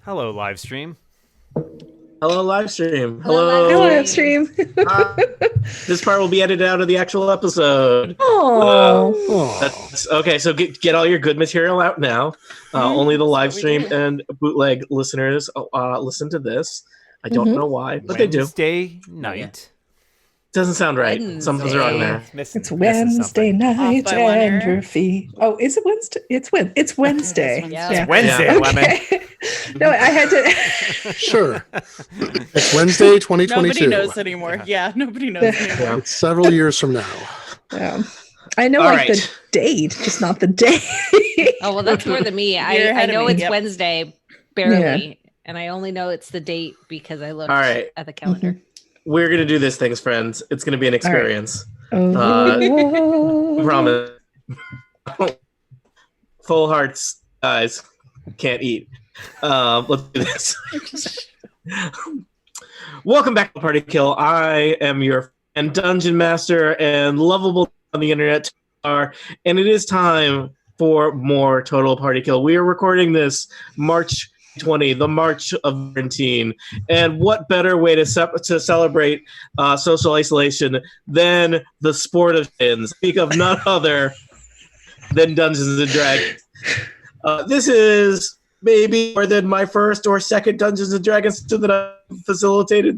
Hello, live stream. Hello, live stream. Hello, live stream. This part will be edited out of the actual episode. Oh, Okay. So get all your good material out now. Only the live stream and bootleg listeners listen to this. I don't know why, but they do. Wednesday night. Doesn't sound right. Something's wrong there. It's Wednesday night and your feet. Oh, is it Wednesday? It's Wednesday. It's Wednesday, Lemon. No, I had to. Sure. It's Wednesday, 2022. Nobody knows anymore. Yeah, nobody knows anymore. It's several years from now. I know the date, just not the day. Oh, well, that's more than me. I know it's Wednesday, barely. And I only know it's the date because I looked at the calendar. We're going to do this, things, friends. It's going to be an experience. Promise. Full hearts, guys, can't eat. Let's do this. Welcome back to Party Kill. I am your friend, Dungeon Master and lovable on the internet, and it is time for more Total Party Kill. We are recording this March 20, the March of quarantine, and what better way to celebrate social isolation than the sport of sins? Speak of none other than Dungeons and Dragons. This is maybe more than my first or second Dungeons and Dragons that I facilitated.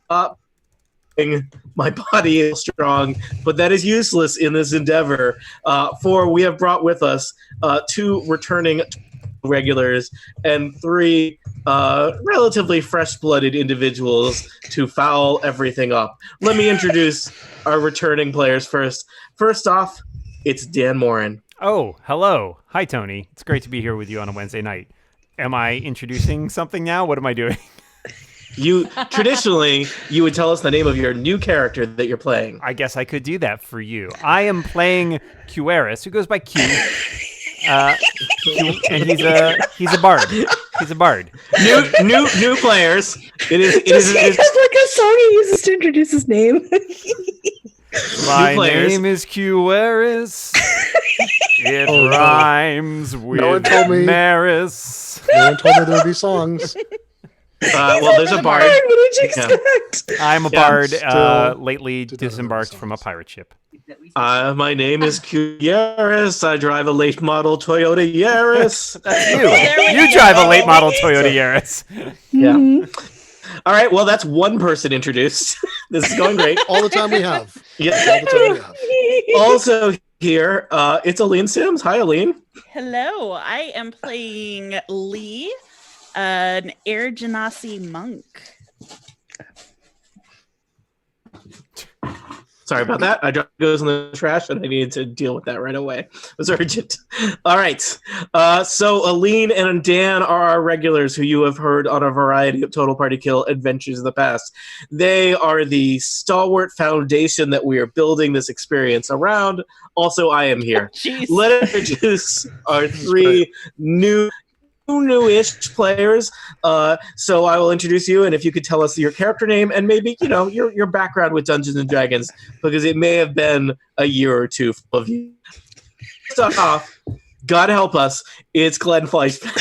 My body is strong, but that is useless in this endeavor. For we have brought with us two returning regulars and three relatively fresh-blooded individuals to foul everything up. Let me introduce our returning players first. First off, it's Dan Morin. Oh, hello. Hi, Tony. It's great to be here with you on a Wednesday night. Am I introducing something now? What am I doing? Traditionally, you would tell us the name of your new character that you're playing. I guess I could do that for you. I am playing Qeris, who goes by Q. And he's a bard. He's a bard. New players. It is he has like a song he uses to introduce his name. My name is Qeris. It rhymes with Maris. No one told me there would be songs. Well, there's a bard. What did you expect? I'm a bard, lately disembarked from a pirate ship. My name is Qeris. I drive a late model Toyota Yaris. That's you. You drive a late model Toyota Yaris. Yeah. All right. Well, that's one person introduced. This is going great. All the time we have. Yeah. All the time we have. Also here, it's Aline Sims. Hi, Aline. Hello. I am playing Lee, an Air Genasi monk. Sorry about that. I dropped goes in the trash, and I needed to deal with that right away. It was urgent. All right. So Aline and Dan are our regulars who you have heard on a variety of Total Party Kill adventures in the past. They are the stalwart foundation that we are building this experience around. Also, I am here. Let's introduce our three newish players. So I will introduce you, and if you could tell us your character name and maybe your background with Dungeons and Dragons, because it may have been a year or two of you. First off, God help us, it's Glenn Fleischman.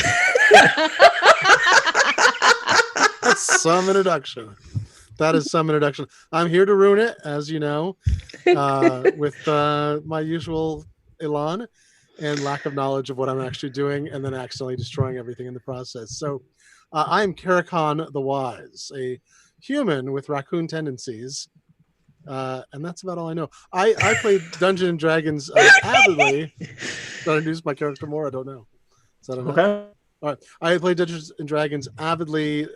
That's some introduction. That is some introduction. I'm here to ruin it, as you know, with my usual elan and lack of knowledge of what I'm actually doing, and then accidentally destroying everything in the process. So I'm Karakhan the Wise, a human with raccoon tendencies, and that's about all I know. I played Dungeons and Dragons avidly. Did I introduce my character more? I don't know. Is that enough? Okay. All right. I played Dungeons and Dragons avidly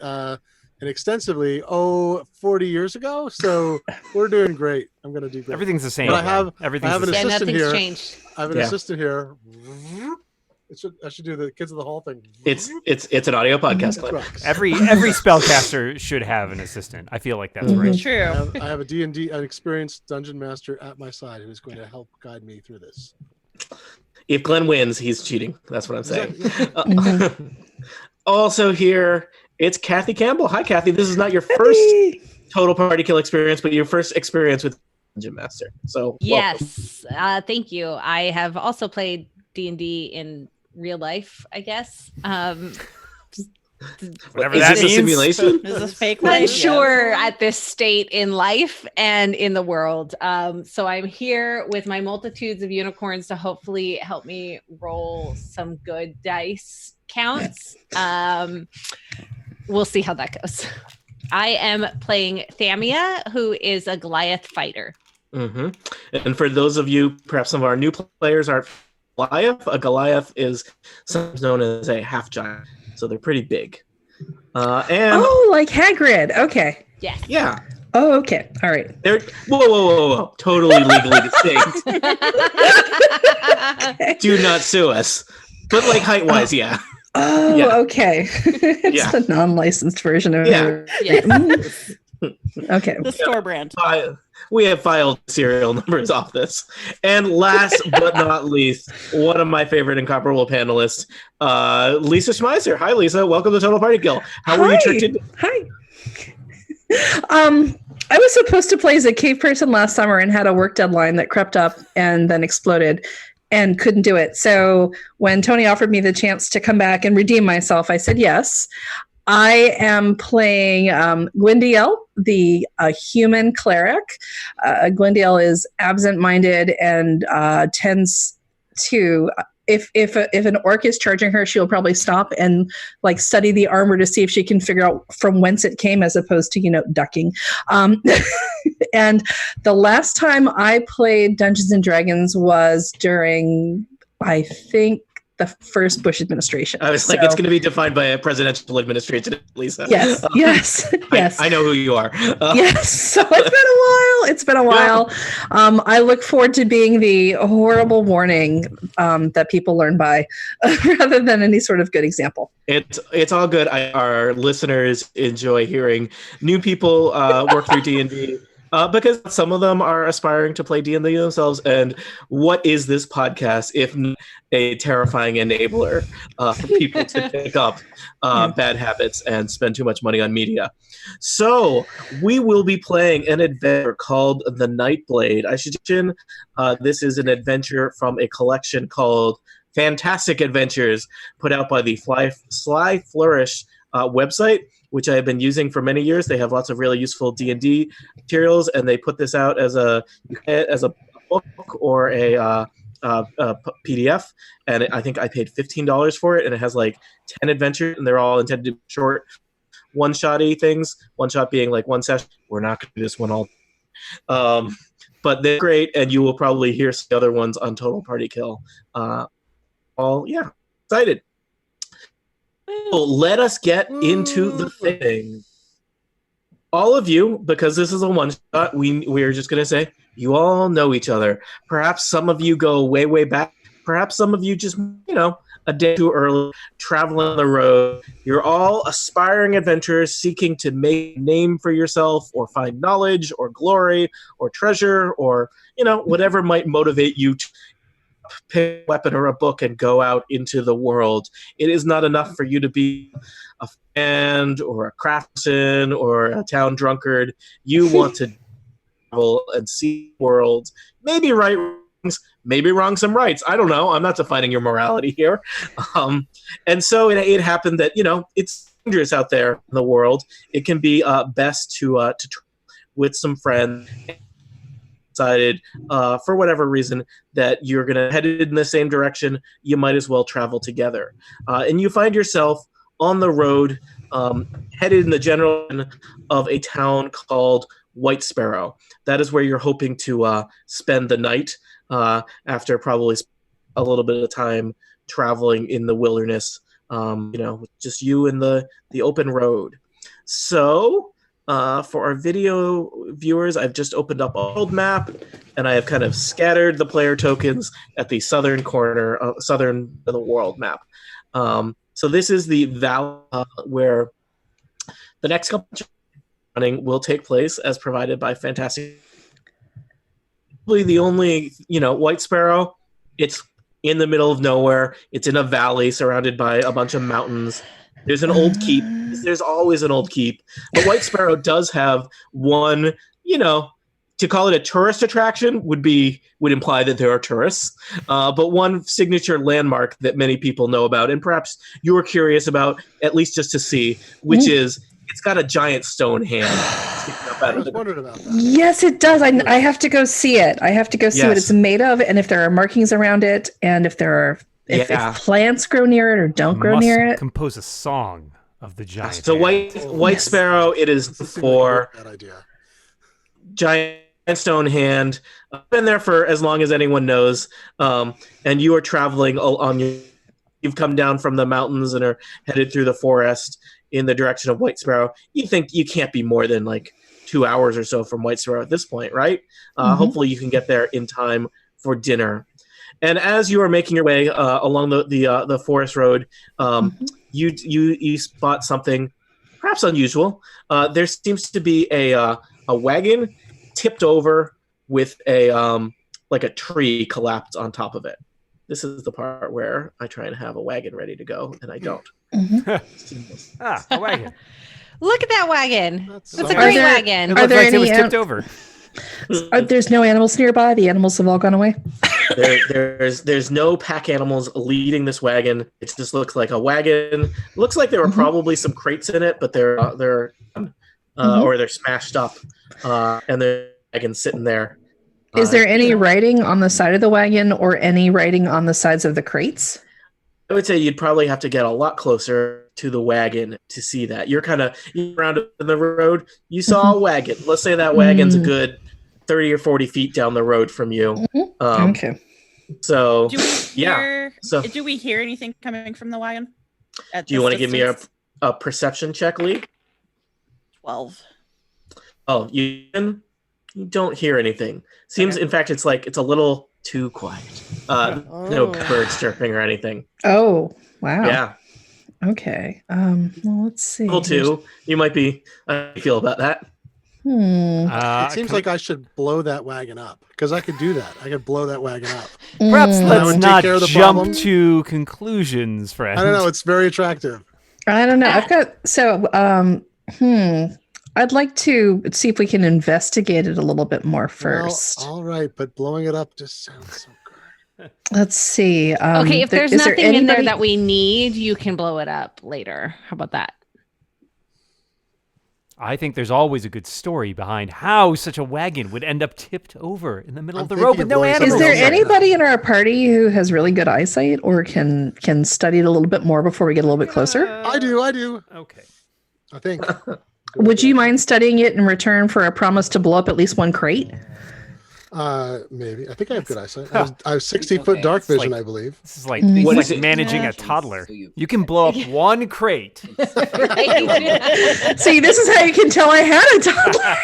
and extensively 40 years ago, so we're doing great. I'm going to do great. Everything's the same. But I have an assistant nothing's here. changed. I have an assistant here. I should do the Kids of the Hall thing. It's an audio podcast. Every spellcaster should have an assistant. I feel like that's right. True. I have a D&D, an experienced dungeon master at my side who is going to help guide me through this. If Glenn wins, he's cheating. That's what I'm saying. Also here, it's Kathy Campbell. Hi, Kathy. This is not your first Total Party Kill experience, but your first experience with Dungeon Master. So yes, thank you. I have also played D&D in real life, I guess. Whatever that this means. A simulation? Is this fake Not life? sure at this state in life and in the world. So I'm here with my multitudes of unicorns to hopefully help me roll some good dice counts. We'll see how that goes. I am playing Thamia, who is a Goliath fighter. Mm-hmm. And for those of you, perhaps some of our new players aren't Goliath. A Goliath is sometimes known as a half giant, so they're pretty big. And like Hagrid. Okay. Yes. Yeah. Oh, okay. All right. They're whoa. Totally legally distinct. Do not sue us. But like height-wise, yeah. Oh, Yeah. okay. It's the non-licensed version of Yeah. Yes. Okay. The store brand. We have filed serial numbers off this. And last but not least, one of my favorite incomparable panelists, Lisa Schmeiser. Hi, Lisa. Welcome to Total Party Kill. How were you tricked into? Hi. I was supposed to play as a cave person last summer and had a work deadline that crept up and then exploded and couldn't do it. So when Tony offered me the chance to come back and redeem myself, I said yes. I am playing Gwendiel, the human cleric. Gwendiel is absent-minded and tends to, if an orc is charging her, she'll probably stop and like study the armor to see if she can figure out from whence it came, as opposed to ducking. And the last time I played Dungeons and Dragons was during, I think, the first Bush administration. I was like, it's going to be defined by a presidential administration, Lisa. Yes, yes. I know who you are. Yes, so it's been a while. I look forward to being the horrible warning that people learn by, rather than any sort of good example. It's all good. Our listeners enjoy hearing new people work through D&D. Because some of them are aspiring to play D&D themselves, and what is this podcast if not a terrifying enabler for people to pick up bad habits and spend too much money on media? So we will be playing an adventure called The Nightblade. I should mention this is an adventure from a collection called Fantastic Adventures, put out by the Sly Flourish website, which I have been using for many years. They have lots of really useful D&D materials, and they put this out as a book or a PDF. And I think I paid $15 for it, and it has like 10 adventures, and they're all intended to be short, one-shot-y things. One shot being like one session. We're not going to do this one all. But they're great, and you will probably hear some other ones on Total Party Kill. Excited. So let us get into the thing. All of you, because this is a one-shot, we're just going to say, you all know each other. Perhaps some of you go way, way back. Perhaps some of you just, a day too early, traveling on the road. You're all aspiring adventurers seeking to make a name for yourself or find knowledge or glory or treasure or, whatever might motivate you to pick a weapon or a book and go out into the world. It is not enough for you to be a fan or a craftsman or a town drunkard. You want to travel and see the world, maybe right wrongs, maybe wrong some rights. I don't know. I'm not defining your morality here. And so it happened that, it's dangerous out there in the world. It can be best to travel with some friends. Decided for whatever reason that you're going to head in the same direction, you might as well travel together. And you find yourself on the road, headed in the general direction of a town called White Sparrow. That is where you're hoping to spend the night after probably a little bit of time traveling in the wilderness, with just you and the open road. So for our video viewers, I've just opened up a world map, and I have kind of scattered the player tokens at the southern corner, southern of the world map. So this is the valley where the next couple of running will take place, as provided by Fantastic. Probably the only, White Sparrow. It's in the middle of nowhere. It's in a valley surrounded by a bunch of mountains. There's an old keep. There's always an old keep. But White Sparrow does have one, to call it a tourist attraction would imply that there are tourists. But one signature landmark that many people know about, and perhaps you were curious about, at least just to see, which is it's got a giant stone hand sticking up out I of was the wondering about that. Yes, it does. I have to go see it. I have to go see what Yes. it's made of, and if there are markings around it, and if if plants grow near it or don't grow Must near it. compose a song of the giant. So hand. White Yes. Sparrow, it is Doesn't seem for like a bad idea. giant stone hand. Been there for as long as anyone knows. And you are traveling on your. You've come down from the mountains and are headed through the forest in the direction of White Sparrow. You think you can't be more than like 2 hours or so from White Sparrow at this point, right? Hopefully you can get there in time for dinner. And as you are making your way along the forest road, you spot something perhaps unusual. There seems to be a wagon tipped over with a tree collapsed on top of it. This is the part where I try and have a wagon ready to go, and I don't. A wagon. Look at that wagon. That's That's a so- great It wagon. looks there like it any was tipped over. There's no animals nearby. The animals have all gone away. There's no pack animals leading this wagon. It just looks like a wagon. Looks like there were probably some crates in it, but they're or they're smashed up, and the wagon's sitting there. Is there any writing on the side of the wagon or any writing on the sides of the crates? I would say you'd probably have to get a lot closer to the wagon to see that. You're kind of around in the road. You saw a wagon. Let's say that wagon's a good 30 or 40 feet down the road from you. Okay. So, Do we hear, So- do we hear anything coming from the wagon? do you want to give me a perception check, Lee? 12. Oh, you don't hear anything. Seems, in fact, it's a little too quiet. No birds chirping or anything. Oh, wow. Yeah. Okay. Well, let's see. Level 2. You might be. How do you feel about that? It seems like I should blow that wagon up because I could do that. I could blow that wagon up. Perhaps That let's would take not care of the jump problem. to conclusions, friend. I don't know. It's very attractive. I don't know. I've got I'd like to see if we can investigate it a little bit more first. Well, all right, but blowing it up just sounds so good. Let's see. Okay, if there's is there nothing in there anybody- that we need, you can blow it up later. How about that? I think there's always a good story behind how such a wagon would end up tipped over in the middle I'm of the thinking road of with no blowing animals. Is there Animals like anybody in our party who has really good eyesight or can study it a little bit more before we get a little bit closer? I do. Okay. I think. Would you mind studying it in return for a promise to blow up at least one crate? Maybe. I think I have good eyesight. I have 60-foot dark It's like- vision, I believe. This is like, Mm. it's What like is it? managing a toddler. You can blow up one crate. Right? See, this is how you can tell I had a toddler.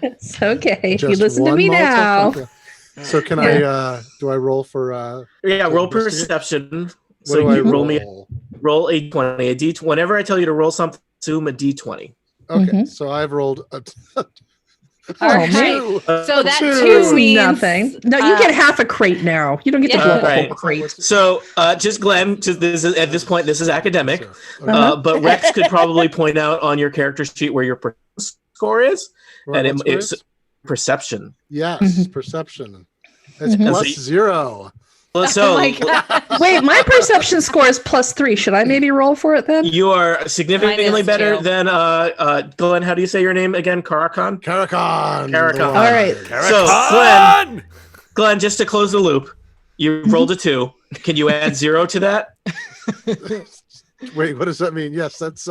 It's okay. If you Just listen to one me Molotov now. cocktail. So can I? Do I roll for? Yeah, roll Investigate? perception. What So do I you roll roll? roll a d20. A d20. Whenever I tell you to roll something, assume a d20. Okay, Mhm. so I've rolled a All right. two. So that Two. two means Nothing. No, you get half a crate now. You don't get to yeah. blow up a Right. whole crate. So, just Glenn, this is at this point, this is academic. Sure. Okay. But Rex could probably point out on your character sheet where your score is, Right, and what's it's yours? perception. Yes, Mhm. perception. It's Mhm. plus And so 0. So oh my God. Wait, my perception score is +3. Should I maybe roll for it then? you are significantly Minus better 2. than Glenn. How do you say your name again? Karakhan. Karakhan. Karakhan. All right. So, Karakhan! Glenn, just to close the loop, you rolled a 2. Can you add 0 to that? Wait, what does that mean? Yes, that's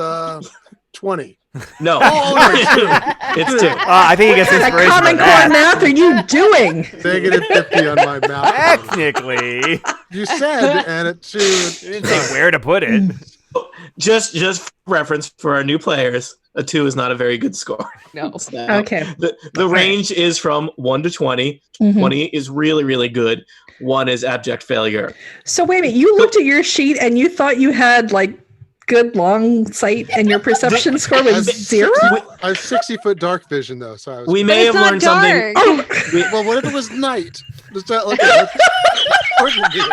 20. No, Oh, it's 2. I think he gets What inspiration common from core that. math are you doing? Negative 50 on my mouth. Technically, You said, and it too. you didn't say where to put it. Just reference for our new players, a 2 is not a very good score. No. So, Okay. The range is from 1 to 20. Mhm. 20 is really, really good. 1 is abject failure. So wait a minute. You looked at your sheet and you thought you had like good long sight, and your perception score was 0. I have 60-foot dark vision, though, so I was. We But may it's have not learned something. dark. Oh, Well, what if it was night? Just, okay, that's important here.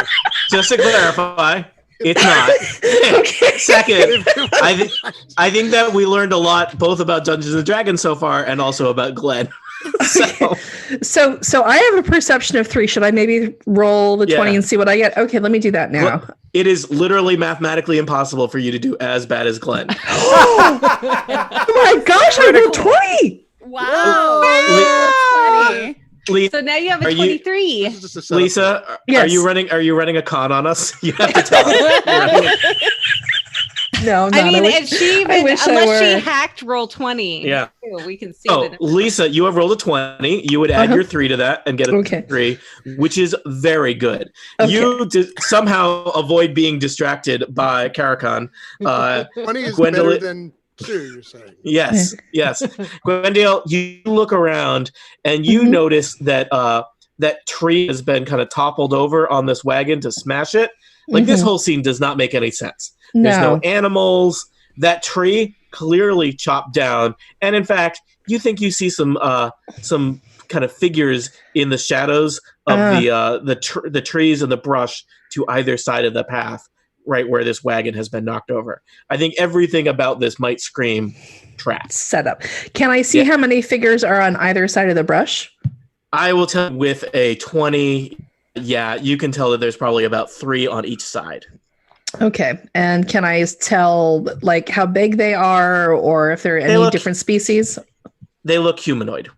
Just to clarify, It's not. Okay. Second, I think that we learned a lot both about Dungeons and Dragons so far and also about Glenn. So I have a perception of 3. Should I maybe roll the 20 and see what I get? Okay, let me do that now. It is literally mathematically impossible for you to do as bad as Glenn. Oh my gosh, I rolled 20. Wow. 20. Lisa, So now you have a 23. This is just a setup. Lisa, Yes. are you running a con on us? You have to tell us. No, I'm I not. mean, wish- if she even, wish I unless were. she hacked roll 20, Yeah. we can see Oh, that. Lisa, you have rolled a 20. You would add Uh-huh. your 3 to that and get a Okay. 3, which is very good. Okay. You somehow avoid being distracted by Karakhan. 20 is Gwendolyn- better than 2, you're saying. Yes. Gwendale, you look around and you Mhm. notice that that tree has been kind of toppled over on this wagon to smash it. Like this Mhm. whole scene does not make any sense. There's no animals. That tree clearly chopped down, and in fact, you think you see some kind of figures in the shadows of the trees and the brush to either side of the path, right where this wagon has been knocked over. I think everything about this might scream trap. Setup. Can I see how many figures are on either side of the brush? I will tell you with a 20. Yeah, you can tell that there's probably about 3 on each side. Okay. And can I tell like how big they are or if they're any different species? They look humanoid.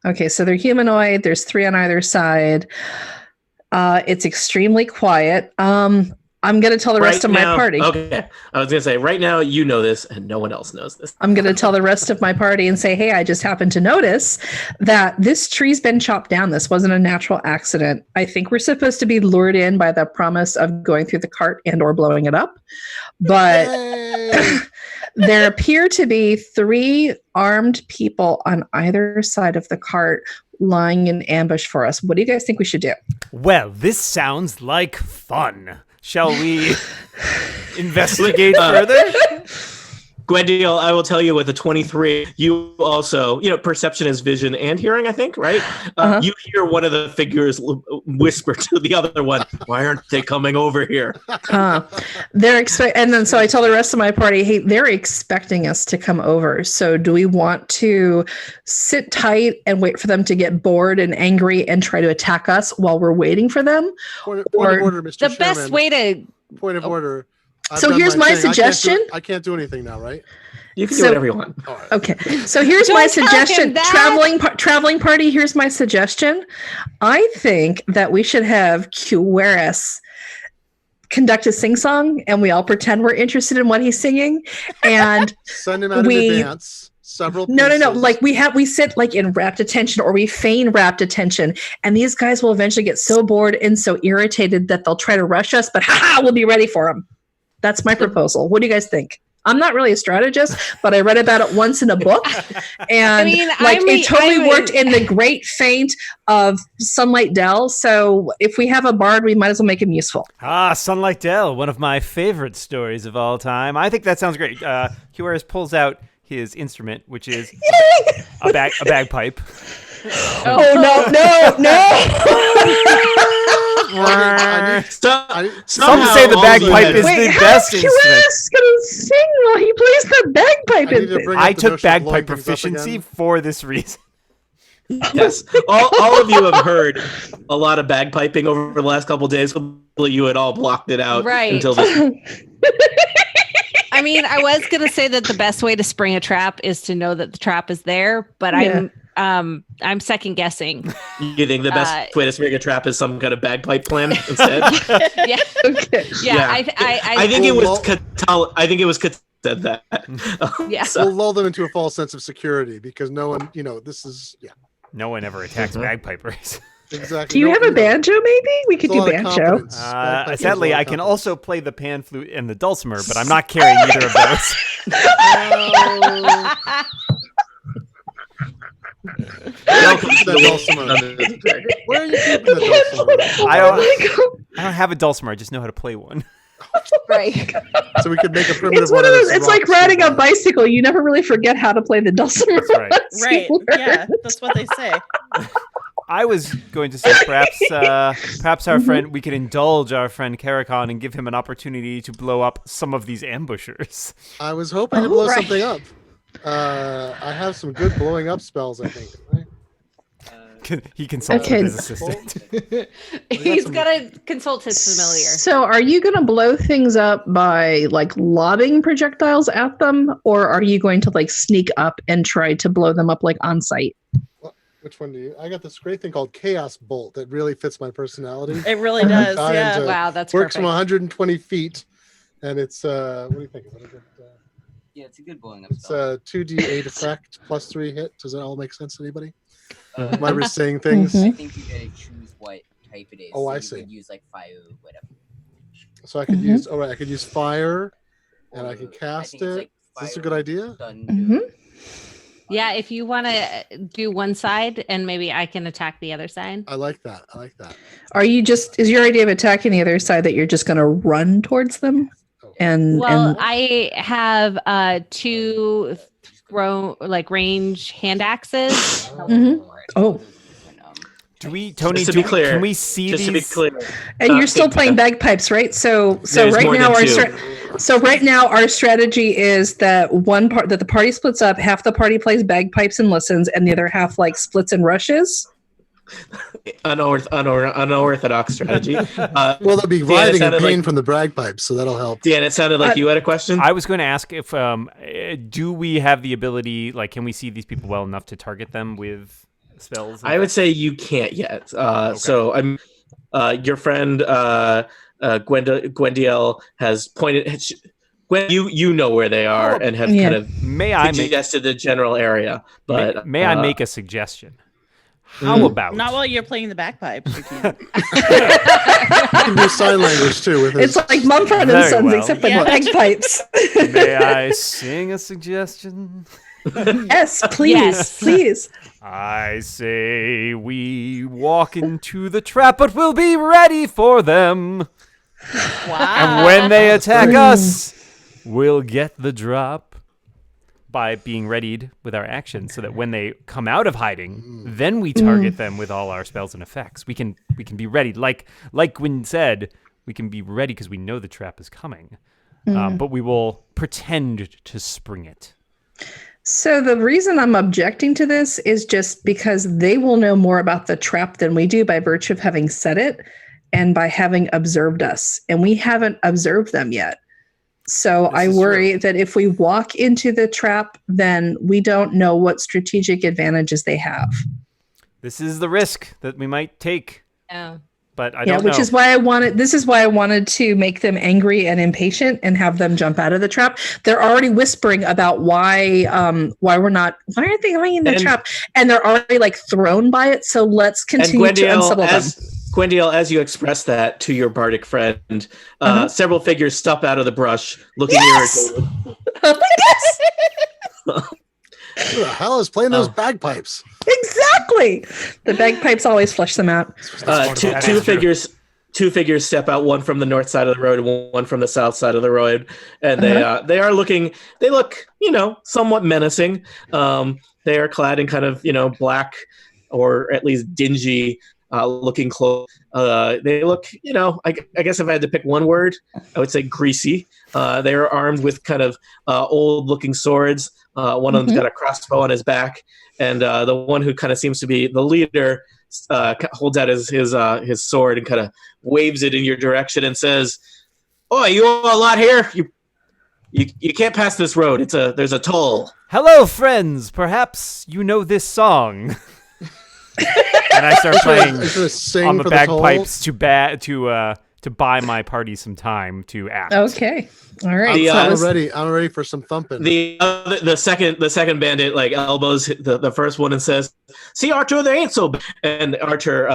Okay, so they're humanoid. There's 3 on either side. It's extremely quiet. I'm going to tell the rest of my party. Okay. I was going to say, right now, you know this, and no one else knows this. I'm going to tell the rest of my party and say, hey, I just happened to notice that this tree's been chopped down. This wasn't a natural accident. I think we're supposed to be lured in by the promise of going through the cart and or blowing it up. But there appear to be 3 armed people on either side of the cart lying in ambush for us. What do you guys think we should do? Well, this sounds like fun. Shall we investigate further? Gwendale, I will tell you with a 23, you also, perception is vision and hearing, I think, right? You hear one of the figures whisper to the other one, why aren't they coming over here? And then so I tell the rest of my party, hey, they're expecting us to come over. So do we want to sit tight and wait for them to get bored and angry and try to attack us while we're waiting for them? Point of order, Mr. The Chairman. best way to... Point of order. I've So done here's my thing. suggestion. I can't do anything now, right? You can do whatever you want. All right. Okay, so here's Don't my tell him suggestion. that. Traveling party. Here's my suggestion. I think that we should have Cueras conduct a sing song, and we all pretend we're interested in what he's singing, and Send him out in advance. Several. No. pieces. Like we sit like in rapt attention, or we feign rapt attention, and these guys will eventually get so bored and so irritated that they'll try to rush us. But we'll be ready for them. That's my proposal. What do you guys think? I'm not really a strategist, but I read about it once in a book, and it totally worked in the great feint of Sunlight Dell. So if we have a bard, we might as well make him useful. Sunlight Dell, one of my favorite stories of all time. I think that sounds great. Huaris pulls out his instrument, which is a bagpipe. Oh no! Some say the bagpipe is the best instrument. Cueras gonna sing while he plays the bagpipe. I took bagpipe proficiency for this reason. Yes, all of you have heard a lot of bagpiping over the last couple of days. You had all blocked it out until this. I mean, I was going to say that the best way to spring a trap is to know that the trap is there, but I'm second guessing. You think the best way to spring a trap is some kind of bagpipe plan instead? Yeah. Okay. Yeah. I think it was Catal. I think it was Catal said that. Yeah. We'll lull them into a false sense of security because no one, this is No one ever attacks bagpipers. Exactly. Do you have a banjo? Maybe we could do banjo. Sadly, I can also play the pan flute and the dulcimer, but I'm not carrying either of those. Where are you keeping the dulcimer? I don't have a dulcimer. I just know how to play one. Right. So we could make a primitive It's one of those. It's rock like riding a cymbals. bicycle. You never really forget how to play the dulcimer. That's right. Right. Yeah, that's what they say. I was going to say perhaps our friend, we could indulge our friend Karakon and give him an opportunity to blow up some of these ambushers. I was hoping to blow something up. I have some good blowing up spells, I think. Right? He consulted Okay. his assistant. He's got to consult his familiar. So are you going to blow things up by like lobbing projectiles at them, or are you going to like sneak up and try to blow them up like on site? Which one do you? I got this great thing called Chaos Bolt that really fits my personality. It really does. Tie Yeah. into- Wow, that's works perfect. from 120 feet, and it's what do you think? Is it a good, Yeah, it's a good blowing up it's spell. a 2d8 effect plus 3 hit. Does that all make sense to anybody? Am I saying things? Mhm. I think you gotta choose what type it is. Oh, So I you see. would use like fire, whatever. So I could Mhm. use. All right, I could use fire, and I can Or cast think it's, it. like, Is this a fire, good idea? thunder, Mhm. Yeah, if you want to do one side and maybe I can attack the other side. I like that. I like that. Are you just, is your idea of attacking the other side that you're just going to run towards them? And, Well, and I have 2 range hand axes. Mhm. Oh. Do we, Tony? Just to be clear, can we see Just these? to be clear, and you're not still think playing that. bagpipes, right? So There's right more now than our two. right now our strategy is that that the party splits up. Half the party plays bagpipes and listens, and the other half like splits and rushes. Unorthodox strategy. Well, they'll be Dan, it writhing in sounded pain like- from the bagpipes, so that'll help. Dan, it sounded like you had a question. I was going to ask if do we have the ability? Like, can we see these people well enough to target them with spells? I would say you can't yet. So I'm your friend Gwendiel has pointed. Gwen, you know where they are and have Yeah. kind of May I make suggested the general area. But may I make a suggestion? How Mhm. about Not while you're playing the bagpipes. You can't. You can do sign language too with his. It's like Mumford and Very Sons, well. except with Yeah. bagpipes. may I sing a suggestion? Yes, please, Yes. please. I say we walk into the trap, but we'll be ready for them. Wow. And when they attack us, we'll get the drop by being readied with our actions, so that when they come out of hiding, then we target them with all our spells and effects. We can be ready. Like Gwyn said, we can be ready because we know the trap is coming. But we will pretend to spring it. So the reason I'm objecting to this is just because they will know more about the trap than we do by virtue of having said it and by having observed us. And we haven't observed them yet. So This I is worry true. that if we walk into the trap, then we don't know what strategic advantages they have. This is the risk that we might take, Oh. but I Yeah, don't which know. is why this is why I wanted to make them angry and impatient and have them jump out of the trap. They're already whispering about why aren't they going in the And- trap? And they're already like thrown by it. So let's and continue to unsettle them. Gwendiel, as you express that to your bardic friend, several figures step out of the brush, looking Yes! irritated. Yes, Who the hell is playing those bagpipes? exactly. The bagpipes always flush them out. Two That is true. two figures step out, one from the north side of the road and one from the south side of the road, and they are looking. They look, somewhat menacing. They are clad in kind of black or at least dingy looking clothes. They look, I guess if I had to pick one word, I would say greasy. They are armed with kind of old looking swords. One of them's got a crossbow on his back, and the one who kind of seems to be the leader holds out his sword and kind of waves it in your direction and says, "Oh, you all a lot here? You can't pass this road. There's a toll." Hello, friends. Perhaps you know this song. And I start playing I should sing on the for the toll. bagpipes to buy my party some time to act. Okay. All right. The, So that was- I'm ready for some thumping. The second bandit like elbows the first one and says, "See, Archer, they ain't so bad." And Archer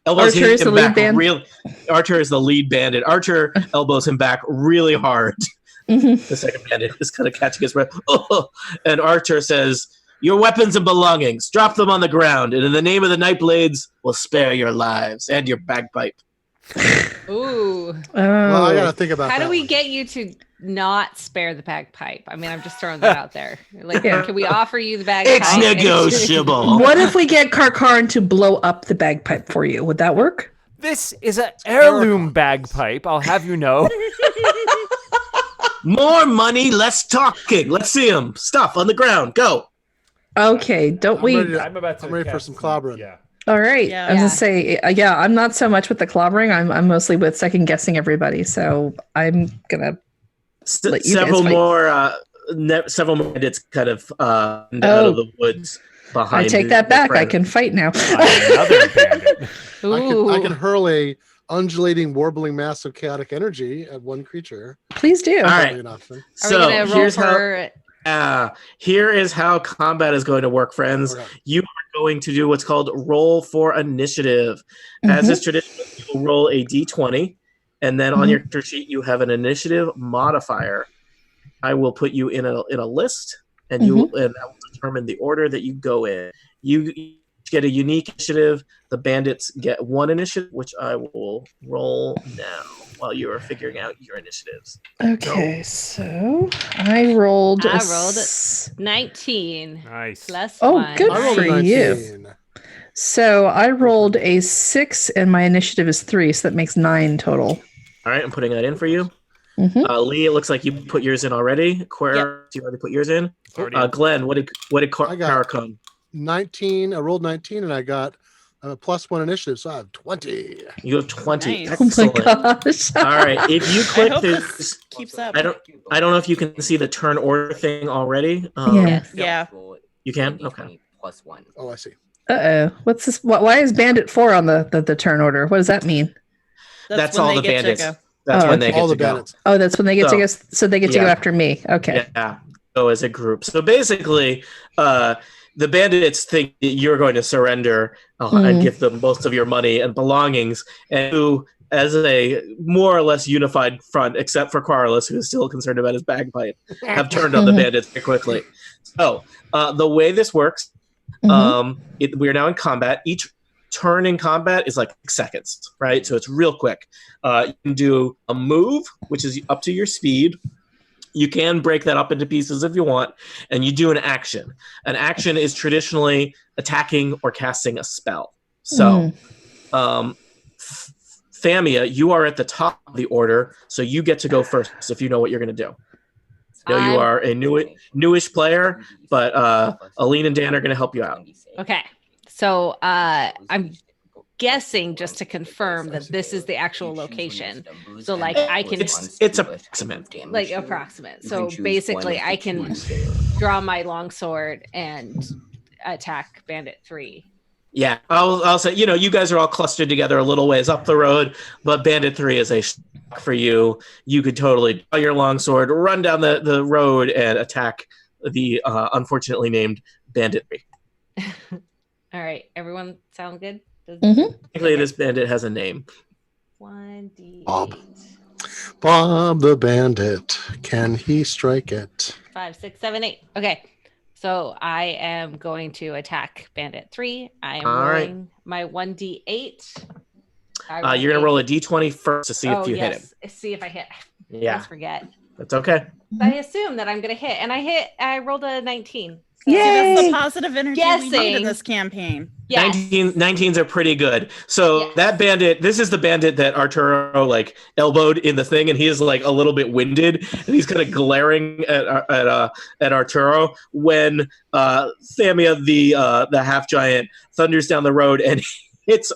elbows Archer is him the lead back band? Archer is the lead bandit. Archer elbows him back really hard. Mhm. The second bandit is kind of catching his breath. Oh. And Archer says, "Your weapons and belongings, drop them on the ground, and in the name of the Nightblades, we'll spare your lives and your bagpipe." Ooh. Well, I Oh. gotta think about How that do we one. get you to not spare the bagpipe? I mean, I'm just throwing that out there. Like, Yeah. can we offer you the bagpipe? It's negotiable. What if we get Karkaron to blow up the bagpipe for you? Would that work? This is an heirloom bagpipe, I'll have you know. More money, less talking. Let's see him. Stuff on the ground. Go. Okay, don't I'm we? ready to- I'm about to I'm ready for cast some clobbering. Yeah. All right. Yeah. I was Yeah. gonna say, yeah, I'm not so much with the clobbering. I'm mostly with second guessing everybody. So I'm gonna let you guys Several fight. more. Several more bandits kind of out Oh. of the woods behind. I take that back. I can fight now. Another bandit. I can Ooh. hurl a undulating, warbling mass of chaotic energy at one creature. Please do. All right. Probably an option. Are So we gonna roll here's how. for? Here is how combat is going to work, friends. Okay. You are going to do what's called roll for initiative. As Mhm. is traditional, you will roll a d20, and then on Mhm. your character sheet you have an initiative modifier. I will put you in a list, and and I will determine the order that you go in. You get a unique initiative. The bandits get one initiative, which I will roll now while you are figuring out your initiatives. Okay, so I rolled. I rolled it. 19 Nice. plus Oh, 1. good I rolled a for you. 19. So I rolled a 6, and my initiative is 3, so that makes 9 total. All right, I'm putting that in for you. Mhm. Lee, it looks like you put yours in already. Quare, you already put yours in. Already- Glenn, what did I got- Karakon? 19. I rolled 19, and I got a +1 initiative, so I have 20. You have 20. Nice. Oh my Excellent. gosh! All right, if you I click hope this, this keeps up. I don't know if you can see the turn order thing already. Yeah. Yes. Yeah. You can? Okay. +1. Oh, I see. Uh-oh. What's this? Why is Bandit 4 on the turn order? What does that mean? That's when all they the get to bandits. go. That's Oh, when they okay. get All to the go. bandits. Oh, that's when they get to go. So they get to go yeah. after me. Okay. Yeah, go as a group. So basically, the bandits think that you're going to surrender and give them most of your money and belongings, and who, as a more or less unified front, except for Quarles, who is still concerned about his bagpipe, have turned on the bandits very quickly. So the way this works, we're now in combat. Each turn in combat is like 6 seconds, right? So it's real quick. You can do a move, which is up to your speed. You can break that up into pieces if you want, and you do an action. An action is traditionally attacking or casting a spell. So, Thamia, you are at the top of the order, so you get to go first if you know what you're going to do. I know you are a newish player, but Aline and Dan are going to help you out. Okay. So I'm guessing, just to confirm, that this is the actual location. So like I can It's approximate. like approximate. So basically I can draw my longsword and attack Bandit 3. Yeah, I'll say, you guys are all clustered together a little ways up the road, but Bandit 3 is a shock for you. You could totally draw your longsword, run down the road, and attack the unfortunately named Bandit 3. All right, everyone sound good? Technically, this bandit has a name. 1d8. Bob the Bandit. Can he strike it? 5, 6, 7, 8. Okay. So I am going to attack Bandit 3. I am All right. rolling my 1d8. You're gonna roll a d20 first to see if you hit him. See if I hit. I Yeah, always forget. that's okay. I assume that I'm gonna hit, and I rolled a 19. See, that's Yay! the positive energy we need in Guessing. this campaign. Yes. 19s are pretty good. So Yes. that bandit, this is the bandit that Arturo like elbowed in the thing, and he is like a little bit winded, and he's kind of glaring at Arturo when Thamia, the half giant, thunders down the road and hits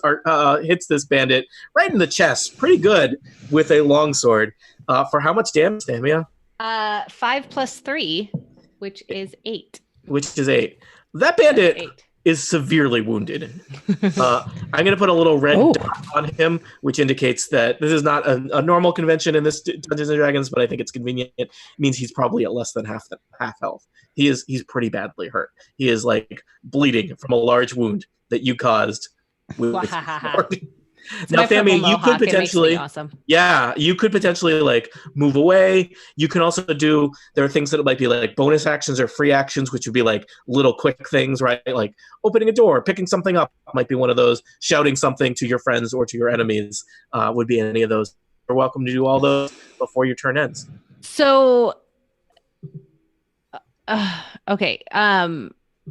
this bandit right in the chest, pretty good with a longsword. For how much damage, Thamia? 5 plus 3, which is 8. Which is 8. That bandit That's 8. is severely wounded. I'm going to put a little red dot on him, which indicates that this is not a normal convention in this Dungeons and Dragons, but I think it's convenient. It means he's probably at less than half health. He's pretty badly hurt. He is like bleeding from a large wound that you caused with your sword. It's Now, my purple Fami, you mohawk. could It makes me potentially, awesome. yeah, you could potentially like move away. You can also do, there are things that might be like bonus actions or free actions, which would be like little quick things, right? Like opening a door, picking something up might be one of those, shouting something to your friends or to your enemies would be any of those. You're welcome to do all those before your turn ends. So, okay. I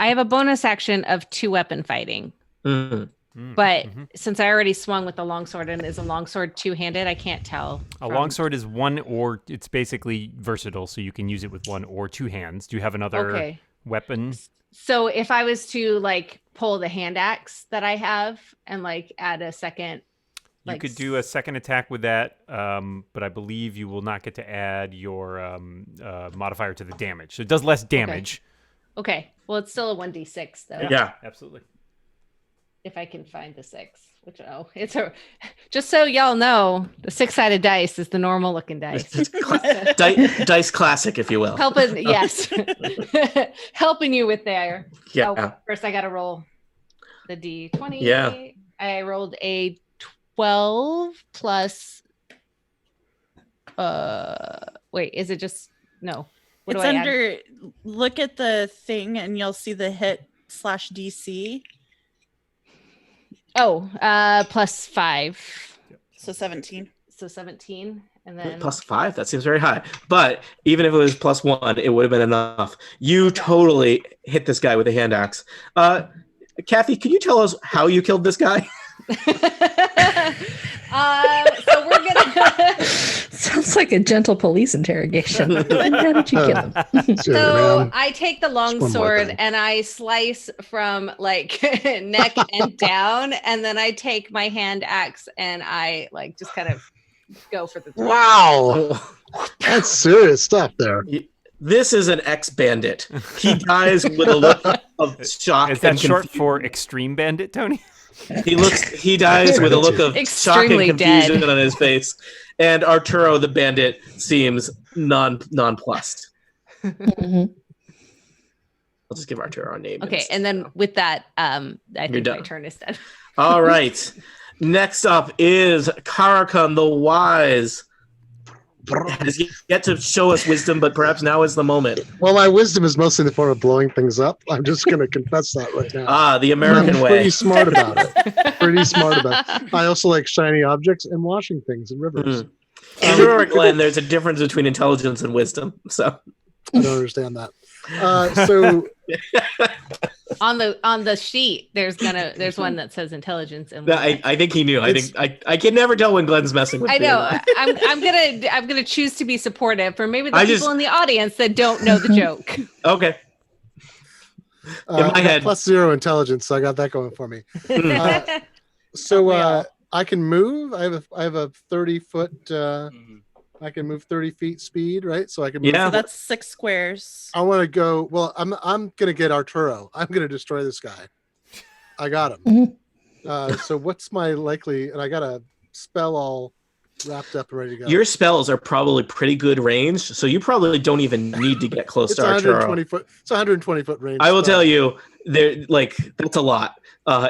have a bonus action of 2-weapon fighting, Mhm. but since I already swung with the longsword and is a longsword 2-handed, I can't tell. A longsword is one, or it's basically versatile, so you can use it with one or two hands. Do you have another weapon? So if I was to like pull the hand axe that I have and like add a second, You could do a second attack with that, but I believe you will not get to add your modifier to the damage. So it does less damage. Okay. Well, it's still a 1d6 though. Yeah. Absolutely. If I can find the 6, which it's just so y'all know, the 6-sided dice is the normal looking dice. Dice classic, if you will. Helping, yes, helping you with there. Yeah. Oh, first, I got to roll the d20. Yeah. I rolled a 12 plus. Wait, is it just no? What It's do I under. Look at the thing, and you'll see the hit/DC. Oh, plus 5. So 17. So 17, and then Plus 5? That seems very high. But even if it was plus 1, it would have been enough. You totally hit this guy with a hand axe. Kathy, can you tell us how you killed this guy? So we're gonna. Sounds like a gentle police interrogation. How did you kill him? So I take the long Just one more sword thing. and I slice from like neck and down, and then I take my hand axe and I like just kind of go for the throat. Wow, that's serious stuff there. This is an ex-bandit. He dies with a look of shock. Is that and short confusion. for extreme bandit, Tony? He dies with a look of Extremely shock and confusion dead. on his face, and Arturo the bandit seems nonplussed. Mhm. I'll just give Arturo a name. Okay, instead. and then with that, I think my done. turn is done. All right. Next up is Karakan the Wise. Has yet to show us wisdom, but perhaps now is the moment. Well, my wisdom is mostly in the form of blowing things up. I'm just going to confess that right now. The American I'm way. pretty smart about it. Pretty smart about it. I also like shiny objects and washing things in rivers. In Aurora Glen, there's a difference between intelligence and wisdom. So I don't understand that. So On the sheet, there's one that says intelligence and. I think he knew. I can never tell when Glenn's messing with I me. know. I'm gonna choose to be supportive for maybe the I people just- in the audience that don't know the joke. Okay. I got head. +0 intelligence, so I got that going for me. So I can move. I have a 30-foot. I can move 30 feet speed, right? So I can move. Yeah. So that's 6 squares. I want to go. Well, I'm gonna get Arturo. I'm gonna destroy this guy. I got him. Mhm. So what's my likely? And I got a spell all wrapped up and ready to go. Your spells are probably pretty good range, so you probably don't even need to get close it's to Arturo. 120 foot. It's 120 foot range. I will spell. tell you, that's a lot.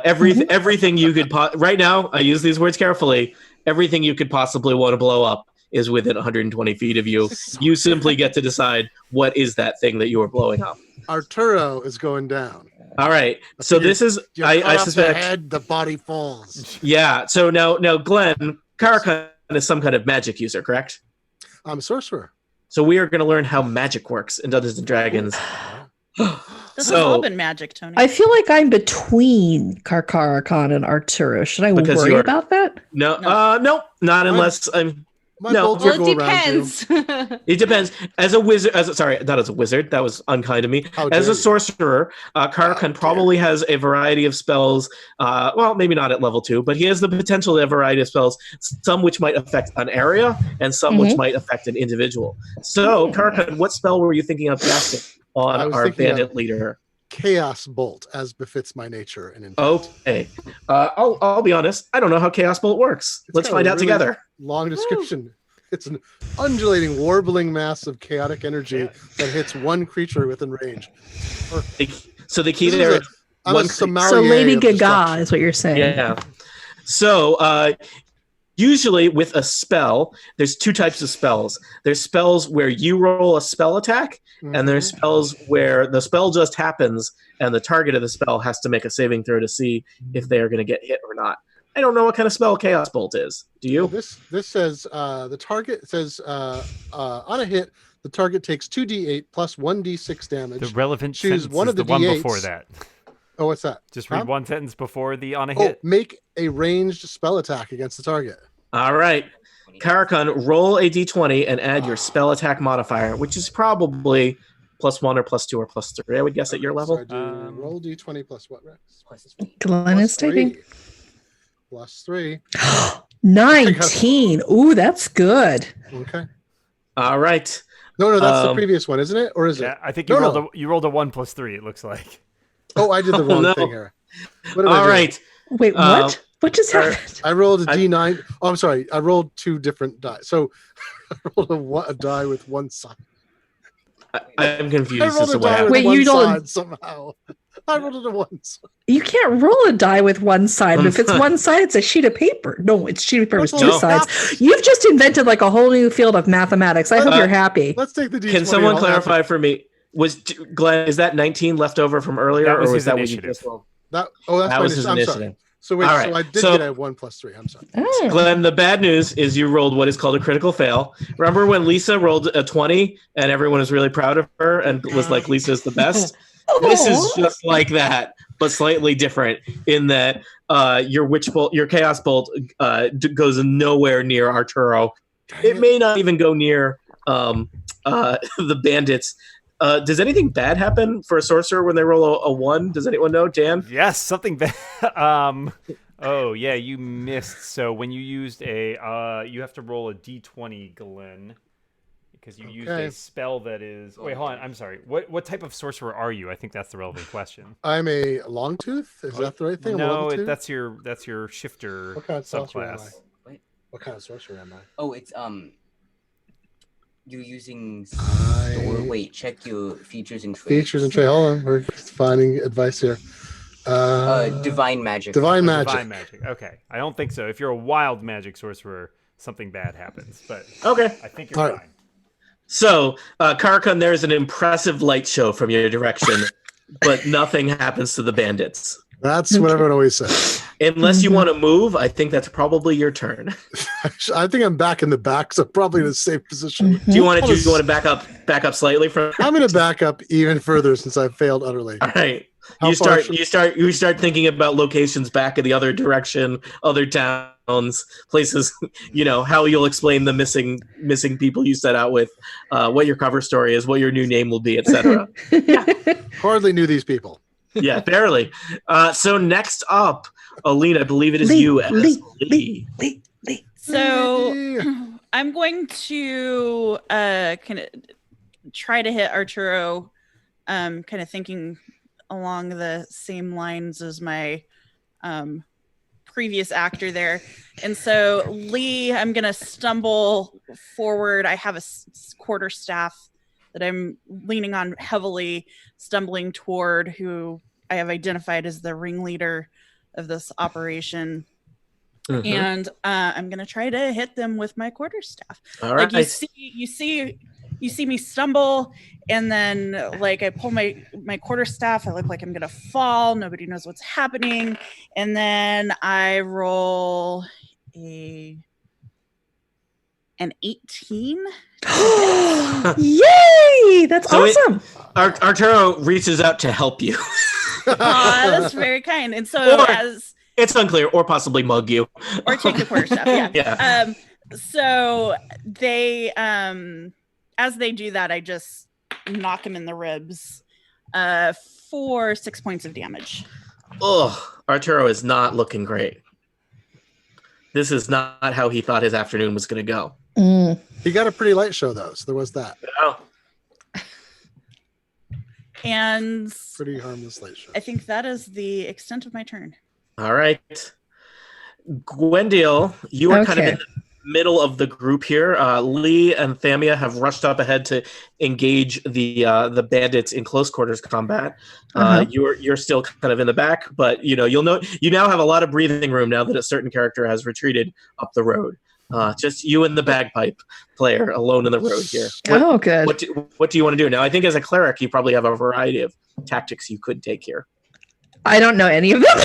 Everything you could right now. I use these words carefully. Everything you could possibly want to blow up is within 120 feet of you. You simply get to decide what is that thing that you are blowing up. Arturo is going down. All right. So this is You cut I off suspect. the head, the body falls. Yeah. So now Glenn Karakan is some kind of magic user, correct? I'm a sorcerer. So we are going to learn how magic works in Dungeons and Dragons. This So- has all been magic, Tony. I feel like I'm between Karkarakan and Arturo. Should I Because worry you're- about that? No, No. no, not unless I'm. My No. bolts Well, will it go around you. depends. It depends. As a wizard, not as a wizard. That was unkind of me. How As dare a you. sorcerer, Karakan probably has a variety of spells. Well, maybe not at level 2, but he has the potential to have a variety of spells. Some which might affect an area, and some which might affect an individual. So, Karakan, what spell were you thinking of casting on I was our thinking of- bandit leader? Chaos bolt, as befits my nature and intent. Okay. I'll be honest. I don't know how Chaos Bolt works. It's Let's got a find out really together. Long description. It's an undulating, warbling mass of chaotic energy that hits one creature within range. So the key This is there. I'm One a cre- sommelier So Lady of Gaga destruction. is what you're saying. Yeah. So usually with a spell, there's two types of spells. There's spells where you roll a spell attack, and there's spells where the spell just happens and the target of the spell has to make a saving throw to see if they are going to get hit or not. I don't know what kind of spell Chaos Bolt is. Do you? This says the target says on a hit, the target takes 2d8 plus 1d6 damage. The relevant Choose sentence one is of the the one D8s. before that. Oh, what's that? Just read one sentence before the on a Oh, hit. make a ranged spell attack against the target. All right. Karakun, roll a d20 and add your spell attack modifier, which is probably +1 or +2 or +3. I would guess at your level. So I do roll d20 plus what, Rex? Glenn is typing. +3. 19. Ooh, that's good. Okay. All right. No, that's the previous one, isn't it? Or is it? Yeah, I think you rolled a 1 + 3. It looks like. Oh, I did the wrong thing here. What did I do? All right. Wait, what? What just happened? I rolled a d9. Oh, I'm sorry. I rolled 2 different die. So I rolled a die with one side. I'm confused I as rolled to a what die happened. with Wait, one you rolled- side somehow. I rolled it at once. You can't roll a die with one side. If it's one side, it's a sheet of paper. No, it's sheet of paper with two No. sides. You've just invented like a whole new field of mathematics. I hope you're happy. Let's take the d20. Can someone clarify for me? Was Glenn? Is that 19 left over from earlier, That was or was his that what you initiative. just rolled? That's That was his I'm initiative. sorry. So wait, All right. so I did So- get a 1 + 3. I'm sorry. Oh. Glenn, the bad news is you rolled what is called a critical fail. Remember when Lisa rolled a 20 and everyone was really proud of her and was like, Lisa's the best? This is just like that, but slightly different in that your Chaos Bolt goes nowhere near Arturo. It may not even go near the bandits. Does anything bad happen for a sorcerer when they roll a 1? Does anyone know, Dan? Yes, something bad. Oh yeah, you missed. So when you used you have to roll a d20, Glenn, because you used a spell that is. Wait, hold on. I'm sorry. What type of sorcerer are you? I think that's the relevant question. I'm a long tooth. Is that the right thing? I'm a No, level 2? that's your shifter What kind of sorcerer am subclass. What kind of sorcerer am I? Oh, it's you're using I- store. Wait, check your features and traits. Features and trade. Hold on, we're finding advice here. Divine magic. Divine magic. Divine magic. Okay, I don't think so. If you're a wild magic sorcerer, something bad happens. But Okay. I think you're All right. fine. So, Karakun, there's an impressive light show from your direction, but nothing happens to the bandits. That's what everyone always says. Unless you want to move, I think that's probably your turn. I think I'm back in the back, so probably in a safe position. Do you want to back up slightly from? I'm going to back up even further since I failed utterly. All right. How You far start thinking about locations back in the other direction, other towns, places. You know how you'll explain the missing people you set out with, what your cover story is, what your new name will be, etc. Hardly knew these people. Yeah, barely. So next up, Aline, I believe it is Lee, you as Lee. Lee. So Lee. I'm going to kind of try to hit Arturo, kind of thinking along the same lines as my previous actor there. And so Lee, I'm going to stumble forward. I have a quarterstaff that I'm leaning on heavily, stumbling toward who I have identified as the ringleader of this operation. Mhm. And I'm gonna try to hit them with my quarterstaff. All right. Like you see me stumble, and then like I pull my quarterstaff. I look like I'm gonna fall. Nobody knows what's happening, and then I roll an 18. Yay! That's So awesome. Arturo reaches out to help you. Aw, that's very kind. And so Or- as It's unclear, or possibly mug you. or take the quarterstaff, yeah. Yeah. So they as they do that, I just knock him in the ribs for 6 points of damage. Ugh, Arturo is not looking great. This is not how he thought his afternoon was going to go. Mm. He got a pretty light show, though, so there was that. Oh, And Pretty harmless light show. I think that is the extent of my turn. all right. Gwendil, you are kind of Okay. in the middle of the group here. Lee and Thamia have rushed up ahead to engage the bandits in close quarters combat. You're still kind of in the back, but you now have a lot of breathing room now that a certain character has retreated up the road. Just you and the bagpipe player alone in the road here. Good. What do you want to do now? I think as a cleric, you probably have a variety of tactics you could take here. I don't know any of them.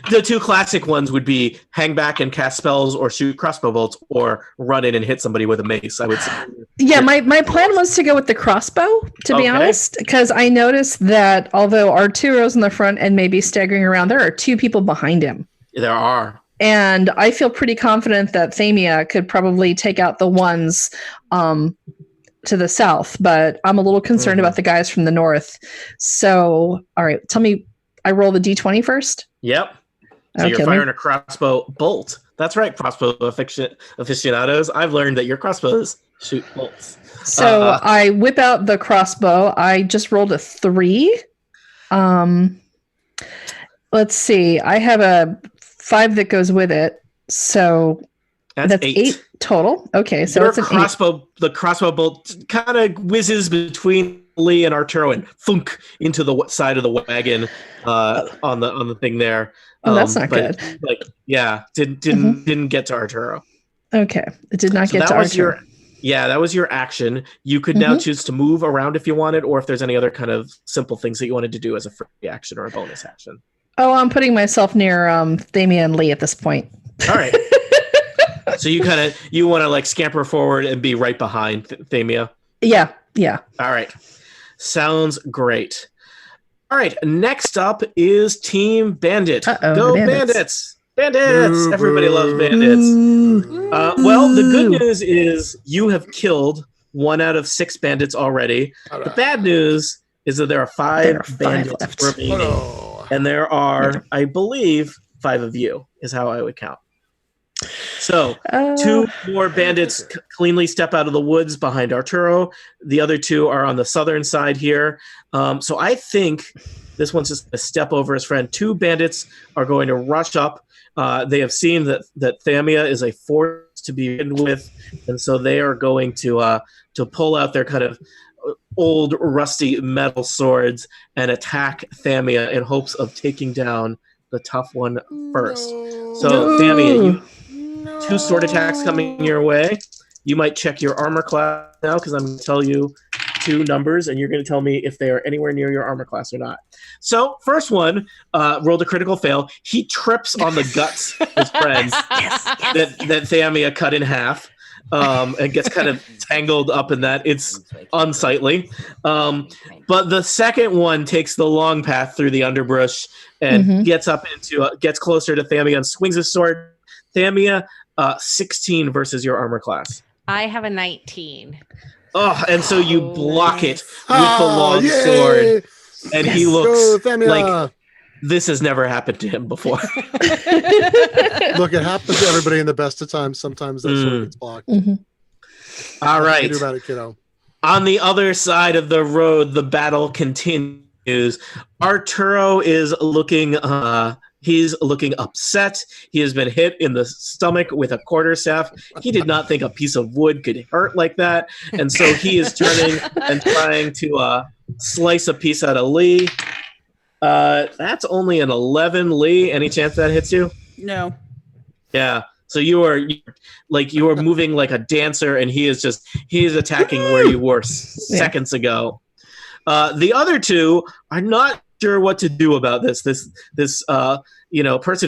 The two classic ones would be hang back and cast spells, or shoot crossbow bolts, or run in and hit somebody with a mace. I would say. Yeah, my plan was to go with the crossbow, to be honest, because I noticed that although Arturo's in the front and maybe staggering around, there are two people behind him. There are. And I feel pretty confident that Thamia could probably take out the ones to the south, but I'm a little concerned about the guys from the north. So, all right, tell me, I roll the D20 first? Yep. So you're firing a crossbow bolt. That's right, crossbow aficionados. I've learned that your crossbows shoot bolts. So I whip out the crossbow. I just rolled a 3. Let's see. I have a 5 that goes with it. So that's 8 total. Okay, so it's an 8. The crossbow bolt kind of whizzes between Lee and Arturo and thunk into the side of the wagon on the thing there. Oh, that's not good. Didn't get to Arturo. Okay, it did not get to Arturo. That was your action. You could now choose to move around if you wanted, or if there's any other kind of simple things that you wanted to do as a free action or a bonus action. Oh, I'm putting myself near Thamia and Lee at this point. All right. So you want to like scamper forward and be right behind Thamia? Yeah. All right. Sounds great. All right. Next up is Team Bandit. Go Bandits! Bandits! Everybody loves bandits. Well, the good news is you have killed 1 out of 6 bandits already. The bad news is that there are 5 bandits remaining. And there are, I believe, 5 of you is how I would count. So 2 more bandits cleanly step out of the woods behind Arturo. The other 2 are on the southern side here. So I think this one's just a step over his friend. 2 bandits are going to rush up. They have seen that Thamia is a force to be reckoned with, and so they are going to pull out their kind of old rusty metal swords and attack Thamia in hopes of taking down the tough one first. So Thamia, 2 sword attacks coming your way. You might check your armor class now, because I'm going to tell you 2 numbers, and you're going to tell me if they are anywhere near your armor class or not. So first one rolled a critical fail. He trips on the guts of his friends that Thamia cut in half. And gets kind of tangled up in that. It's unsightly. But the second one takes the long path through the underbrush and gets closer to Thamia and swings his sword. Thamia, 16 versus your armor class. I have a 19. Oh, and so you block it with the long sword. And he looks like this has never happened to him before. Look, it happens to everybody in the best of times. Sometimes that sword gets blocked. All right. What do you do about it, kiddo? On the other side of the road, the battle continues. Arturo is looking he's looking upset. He has been hit in the stomach with a quarterstaff. He did not think a piece of wood could hurt like that. And so he is turning and trying to slice a piece out of Lee. That's only an 11, Lee. Any chance that hits you? No. Yeah. So you are moving like a dancer, and he is attacking where you were seconds ago. The other 2 are not sure what to do about this person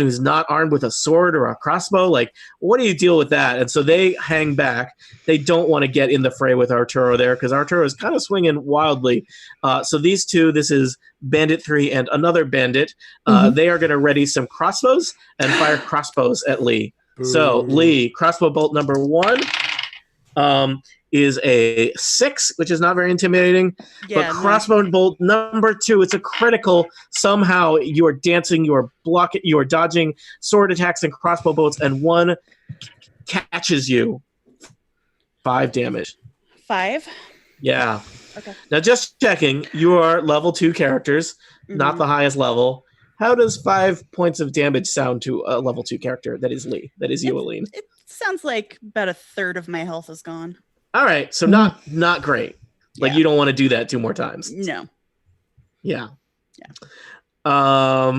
who's not armed with a sword or a crossbow. Like, what do you deal with that? And so they hang back. They don't want to get in the fray with Arturo there, because Arturo is kind of swinging wildly. So these 2, this is Bandit 3 and another bandit. They are going to ready some crossbows and fire crossbows at Lee. So Lee, crossbow bolt number 1 is a 6, which is not very intimidating. But crossbow bolt number 2, it's a critical. Somehow you are dancing, you are blocking, you are dodging sword attacks and crossbow bolts, and 1 catches you. 5 damage. 5? Yeah. Okay. Now just checking, you are level 2 characters, not the highest level. how does 5 points of damage sound to a level 2 character? That is Lee. That is you, Aline. It sounds like about a third of my health is gone. All right, so not great. Like Yeah. you don't want to do that 2 more times. No. Yeah. All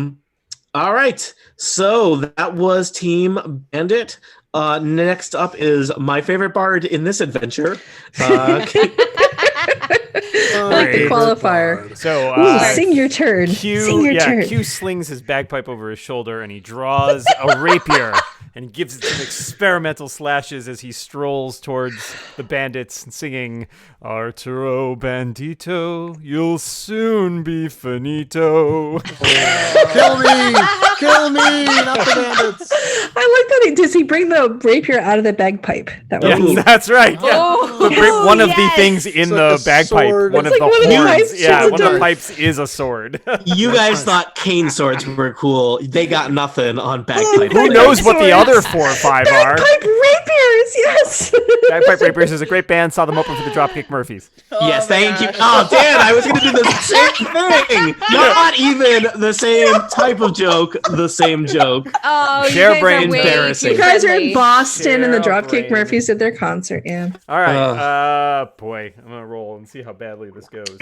right. So that was Team Bandit. Next up is my favorite bard in this adventure. Like the qualifier. So Ooh, sing your turn. Q, Sing your turn. Q slings his bagpipe over his shoulder and he draws a rapier and gives it some experimental slashes as he strolls towards the bandits singing, Arturo Bandito, you'll soon be finito. Kill me! Kill me! Not the bandits! I like that. Does he bring the rapier out of the bagpipe? That would be Yes, that's right. Yeah. Oh, One of the yes. things in It's like the a bagpipe, sword. one of It's the like one of the horns, pipes. yeah, It's one a of the dart. pipes is a sword. You guys thought cane swords were cool. They got nothing on bagpipe. Who knows what the Swords. other 4 or 5 are? bagpipe rapiers. Yes. Bagpipe Rapiers is a great band. Saw them open for the Dropkick Murphys. Yes, Oh my thank you. gosh. Oh, Dan, I was going to do the same thing. Not even the same type of joke, the same joke. Oh, Share you guys brain are way embarrassing. too You guys are in friendly. Boston and the Share Dropkick brain. Murphys did their concert. Yeah. All right. Boy, I'm gonna roll and see how badly this goes.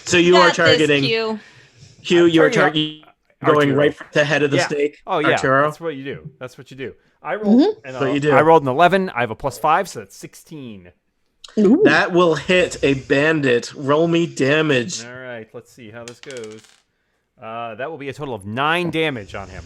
So you Got are this, targeting Q. Q. You are targeting targeting going Arturo. right for the head of the Yeah. stake. Oh yeah, Arturo. that's what you do. That's what you do. I rolled. And, what you do. I rolled an 11. I have a +5, so that's 16. Ooh. That will hit a bandit. Roll me damage. All right. Let's see how this goes. That will be a total of 9 damage on him.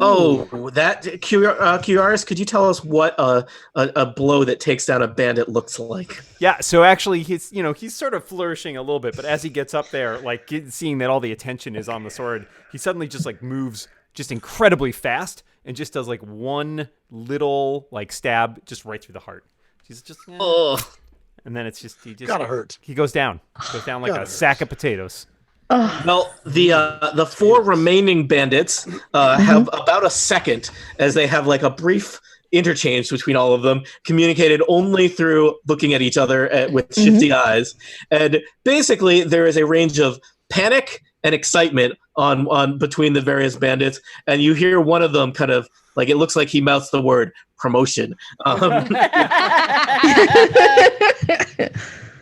Oh, that QRS, could you tell us what a blow that takes down a bandit looks like? Yeah, so actually he's sort of flourishing a little bit, but as he gets up there, like seeing that all the attention is on the sword, he suddenly just like moves just incredibly fast and just does like one little like stab just right through the heart. He's just Ugh. and then it's just he just Gotta hurt. he goes down like Gotta a hurt. sack of potatoes. Well, the 4 remaining bandits have about a second as they have like a brief interchange between all of them, communicated only through looking at each other with shifty eyes. And basically, there is a range of panic and excitement on between the various bandits. And you hear one of them kind of like it looks like he mouths the word promotion.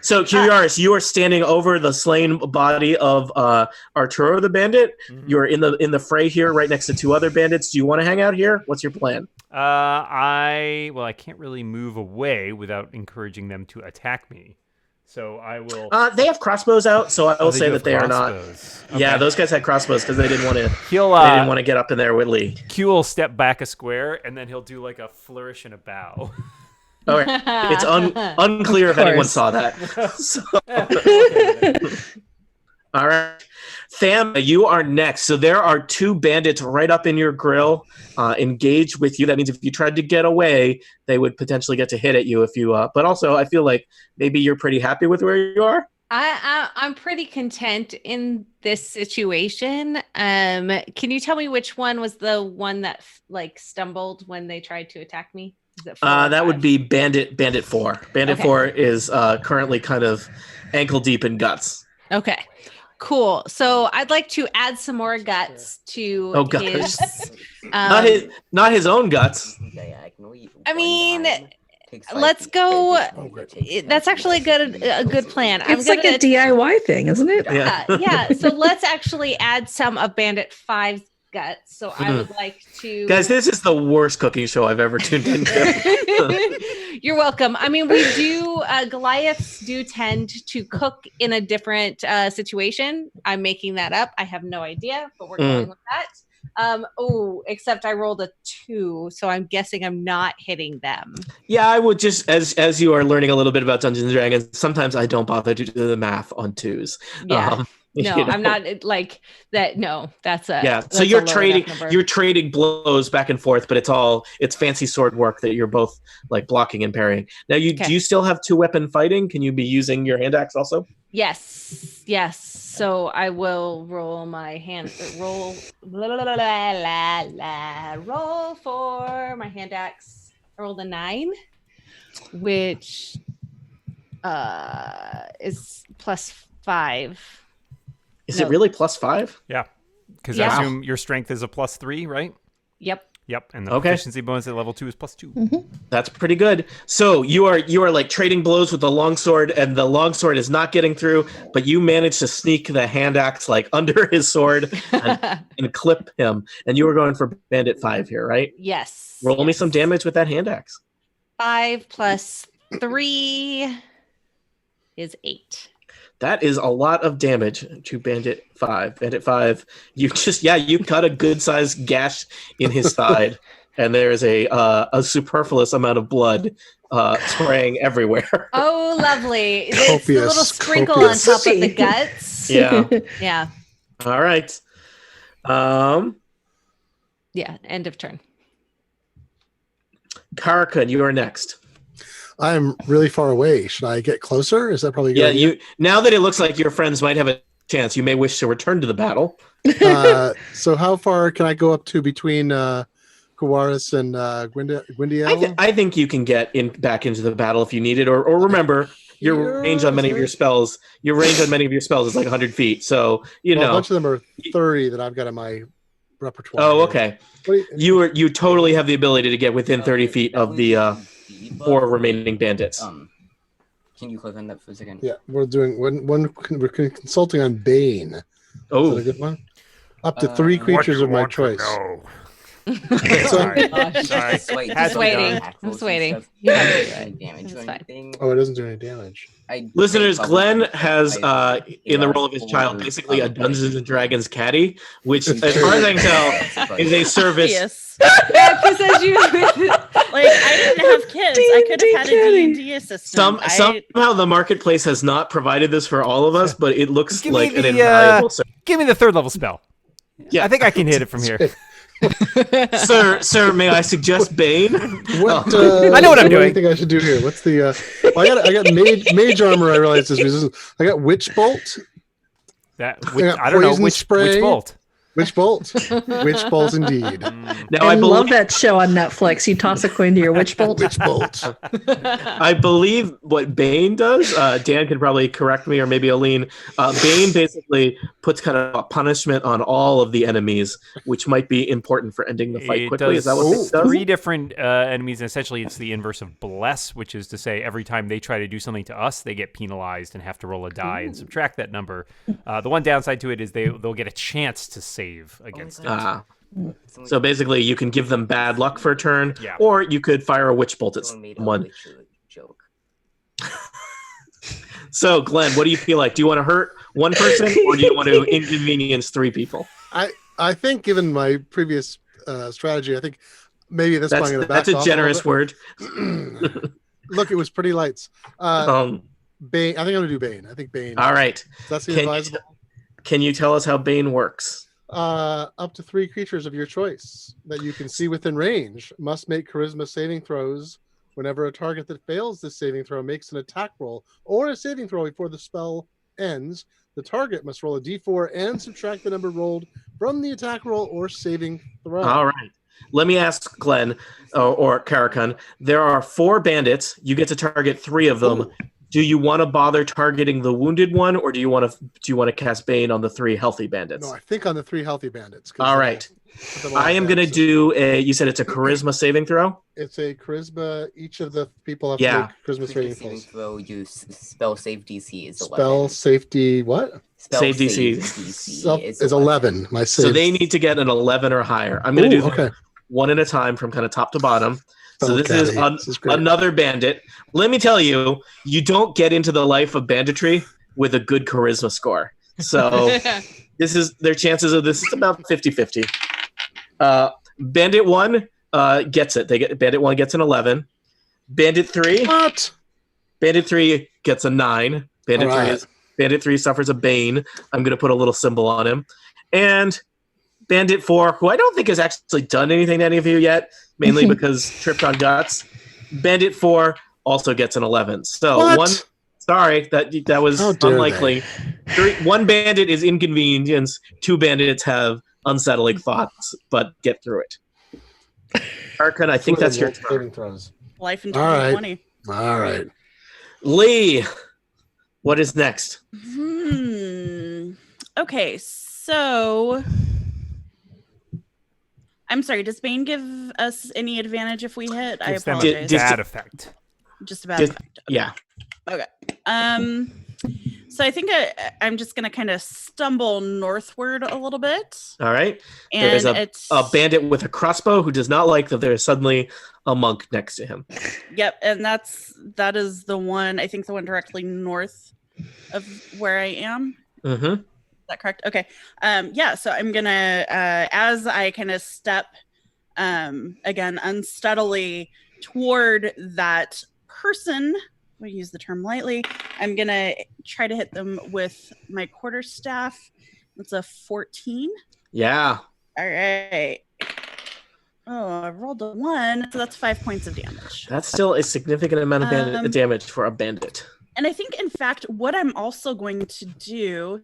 So, Curiaris, you are standing over the slain body of Arturo the bandit. You're in the fray here, right next to 2 other bandits. Do you want to hang out here? What's your plan? I can't really move away without encouraging them to attack me. So I will. They have crossbows out, so I will say do that have they are not. crossbows. Yeah, Okay. those guys had crossbows because they didn't want to. He'll They didn't want to get up in there with Lee. Q will step back a square and then he'll do like a flourish and a bow. All right. It's unclear if anyone course. saw that. So- all right. Tham, you are next. So there are 2 bandits right up in your grill, engaged with you. That means if you tried to get away, they would potentially get to hit at you if you. But also, I feel like maybe you're pretty happy with where you are. I'm pretty content in this situation. Can you tell me which one was the one that like stumbled when they tried to attack me? Is it 4 or That would 5? be Bandit 4. Bandit Okay. 4 is currently kind of ankle deep in guts. Okay. Cool. So I'd like to add some more guts to Oh, gosh. his. Not his own guts. I mean, let's go. That's actually a good plan. It's like a DIY thing, isn't it? Yeah. Yeah. So let's actually add some of Bandit 5's guts. So I would like to. Guys, this is the worst cooking show I've ever tuned into. You're welcome. I mean, we do, Goliaths do tend to cook in a different situation. I'm making that up. I have no idea, but we're going with that. Except I rolled a 2, so I'm guessing I'm not hitting them. Yeah, I would just, as you are learning a little bit about Dungeons and Dragons, sometimes I don't bother to do the math on 2s. Yeah. No, you know? I'm not like that. No, that's a Yeah, that's so a you're low trading enough number. you're trading blows back and forth, but it's fancy sword work that you're both like blocking and parrying. Now do you still have 2-weapon fighting? Can you be using your hand axe also? Yes. So I will roll my hand. Roll for my hand axe. I rolled a 9, which is +5. Is it really +5? Yeah. Because Yeah. I assume your strength is a +3, right? Yep. Yep, and the Okay. proficiency bonus at level 2 is +2. That's pretty good. So you are like trading blows with the longsword, and the longsword is not getting through, but you manage to sneak the hand axe like under his sword and clip him. And you were going for Bandit 5 here, right? Yes. Roll me yes. some damage with that hand axe. 5 plus 3 is 8. That is a lot of damage to Bandit 5. Bandit 5, you cut a good sized gash in his side, and there is a superfluous amount of blood spraying everywhere. Oh, lovely. It's the Copious, little sprinkle copious. on top of the guts. Yeah. Yeah. All right. Yeah. End of turn. Karakun, you are next. I'm really far away. Should I get closer? Is that probably a good Yeah, idea? now that it looks like your friends might have a chance, you may wish to return to the battle. So how far can I go up to between Kawaris and Gwyndiel? I think you can get back into the battle if you need it, or remember your range on many of your spells. Your range on many of your spells is like 100 feet, so A bunch of them are 30 that I've got in my repertoire. Oh, okay. You totally have the ability to get within 30 feet of the 4 remaining bandits. Can you click on that for a second? Yeah, we're doing we're consulting on Bane. Is Oh, that a good one? Up to 3 creatures of my choice. Sorry. Just wait, Had just to wait go. on I'm tackles just and waiting. stuff. You have Doesn't to do do any damage It's or fine. anything. Oh, it doesn't do any damage. listeners, Glenn has, I- in the role of his child, basically a Dungeons and Dragons caddy, which, as far as I can tell, is a service. Yes. Yeah, 'cause as you Like I didn't have kids. I could have had a D&D assistant. Somehow the marketplace has not provided this for all of us, but it looks Give me like an the, invaluable service. Give me the 3rd level spell. Yeah. I think I can hit it from here. Sir, may I suggest Bane? What? I know what I'm Do you doing. think I should do here? What's the? I got mage armor. I realize is resistant. I got witch bolt. I don't know poison which spray. bolt. Witch bolt. Witch bolt indeed. Now I I love believe that show on Netflix. You toss a coin to your witch bolt. Witch bolt. I believe what Bane does, Dan can probably correct me, or maybe Aline. Bane basically puts kind of a punishment on all of the enemies, which might be important for ending the fight It quickly. Is that what does it does? 3 different enemies, and essentially it's the inverse of bless, which is to say every time they try to do something to us, they get penalized and have to roll a die and subtract that number. The one downside to it is they'll get a chance to save against it. So basically, you can give them bad luck for a turn, Yeah. or you could fire a witch bolt at Someone made a someone. witch joke. So, Glenn, what do you feel like? Do you want to hurt one person, or do you want to inconvenience 3 people? I think, given my previous strategy, I think maybe at this point I'm going to back That's a off generous word. Look, it was pretty lights. Bane. I think I'm going to do Bane. I think Bane. All right. That's the Can you, advisable. can you tell us how Bane works? Up to 3 creatures of your choice that you can see within range must make charisma saving throws. Whenever a target that fails this saving throw makes an attack roll or a saving throw before the spell ends, the target must roll a d4 and subtract the number rolled from the attack roll or saving throw. All right. Let me ask Glenn or Karakun. There are 4 bandits. You get to target 3 of them. Ooh. Do you want to bother targeting the wounded one, or do you want to cast Bane on the 3 healthy bandits? No, I think on the 3 healthy bandits. All right. I am going to do you said it's a charisma saving throw? It's a charisma. Each of the people have Yeah. to make charisma Saving saving throws. throw, you spell save DC is 11. Spell safety. What? Spell Save DC. Is 11. My save. So they need to get an 11 or higher. I'm going to do them okay. one at a time from kind of top to bottom. So this Okay. is, This is great. another bandit. Let me tell you, you don't get into the life of banditry with a good charisma score. So their chances of this is about 50-50. Bandit 1 gets it. Bandit 1 gets an 11. Bandit 3. What? Bandit 3 gets a 9. Bandit All 3 right. is Bandit 3 suffers a bane. I'm going to put a little symbol on him. And Bandit 4, who I don't think has actually done anything to any of you yet, mainly because tripped on guts. Bandit 4 also gets an 11. So What? sorry, that was How dare unlikely. 1 bandit is inconvenience. 2 bandits have unsettling thoughts, but get through it. Arkan, I think that's your turn. saving throws. Life in All right. 2020. All right. Lee, what is next? Okay, so I'm sorry. Does Bane give us any advantage if we hit? I Gives them apologize. a bad effect. Just a bad effect. Okay. Yeah. Okay. So I think I'm just gonna kind of stumble northward a little bit, All right. and There's it's a bandit with a crossbow who does not like that there's suddenly a monk next to him. Yep, and that is the one. I think the one directly north of where I am. Mm-hmm. Is that correct? Okay. Yeah. So I'm gonna, as I kind of step, again unsteadily toward that person. We use the term lightly. I'm gonna try to hit them with my quarterstaff. That's a 14. Yeah. All right. Oh, I rolled a 1, so that's 5 points of damage. That's still a significant amount of damage for a bandit. And I think, in fact, what I'm also going to do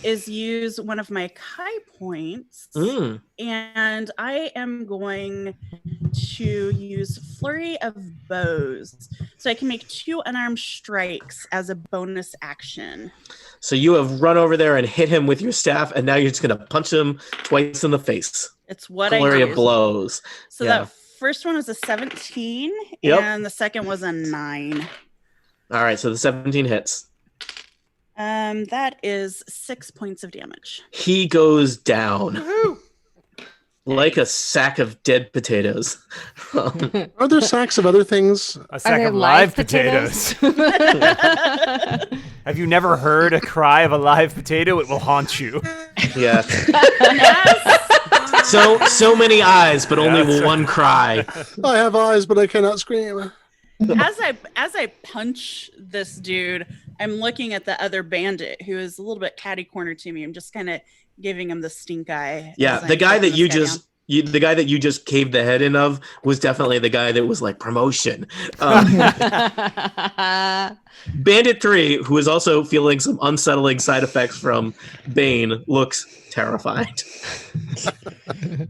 is use one of my Kai points, and I am going to use Flurry of Bows. So I can make 2 unarmed strikes as a bonus action. So you have run over there and hit him with your staff, and now you're just going to punch him twice in the face. It's what Flurry I do. of blows. So that first one was a 17, and the second was a 9. All right, so the 17 hits. That is 6 points of damage. He goes down like a sack of dead potatoes. Are there sacks of other things? A sack of live potatoes. Have you never heard a cry of a live potato? It will haunt you. Yeah. So many eyes, but only one cry. I have eyes, but I cannot scream. As I punch this dude, I'm looking at the other bandit who is a little bit catty corner to me. I'm just kind of giving him the stink eye. Yeah, the guy that you just caved the head in of was definitely the guy that was like promotion. Bandit 3, who is also feeling some unsettling side effects from Bane, looks terrified.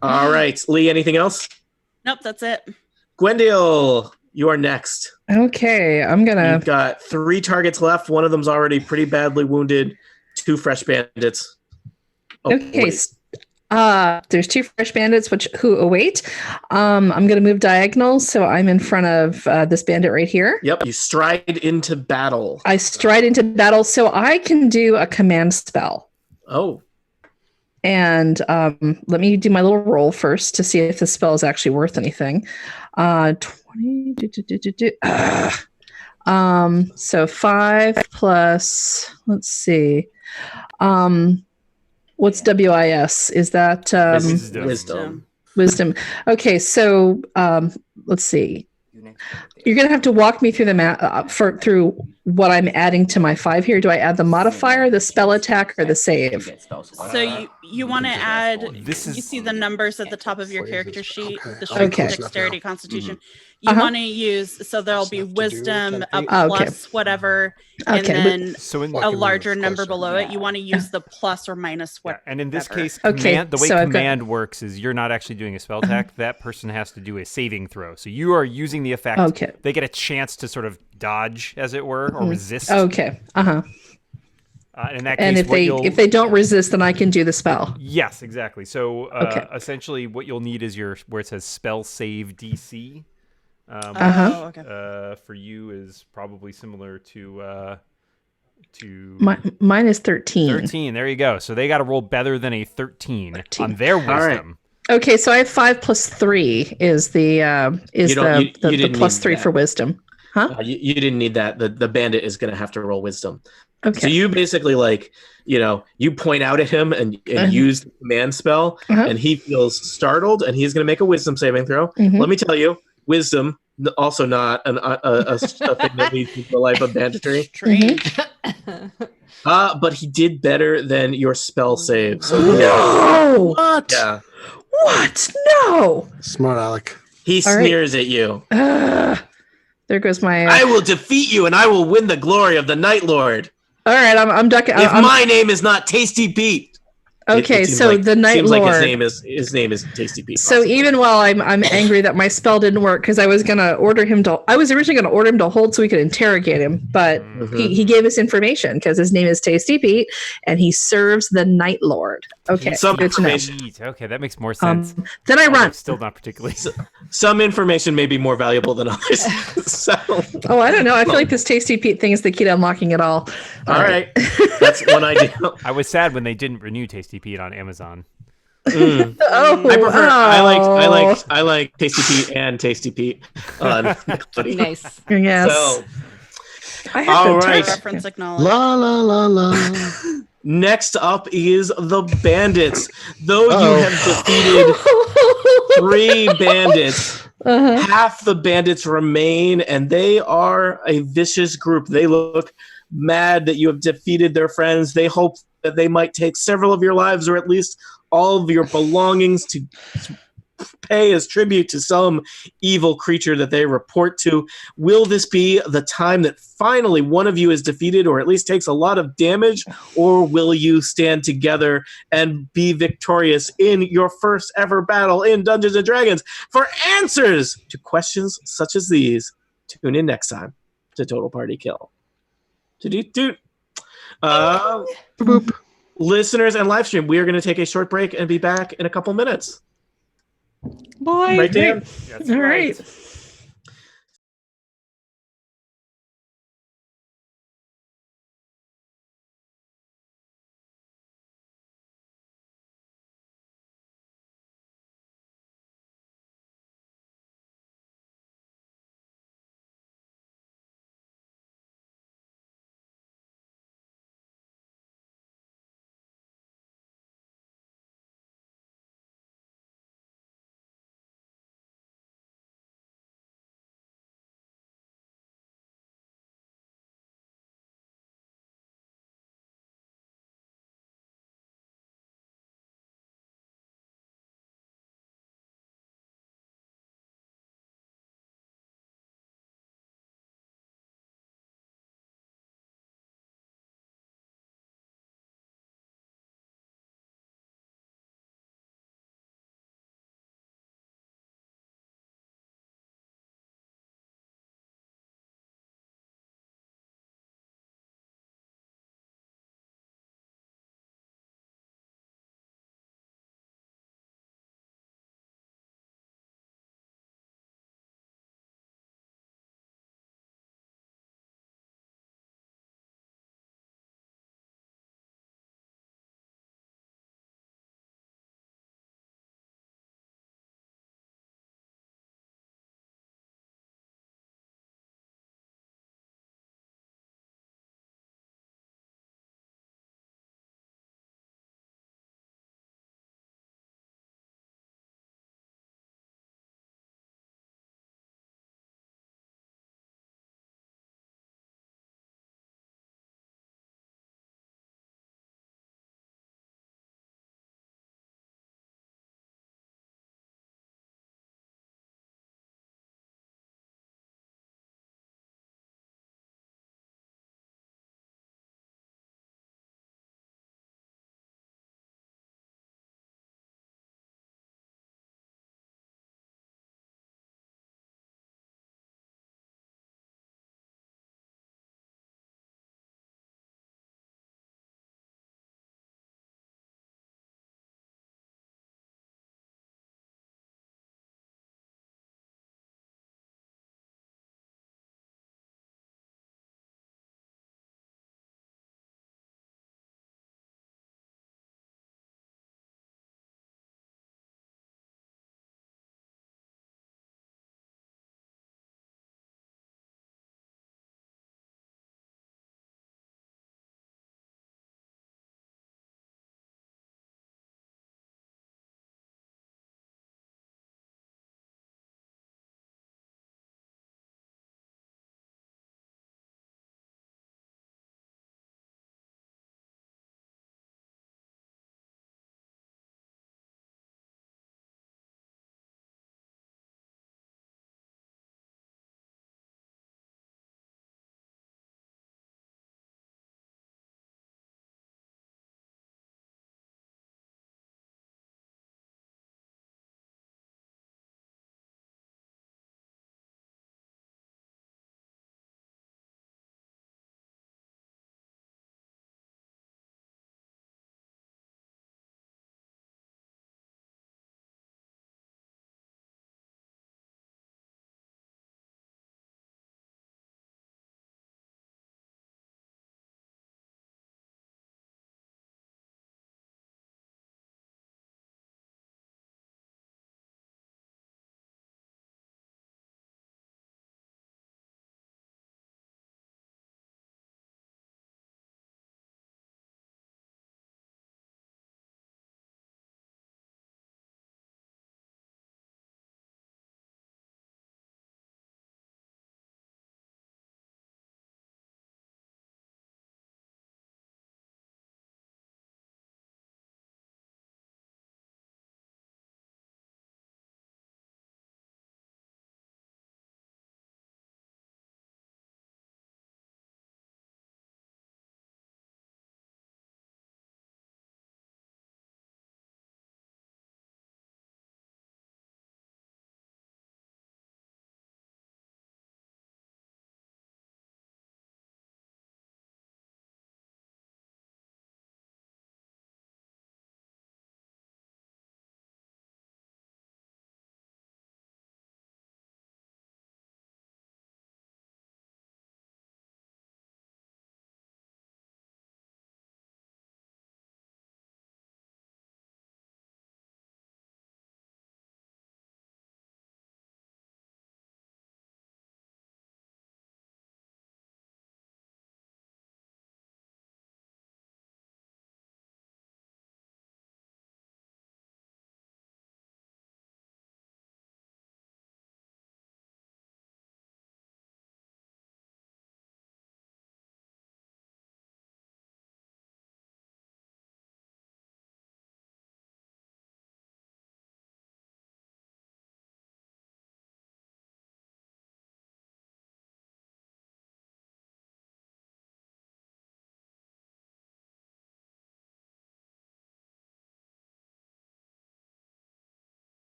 All right, Lee, anything else? Nope, that's it. Gwendale, you are next. Okay, I'm gonna. You've got 3 targets left. One of them's already pretty badly wounded. 2 fresh bandits. Oh, Okay, wait. there's 2 fresh bandits who await. I'm gonna move diagonal, so I'm in front of this bandit right here. Yep, you stride into battle. I stride into battle, so I can do a command spell. Oh, And let me do my little roll first to see if the spell is actually worth anything. 20. So 5 plus. Let's see. What's WIS? Is that wisdom. wisdom? Okay, so let's see. You're gonna have to walk me through the map through what I'm adding to my 5 here. Do I add the modifier, the spell attack, or the save? So you want to add. You see the numbers at the top of your character sheet. The strength, dexterity, constitution. You want to use, so there'll be wisdom, a plus whatever, and then a larger number below it. You want to use the plus or minus whatever. And in this case, the way command works is you're not actually doing a spell attack. That person has to do a saving throw. So you are using the effect. Okay. They get a chance to sort of dodge, as it were, or resist. Okay. In that case, if they don't resist, then I can do the spell. Yes, exactly. So essentially, what you'll need is where it says spell save DC. For you is probably similar to mine is 13. 13. There you go. So they got to roll better than a 13 on their wisdom. Okay, so I have 5 plus 3 is the plus 3 for wisdom. Huh? You didn't need that. The bandit is going to have to roll wisdom. Okay. So you basically you point out at him and use the command spell, and he feels startled, and he's going to make a wisdom saving throw. Let me tell you, wisdom also not a thing that leads to the life of banditry. Strange. But he did better than your spell save. So no. What? Yeah. What? No. Smart Alec. He sneers at you. There goes my. I will defeat you, and I will win the glory of the Night Lord. All right, I'm ducking. If my name is not Tasty Pete. Okay, seems so the Night seems Lord. like his name is Tasty Pete. So possibly. even while I'm angry that my spell didn't work, because I was originally gonna order him to hold so we could interrogate him, but he gave us information because his name is Tasty Pete and he serves the Night Lord. Okay, Some good to know. information. Okay, that makes more sense. Then I Although run. Still not particularly. Some information may be more valuable than others. So, Oh, I don't know. I feel like this Tasty Pete thing is the key to unlocking it all. all right. That's one idea. I was sad when they didn't renew Tasty Pete on Amazon. Oh, I prefer. oh. I like Tasty Pete and Tasty Pete. Nice. Yes. So, I have all to right. touch- Reference acknowledged. La la la la. Next up is the bandits. Though you Uh-oh. have defeated 3 bandits, Uh-huh. half the bandits remain, and they are a vicious group. They look mad that you have defeated their friends. They hope that they might take several of your lives or at least all of your belongings to pay as tribute to some evil creature that they report to. Will this be the time that finally one of you is defeated or at least takes a lot of damage, or will you stand together and be victorious in your first ever battle in Dungeons & Dragons? For answers to questions such as these, tune in next time to Total Party Kill. Toot. Boop. Listeners and live stream, we are going to take a short break and be back in a couple minutes. Boy. Right, Dan? That's All right. right.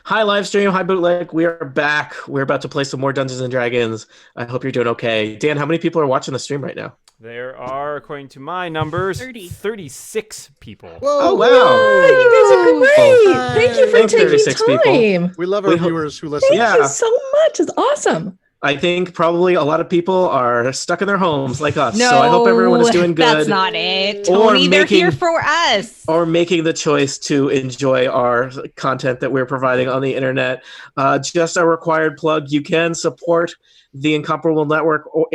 Hi, live stream. Hi, bootleg. We are back. We're about to play some more Dungeons and Dragons. I hope you're doing okay. Dan, how many people are watching the stream right now? There are, according to my numbers, 30. 36 people. Whoa, Oh, wow. Oh, you guys are great. Thank you for Thanks, 36 people. taking time. We love our We hope- viewers who listen. Thank Yeah. you so much. It's awesome. I think probably a lot of people are stuck in their homes like us. No, So I hope everyone is doing good. That's not it. Or Tony, they're making- here for us. Or making the choice to enjoy our content that we're providing on the internet. Just a required plug, you can support the Incomparable Network or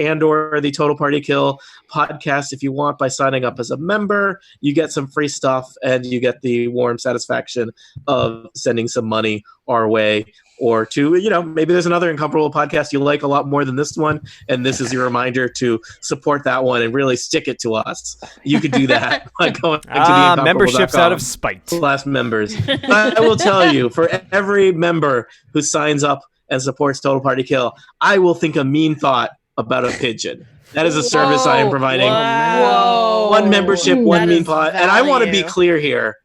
the Total Party Kill podcast if you want by signing up as a member. You get some free stuff and you get the warm satisfaction of sending some money our way. Or to, maybe there's another Incomparable podcast you like a lot more than this one, and this is your reminder to support that one and really stick it to us. You could do that by going to the Memberships out of spite. Last members. I will tell you, for every member who signs up and supports Total Party Kill, I will think a mean thought about a pigeon. That is a service I am providing. Whoa. One membership, one That mean is thought. And I want to be value. clear here.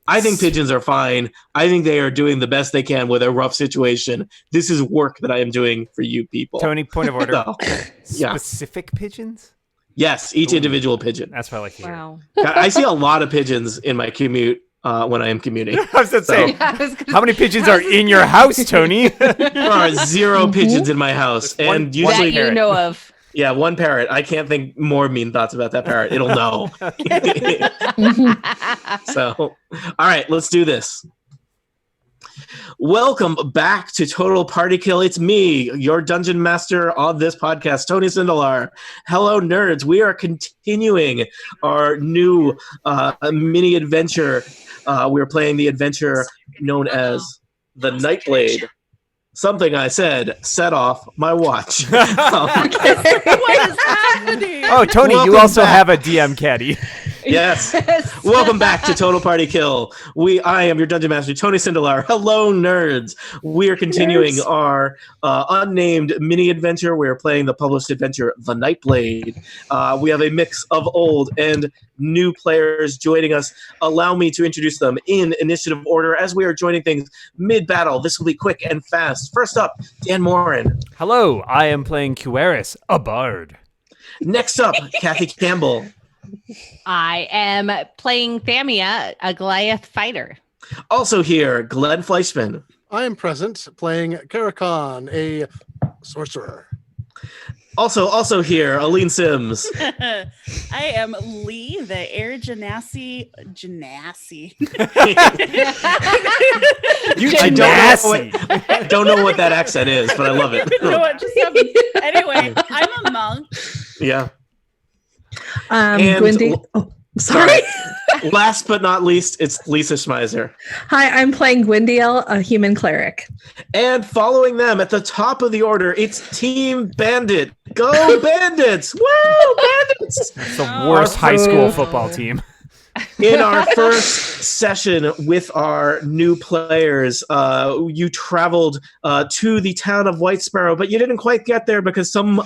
I think pigeons are fine. I think they are doing the best they can with a rough situation. This is work that I am doing for you people. Tony, point of order. So, yeah. Specific pigeons? Yes, each individual pigeon. That's what I like to hear. Wow. I see a lot of pigeons in my commute when I am commuting. I was going to say, I was gonna how many pigeons are in your house, Tony? There are 0 pigeons in my house. One- And that usually, you know of. yeah, one parrot. I can't think more mean thoughts about that parrot. It'll know. So, all right, let's do this. Welcome back to Total Party Kill. It's me, your dungeon master on this podcast, Tony Sindelar. Hello, nerds. We are continuing our new mini adventure. We're playing the adventure known as the Nightblade. Something I said set off my watch. What is happening? Oh, Tony, you Welcome also back. have a DM caddy. Yes. Welcome back to Total Party Kill. I am your Dungeon Master, Tony Sindelar. Hello, nerds. We are continuing Nerds. our unnamed mini adventure. We are playing the published adventure, The Nightblade. We have a mix of old and new players joining us. Allow me to introduce them in initiative order as we are joining things mid-battle. This will be quick and fast. First up, Dan Morin. Hello, I am playing Cueris, a bard. Next up, Kathy Campbell. I am playing Thamia, a Goliath fighter. Also here, Glenn Fleischman. I am present playing Karakon, a sorcerer. Also here, Aline Sims. I am Lee, the Air Genasi. You I don't know nasty. Don't know what that accent is, but I love it. You know what just happened? Anyway, I'm a monk. Yeah. And- Gwendy. Oh, sorry. Last but not least, it's Lisa Schmeiser. Hi, I'm playing Gwyndiel, a human cleric. And following them at the top of the order, it's Team Bandit. Go Bandits! Woo, Bandits! It's the Oh. worst high school football team. In our first session with our new players, you traveled to the town of White Sparrow, but you didn't quite get there because some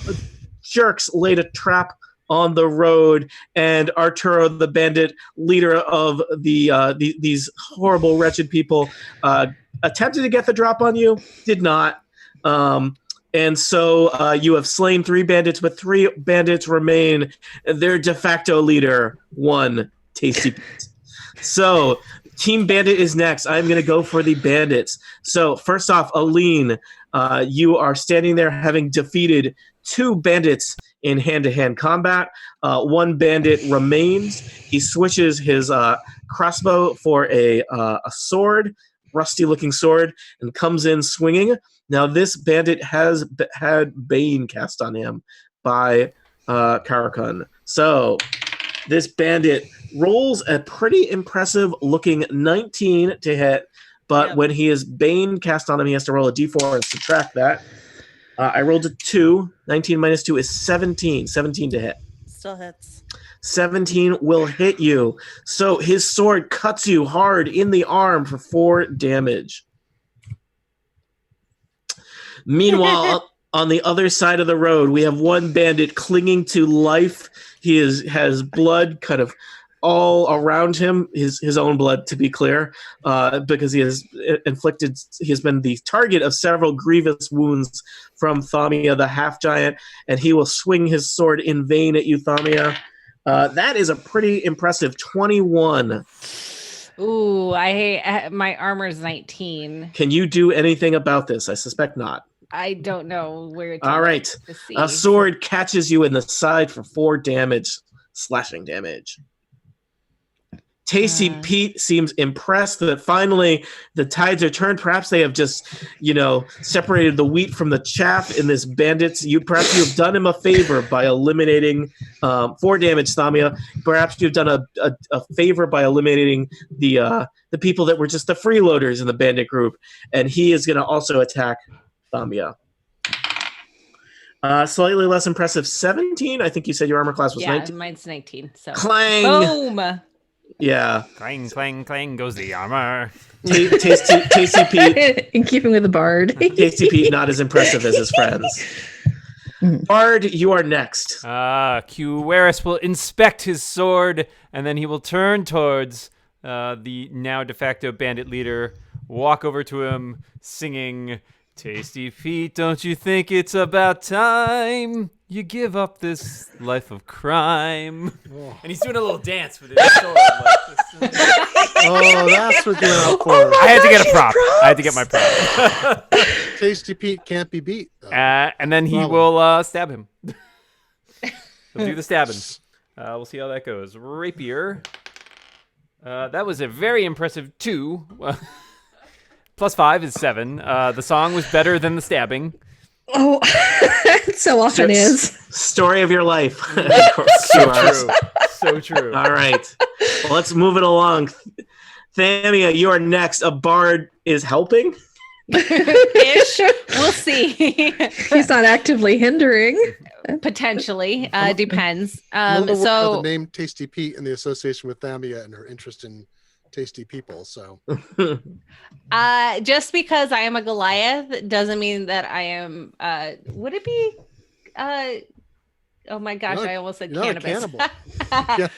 jerks laid a trap on the road, and Arturo, the bandit leader of these horrible, wretched people, attempted to get the drop on you, did not. And so you have slain 3 bandits, but 3 bandits remain. Their de facto leader, one tasty pizza. So Team Bandit is next. I'm going to go for the bandits. So first off, Aline, you are standing there having defeated 2 bandits in hand-to-hand combat. 1 bandit remains. He switches his crossbow for a sword, rusty-looking sword, and comes in swinging. Now, this bandit has had Bane cast on him by Karakun. So this bandit rolls a pretty impressive-looking 19 to hit, but Yep. when he is Bane cast on him, he has to roll a d4 and subtract that. I rolled a 2. 19 minus 2 is 17. 17 to hit. Still hits. 17 will hit you. So his sword cuts you hard in the arm for 4 damage. Meanwhile, on the other side of the road, we have 1 bandit clinging to life. He has blood kind of all around him his own blood, to be clear, because he has been the target of several grievous wounds from Thamia, the half giant, and he will swing his sword in vain at you, Thamia. That is a pretty impressive 21. Ooh, my armor's 19. Can you do anything about this? I suspect not. I don't know where to All right. to see. A sword catches you in the side for 4 damage, slashing damage. Tasty Pete seems impressed that finally the tides are turned. Perhaps they have just, separated the wheat from the chaff in this bandits. Perhaps you have done him a favor by eliminating 4 damage, Thamia. Perhaps you've done a favor by eliminating the people that were just the freeloaders in the bandit group, and he is going to also attack Thamia. Slightly less impressive, 17. I think you said your armor class was 19. Mine's 19. So Clang. Boom. Yeah. Clang, clang, clang goes the armor. Tasty Pete. In keeping with the bard. Tasty Pete, not as impressive as his friends. Bard, you are next. Cueris will inspect his sword, and then he will turn towards the now de facto bandit leader, walk over to him, singing, "Tasty Pete, don't you think it's about time you give up this life of crime?" And he's doing a little dance with his sword. Oh, that's what you're out for. I had to get a prop. I had to get my prop. Tasty Pete can't be beat. And then he will stab him. He'll do the stabbing. We'll see how that goes. Rapier. That was a very impressive 2. Plus 5 is 7. The song was better than the stabbing. Oh, it so often is. Story of your life. So true. So true. All right. Well, let's move it along. Thamia, you are next. A bard is helping? Ish. We'll see. He's not actively hindering. Potentially. Depends. The So name Tasty Pete and the association with Thamia and her interest in tasty people. So just because I am a Goliath doesn't mean that I am would it be oh my gosh, I almost said you're cannabis. Not a cannibal. Yeah.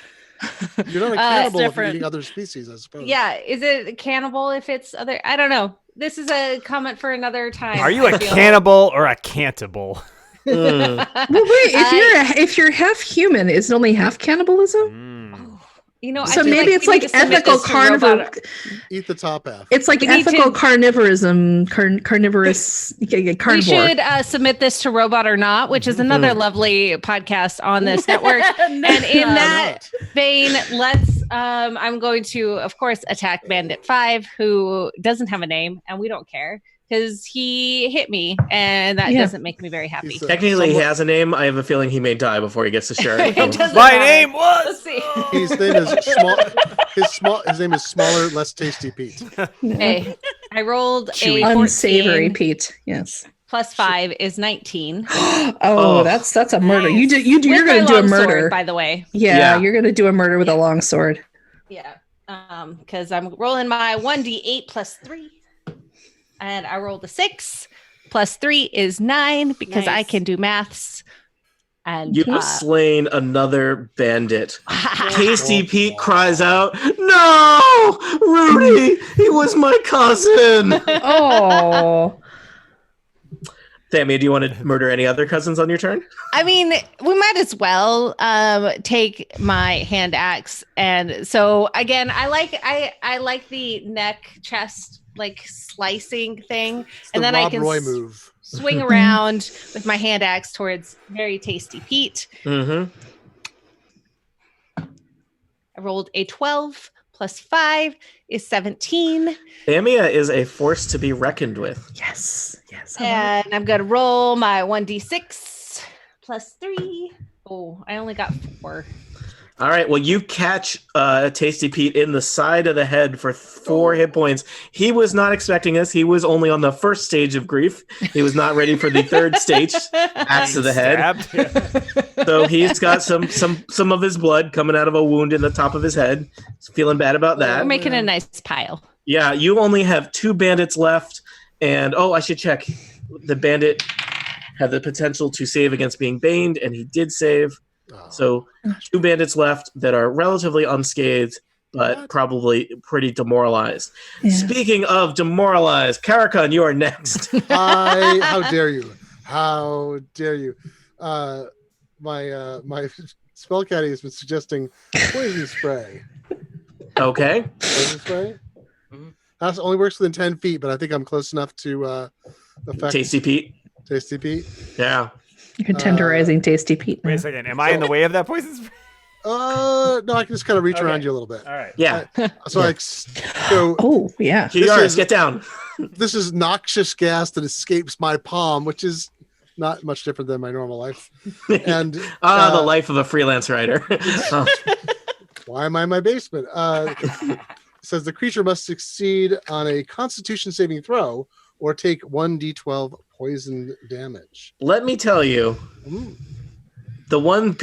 You're not a cannibal if you're different. eating other species, I suppose. Yeah, is it a cannibal if it's other? I don't know. This is a comment for another time. Are you a cannibal or a cantable? Well, wait, if you're half human, is it only half cannibalism? So maybe it's like ethical carnivore. Eat the top half. It's like ethical carnivorism, carnivorous carnivore. We should submit this to Robot or Not, which is another lovely podcast on this network. And in that vein, let's. I'm going to, of course, attack Bandit 5, who doesn't have a name, and we don't care because he hit me, and that doesn't make me very happy. Technically, he has a name. I have a feeling he may die before he gets to share it. My name was. Let's see. His name is small. His name is Smaller, Less Tasty Pete. Hey, I rolled Chewy. a 14. Unsavory Pete. Yes. Plus 5 is 19. That's a murder. Nice. You're going to do a Long murder, sword, by the way. Yeah, you're going to do a murder with a long sword. Yeah. Because I'm rolling my 1d8 plus 3. And I rolled a 6. Plus 3 is 9 because I can do maths. And You have slain another bandit. Tasty Pete cries out, "No! Rudy! He was my cousin!" Oh. Thamia, do you want to murder any other cousins on your turn? I mean, we might as well take my hand axe. And so again, I like the neck chest like slicing thing. It's and the then Rob I can Roy move. swing around with my hand axe towards very Tasty Pete. Mm-hmm. I rolled a 12 plus 5 is 17. Thamia is a force to be reckoned with. Yes. And I'm going to roll my 1d6 plus 3. Oh, I only got 4. All right, well, you catch Tasty Pete in the side of the head for 4 hit points. He was not expecting this. He was only on the first stage of grief. He was not ready for the third stage, axe to the head. So he's got some of his blood coming out of a wound in the top of his head. He's feeling bad about that. We're making a nice pile. Yeah, you only have 2 bandits left. And, I should check. The bandit had the potential to save against being baned, and he did save. Oh. So 2 bandits left that are relatively unscathed, but What? probably pretty demoralized. Yeah. Speaking of demoralized, Karakun, you are next. How dare you? How dare you? My spell caddy has been suggesting poison spray. Okay. Poison spray? Mhm. That only works within 10 feet, but I think I'm close enough to affect Tasty Pete. Tasty Pete. Yeah. You're tenderizing Tasty Pete. Wait a now. second. Am I in the way of that poison spray? No, I can just kind of reach Okay. around you a little bit. All right. Yeah. So I go. Oh, yeah. Kiaris, is- get down. This is noxious gas that escapes my palm, which is not much different than my normal life. And The life of a freelance writer. why am I in my basement? It says the creature must succeed on a Constitution saving throw or take 1d12 poison damage. Let me tell you, Ooh. the one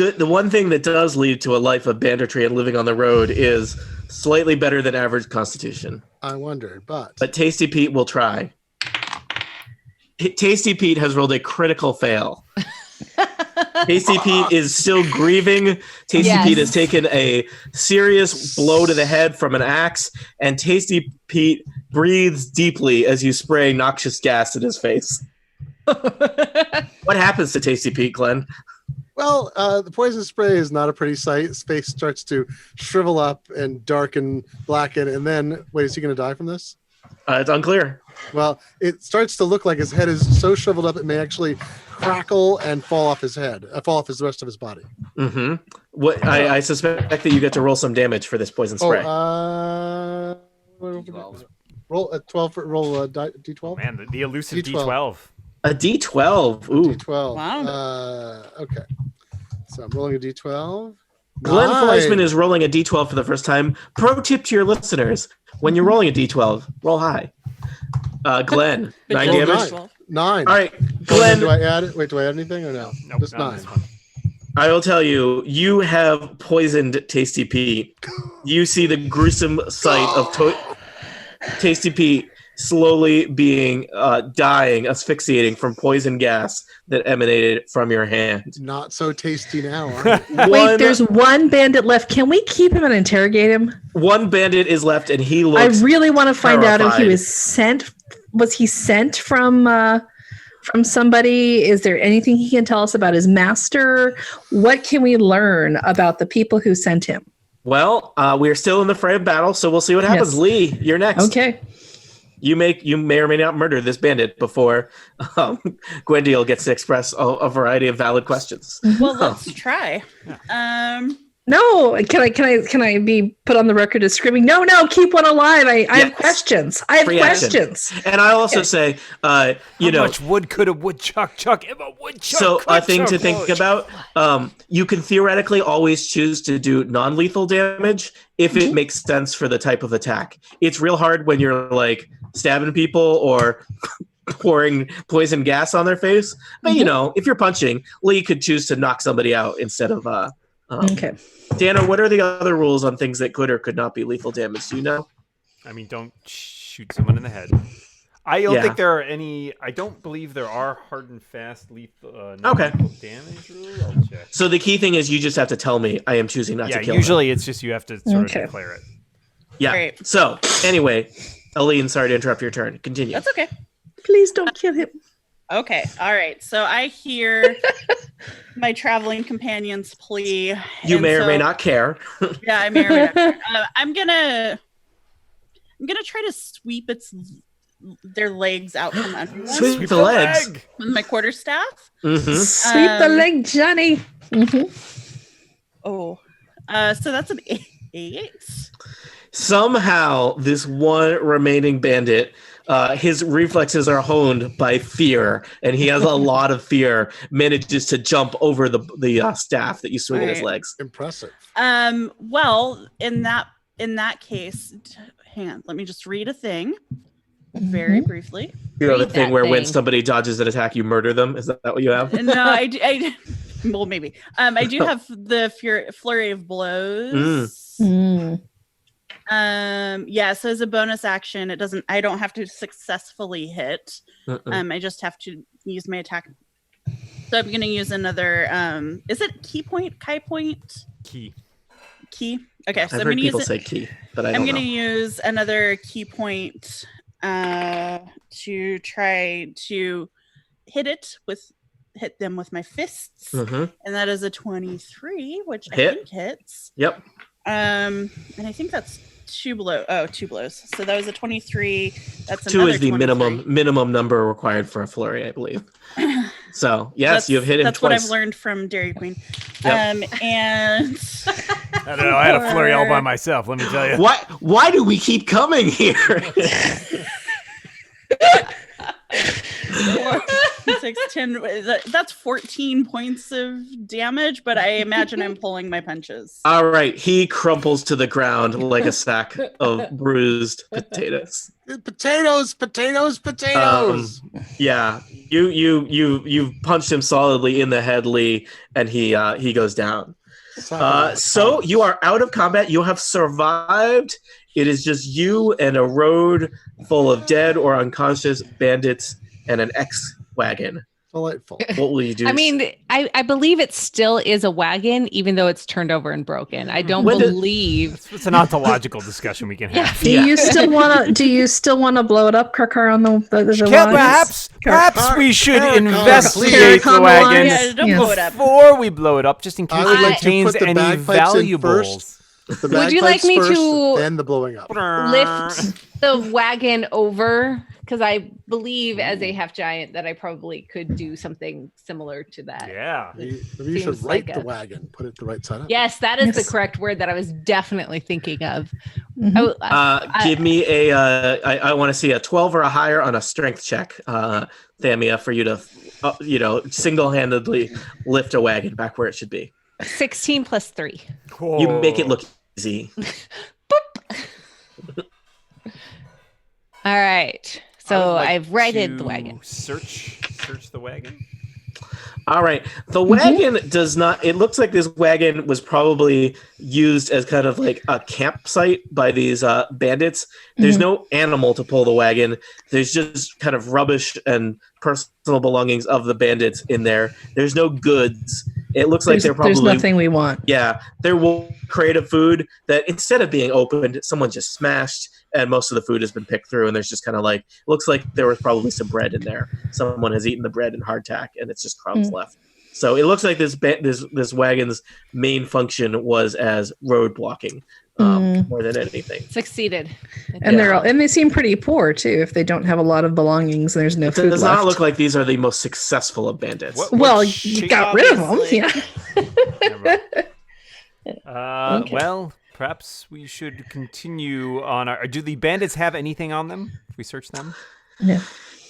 thing that does lead to a life of banditry and living on the road is slightly better than average constitution. I wondered, but Tasty Pete will try. Tasty Pete has rolled a critical fail. Tasty Pete is still grieving. Tasty Yes. Pete has taken a serious blow to the head from an axe, and Tasty Pete breathes deeply as you spray noxious gas in his face. What happens to Tasty Pete, Glenn? well, the poison spray is not a pretty sight. His face starts to shrivel up and darken, blacken, and then wait, is he going to die from this? It's unclear. Well, it starts to look like his head is so shriveled up it may actually crackle and fall off his head, fall off the rest of his body. Mm-hmm. I suspect that you get to roll some damage for this poison spray. Roll a 12 for roll a d12. Man, the elusive D12. D12. A D12. Ooh. D12. Wow. Okay. So I'm rolling a d12. Glenn Nine. Fleischman is rolling a D12 for the first time. Pro tip to your listeners: when you're rolling a D12, roll high. Glenn, 9 Roll damage. nine. 9. All right, Glenn, Glenn. do I add it? Wait, do I add anything or no? Nope, Just not 9. this one. I will tell you, you have poisoned Tasty Pete. You see the gruesome sight of Tasty Pete slowly being dying, asphyxiating from poison gas that emanated from your hand. Not so tasty now. Huh? Wait, there's one bandit left. Can we keep him and interrogate him? One bandit is left, and he I looks. really want to find out if he terrified. was sent. Was he sent from somebody? Is there anything he can tell us about his master? What can we learn about the people who sent him? Well, we're still in the fray of battle, so we'll see what happens. Yes. Lee, you're next. Okay. You may or may not murder this bandit before Gwendil gets to express a variety of valid questions. Well, let's try. No, can I be put on the record as screaming? No, keep one alive. I have Yes. questions. I have Free action. questions. And I also say, How you know, much wood could a woodchuck chuck if a woodchuck so could a thing to chuck think wood? about, you can theoretically always choose to do non-lethal damage if it makes sense for the type of attack. It's real hard when you're like stabbing people or pouring poison gas on their face. But you know, if you're punching, Lee could choose to knock somebody out instead of Okay. Dana, what are the other rules on things that could or could not be lethal damage? Do you know? I mean, don't shoot someone in the head. I don't Yeah. think there are any. I don't believe there are hard and fast lethal, Okay. non-lethal damage rules. I'll check. So the key thing is you just have to tell me I am choosing not Yeah, to kill usually it's just you have to sort Okay. of declare it. him. Yeah. Great. So anyway, Aline, sorry to interrupt your turn. Continue. That's okay. Please don't kill him. Okay. All right. So I hear my traveling companion's plea. You and may or so- may not care. Yeah, I may or may not. I'm gonna try to sweep their legs out from under them Sweep the legs. leg! with my quarterstaff. Mm-hmm. Sweep the leg, Johnny. Oh, so that's an 8. Somehow, this one remaining bandit, his reflexes are honed by fear, and he has a lot of fear. Manages to jump over the staff that you swing at his Right. legs. Impressive. Well, in that case, hang on. Let me just read a thing very briefly. You have a Read thing that where when thing. somebody dodges an attack, you murder them. Is that what you have? No, well, maybe. I do have the flurry of blows. Yeah, so as a bonus action, I don't have to successfully hit. Mm-mm. I just have to use my attack So I'm going to use another. Is it key point? Kai point? Key. Key. Okay, so I've I'm heard going to use people it. say key, but I I'm don't going know. to use another key point to try to hit them with my fists, Mhm. and that is a 23, which I Hit. think hits. Yep. And I think that's two blows. So that was a 23. That's 2 another is the 23. minimum number required for a flurry, I believe. So yes, you have hit him That's twice. what I've learned from Dairy Queen. Yep. And I don't know. I had a flurry all by myself. Let me tell you. Why do we keep coming here? 4, 6, 10. That's 14 points of damage, but I imagine I'm pulling my punches. All right, he crumples to the ground like a sack of bruised potatoes. Potatoes. Yeah, you punched him solidly in the head, Lee, and he goes down. So you are out of combat. You have survived. It is just you and a road full of dead or unconscious bandits and an X-wagon. Delightful. What will you do? I mean, I believe it still is a wagon, even though it's turned over and broken. I don't When believe. It's an ontological discussion we can have. Do you still want to blow it up, Karkar, on the Perhaps we should Karkar, investigate the Karkar, wagon Yeah, don't Yes. blow it up. before we blow it up, just in case I would it like to contains put the any bagpipes in valuables. first. The Would you like bagpipes me first, to then the blowing up? lift the wagon over? Because I believe, as a half giant, that I probably could do something similar to that. Yeah. Maybe you should Seems right like the a- wagon, put it the right side up. Yes, that is Yes. the correct word that I was definitely thinking of. Mhm. Oh, Give me a. I want to see a 12 or a higher on a strength check, Thamia, for you to, single-handedly lift a wagon back where it should be. 16 plus 3. You make it look easy. All right. I So would like I've righted the to wagon. Search the wagon. All right. The wagon does not. It looks like this wagon was probably used as kind of like a campsite by these bandits. There's no animal to pull the wagon. There's just kind of rubbish and personal belongings of the bandits in there. There's no goods. It looks like they're probably. There's nothing we want. Yeah, there will create a food that instead of being opened, someone just smashed, and most of the food has been picked through, and there's just kind of like looks like there was probably some bread in there. Someone has eaten the bread and hardtack, and it's just crumbs left. So it looks like this wagon's main function was as road blocking more than anything. Succeeded. And they seem pretty poor too. If they don't have a lot of belongings, and there's no It food does left. not look like these are the most successful of bandits. Well, you shape- got rid of them. Obviously. Yeah. Never mind. Okay. Well, perhaps we should continue on our. Do the bandits have anything on them? If we search them. No.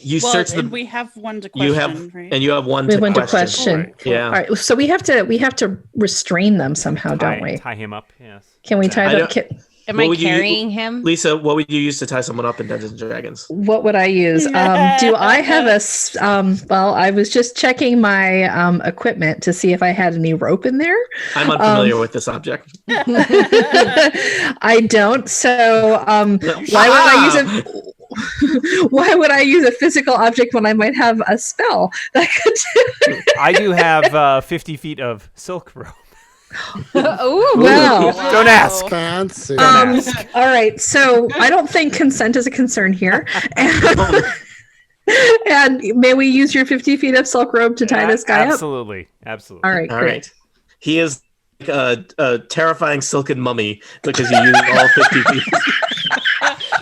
You Well, search and the. we have one to question, You have right? and you have one We have to one to question. question. Yeah. All right. So we have to restrain them somehow, don't we? Tie him up. Yes. Can we tie I them? don't- Am What I would you- carrying him? Lisa, what would you use to tie someone up in Dungeons and Dragons? What would I use? Do I have well, I was just checking my equipment to see if I had any rope in there. I'm unfamiliar with this object. I don't. So why would I use a why would I use a physical object when I might have a spell that could do I do have 50 feet of silk rope. Oh, Well, Don't ask. Fancy. all right. So I don't think consent is a concern here. And may we use your 50 feet of silk robe to tie this guy up? Absolutely. Absolutely. All right. All great. right. He is like a terrifying silken mummy because he used all 50 feet.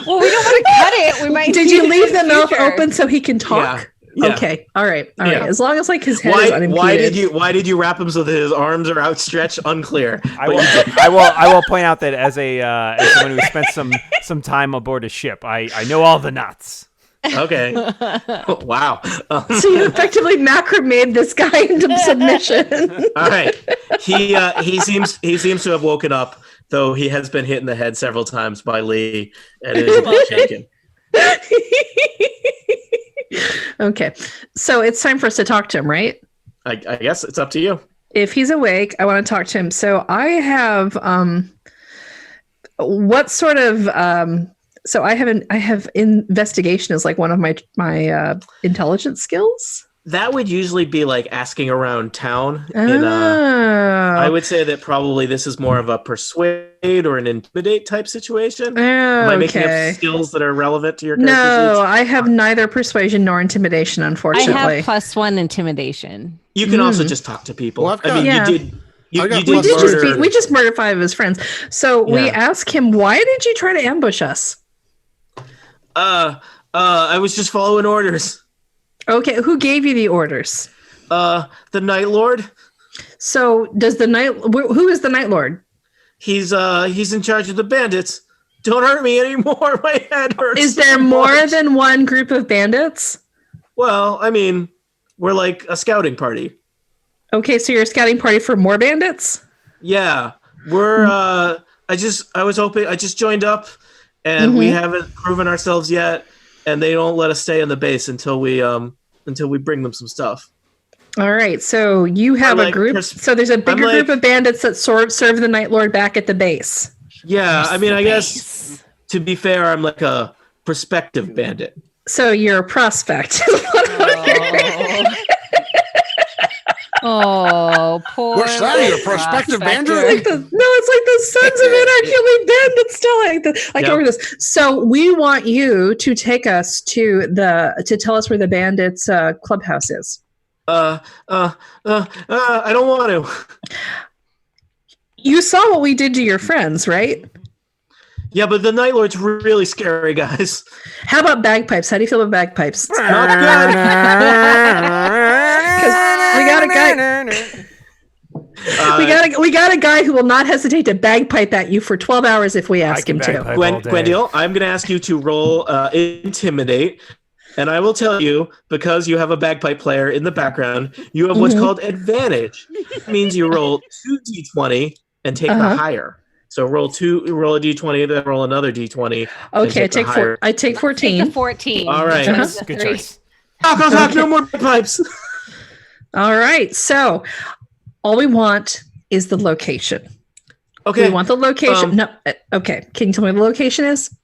well, we don't want to cut it. We might. Did need you it leave in the mouth future. open so he can talk? Yeah. Okay. All right. All right. Yeah. As long as like his head is unimpeded. Why did you wrap him so that his arms are outstretched? Unclear. I But will, you did. I will point out that as as someone who spent some time aboard a ship, I know all the knots. Okay. Wow. So you effectively macrameed this guy into submission. All right. He seems to have woken up, though he has been hit in the head several times by Lee and is a bit shaken. Okay. So it's time for us to talk to him, right? I guess it's up to you. If he's awake, I want to talk to him. So I have what sort of so I have investigation as like one of my intelligence skills. That would usually be like asking around town. Oh. I would say that probably this is more of a persuade or an intimidate type situation. Am I making Okay. up skills that are relevant to your character No, sheets? I have neither persuasion nor intimidation, I unfortunately. have +1 intimidation. You can also just talk to people. Well, I've I mean, got- you did. I got You we did did just murder. we just murdered 5 of his friends. So we Yeah. asked him, why did you try to ambush us? I was just following orders. Okay, who gave you the orders? The Night Lord. So does the who is the Night Lord? He's in charge of the bandits. Don't hurt me anymore. My head hurts. Is there so more much. than one group of bandits? Well, I mean, we're like a scouting party. Okay, so you're a scouting party for more bandits? Yeah, we're. I just joined up, and we haven't proven ourselves yet, and they don't let us stay in the base until we bring them some stuff. All right, so you have like a group. So there's a bigger like- group of bandits that serve the Night Lord back at the base. Yeah, I mean, I guess to be fair, I'm like a prospective bandit. So you're a prospect. Oh, poor. What's that? You're a prospective bandit? It's like the Sons of Anarchy bandits still. I can't read this. So we want you to take us to tell us where the bandits clubhouse is. I don't want to. You saw what we did to your friends, right? Yeah, but the Night Lord's really scary, guys. How about bagpipes? How do you feel about bagpipes? Not good. We got a guy. We got a guy who will not hesitate to bagpipe at you for 12 hours if we ask him to. Gwendil, I'm going to ask you to roll Intimidate, and I will tell you, because you have a bagpipe player in the background, you have what's called Advantage. It means you roll 2d20 and take the higher. So roll a d20, then roll another d20. Okay, I take 14. Take the 14. All right. Good choice. No more pipes. All right, so all we want is the location. Okay. We want the location. Okay. Can you tell me what the location is?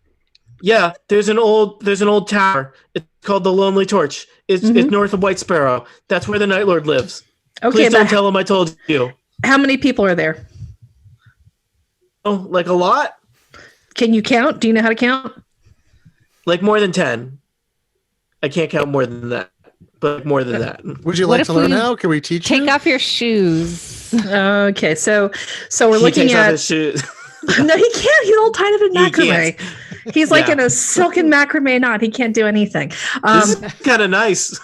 Yeah, there's an old tower. It's called the Lonely Torch. It's north of White Sparrow. That's where the Night Lord lives. Okay, Please don't but tell him I told you. how many people are there? Oh, like a lot? Can you count? Do you know how to count? Like more than 10. I can't count more than that, but more than that. Would you What like if to learn we how? Can we teach Take you? off your shoes. Okay, so we're He looking takes off at. his shoes. No, he can't. He's all tied up in He macrame. can't. He's like Yeah. in a silken macrame knot. He can't do anything. This is kind of nice.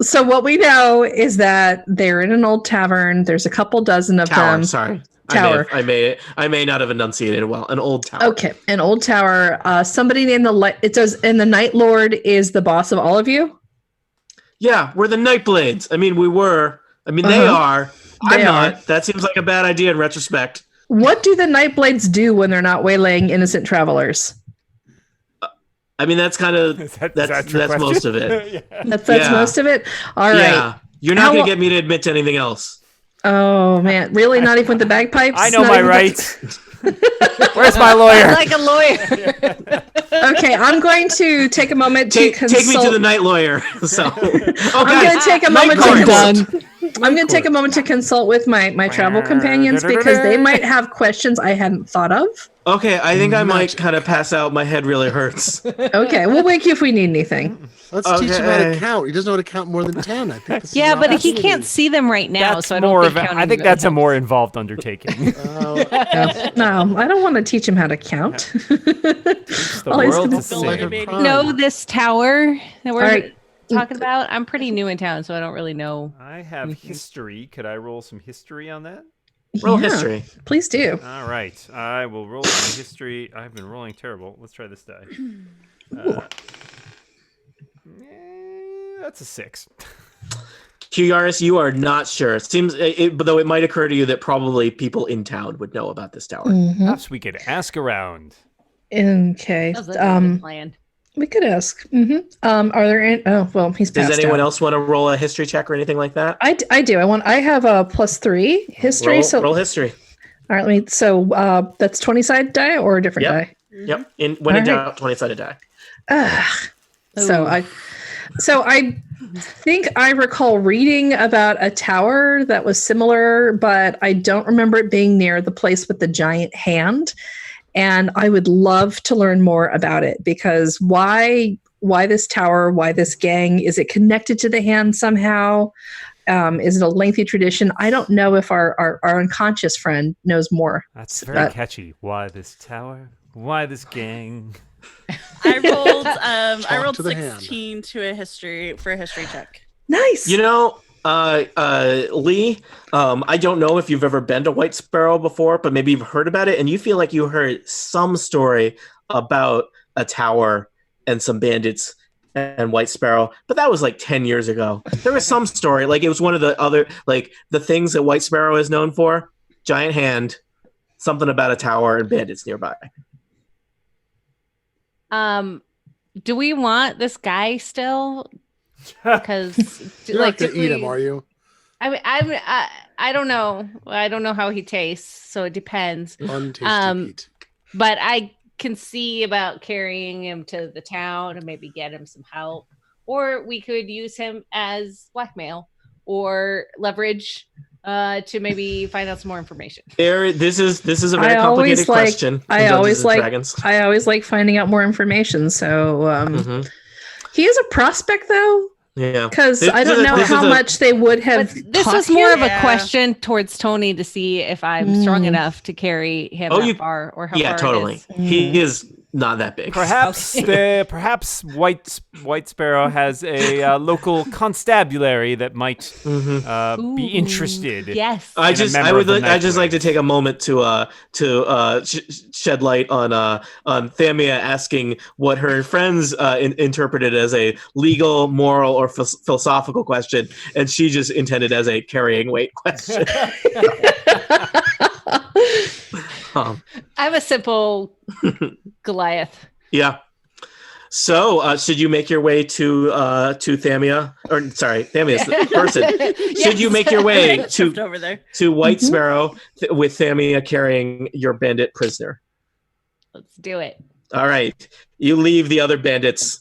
So what we know is that they're in an old tavern. There's a couple dozen of Tower, them. sorry. Tower. I may not have enunciated well. An old tower. Okay, an old tower. Somebody named it says, and the Night Lord is the boss of all of you. Yeah, we're the Nightblades. I mean, we were. I mean, they are. They I'm are. not. That seems like a bad idea in retrospect. What do the Nightblades do when they're not waylaying innocent travelers? I mean, that's kind of Is that that's your question? most of it. Yeah. That's Yeah. most of it. All right. Yeah, you're not How- gonna get me to admit to anything else. Oh man, really? Not even with the bagpipes? I know Not my even with rights. Where's my lawyer? Like a lawyer. Okay, I'm going to take a moment to Take consult. me to the night lawyer. So, I'm going to take a Night moment court. to consult. I'm going to take a moment to consult with my travel companions because they might have questions I hadn't thought of. Okay, I think I might kind of pass out. My head really hurts. Okay, we'll wake you if we need anything. Let's teach him how Okay. to count. He doesn't know how to count more than 10. I think this is Yeah, an but he opportunity. can't see them right now, That's so I don't more think of a, counting I think really that's a helps. more involved undertaking. No, I don't want to teach him how to count. It's the All he's world gonna to feel see. like a Like a baby. crime. Know this tower that we're All right. talking about? I'm pretty new in town, so I don't really know. I have history. Could I roll some history on that? Roll Yeah, history. Please do. All right. I will roll some history. I've been rolling terrible. Let's try this die. That's a 6. Yaris, you are not sure. It seems, but though it might occur to you that probably people in town would know about this tower. Perhaps we could ask around. Okay. That was a good plan. We could ask. Are there any? Oh, well, he's Does passed anyone out. else want to roll a history check or anything like that? I do. I have a +3 history. Roll, roll All history. right. That's 20-sided die or a different Yep. die. Yep. When in All right. doubt, 20-sided die. So Ooh. So I think I recall reading about a tower that was similar, but I don't remember it being near the place with the giant hand. And I would love to learn more about it because why this tower? Why this gang? Is it connected to the hand somehow? Is it a lengthy tradition? I don't know if our unconscious friend knows more. That's very catchy. Why this tower? Why this gang? I rolled to the hand. 16 to a history check. Nice. You know, Lee, I don't know if you've ever been to White Sparrow before, but maybe you've heard about it, and you feel like you heard some story about a tower and some bandits and White Sparrow, but that was like 10 years ago. There was some story, like it was one of the other, like the things that White Sparrow is known for: giant hand, something about a tower, and bandits nearby. Do we want this guy still? Because You're not gonna eat him, are you? I don't know. I don't know how he tastes, so it depends. Untasty Pete. But I can see about carrying him to the town and maybe get him some help, or we could use him as blackmail or leverage to maybe find out some more information. This is a very complicated question. I always like finding out more information. So he is a prospect, though. Yeah, because I don't know how much they would have. This is more of a question towards Tony to see if I'm strong enough to carry him that far, or how far. Yeah, totally. He is not that big. Perhaps perhaps White Sparrow has a local constabulary that might be interested. Yes, I just like to take a moment to shed light on Thamia asking what her friends interpreted as a legal, moral, or philosophical question, and she just intended as a carrying weight question. I'm a simple Goliath. Yeah. So, should you make your way to Thamia? Or sorry, Thamia's the person. Yes. Should you make your way over there to White Sparrow with Thamia carrying your bandit prisoner? Let's do it. All right. You leave the other bandits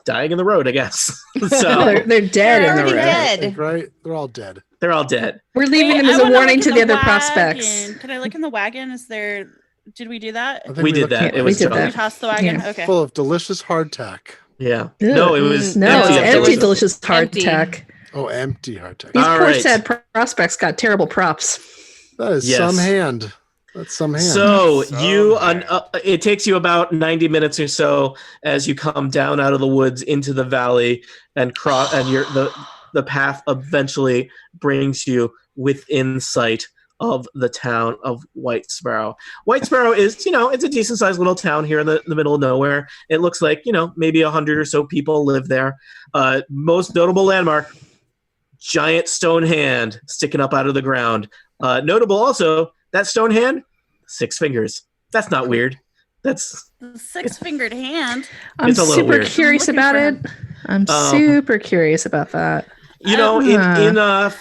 dying in the road, I guess. So they're dead in the road. Dead. Right? They're all dead. they're all dead. We're leaving them as a warning to the other prospects. Can I look in the wagon? Did we do that? I think We did that. It was did that. junk. We tossed the wagon? Yeah. Okay. Full of delicious hardtack. Yeah. No, it was empty, delicious. delicious Empty. hardtack. Oh, empty hardtack. These All poor right. sad prospects got terrible props. That is Yes. some hand. That's some hand. So it takes you about 90 minutes or so as you come down out of the woods into the valley and cross, and the path eventually brings you within sight of the town of White Sparrow. White Sparrow is, it's a decent sized little town here in the middle of nowhere. It looks like, maybe 100 or so people live there. Most notable landmark, giant stone hand sticking up out of the ground. Notable also, that stone hand, 6 fingers. That's not weird. That's The 6-fingered hand. I'm It's a little super weird. curious I'm about looking it. I'm super curious about that. you Uh,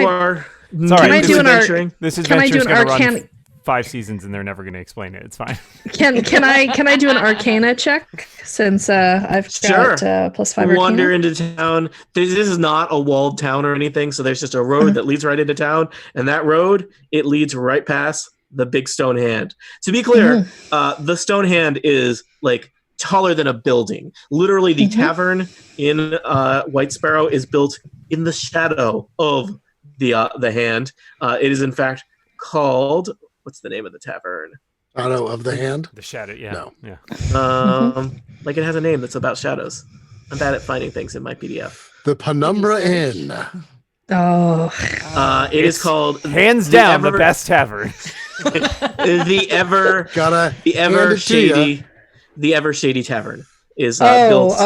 are Sorry. Can I do an adventuring. This Can I do adventure's an going to run arcana? 5 seasons, and they're never going to explain it. It's fine. Can I do an arcana check since I've got +5 Wander arcana? into town. This is not a walled town or anything, so there's just a road that leads right into town, and that road, it leads right past the big stone hand. To be clear, the stone hand is like taller than a building. Literally, the tavern in White Sparrow is built in the shadow of the hand. It is in fact called, what's the name of the tavern? Shadow of the hand. The shadow, yeah. No. Yeah. Like it has a name that's about shadows. I'm bad at finding things in my PDF. The Penumbra Inn. Oh, It is called Hands the down, the Ever- best tavern. the ever Gotta the ever hand it to ya. shady the ever shady tavern is built.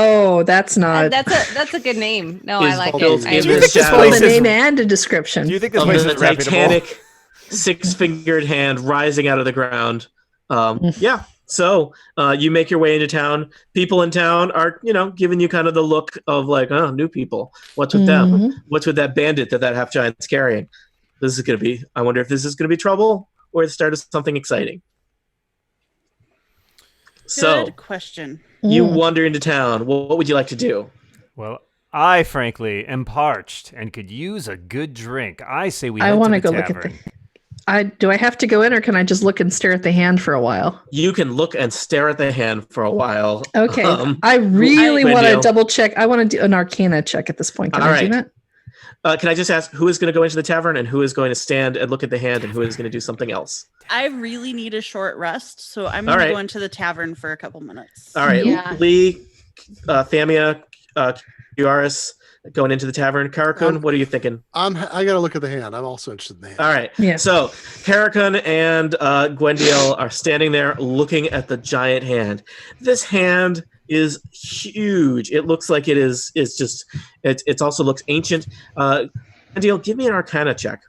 That's not. That's a good name. No, I Is like built it. in I Do you the think this shadow place the is? name and a description. Do you think this of place the is reputable? Titanic 6-fingered hand rising out of the ground. Yeah. So you make your way into town. People in town are, giving you kind of the look of like, oh, new people. What's with them? What's with that bandit that half giant's carrying? This is going to be, I wonder if this is going to be trouble or the start of something exciting. So Good question. you wander into town. What would you like to do? Well, I, frankly, am parched and could use a good drink. I say we head I want to to the go look at tavern. do I have to go in, or can I just look and stare at the hand for a while? You can look and stare at the hand for a while. Okay. I really want to Wendy. double check. I want to do an Arcana check at this point. Can All I do right. that? Can I just ask who is going to go into the tavern and who is going to stand and look at the hand and who is going to do something else? I really need a short rest, so I'm All going to right. go into the tavern for a couple minutes. All right, Yeah. Lee, Thamia, Kiaris, going into the tavern. Karakun, what are you thinking? I gotta look at the hand. I'm also interested in the hand. All right. Yeah. So Karakun and Gwendiel are standing there looking at the giant hand. This hand is huge. It looks like it also looks ancient. Gwendiel, give me an Arcana check.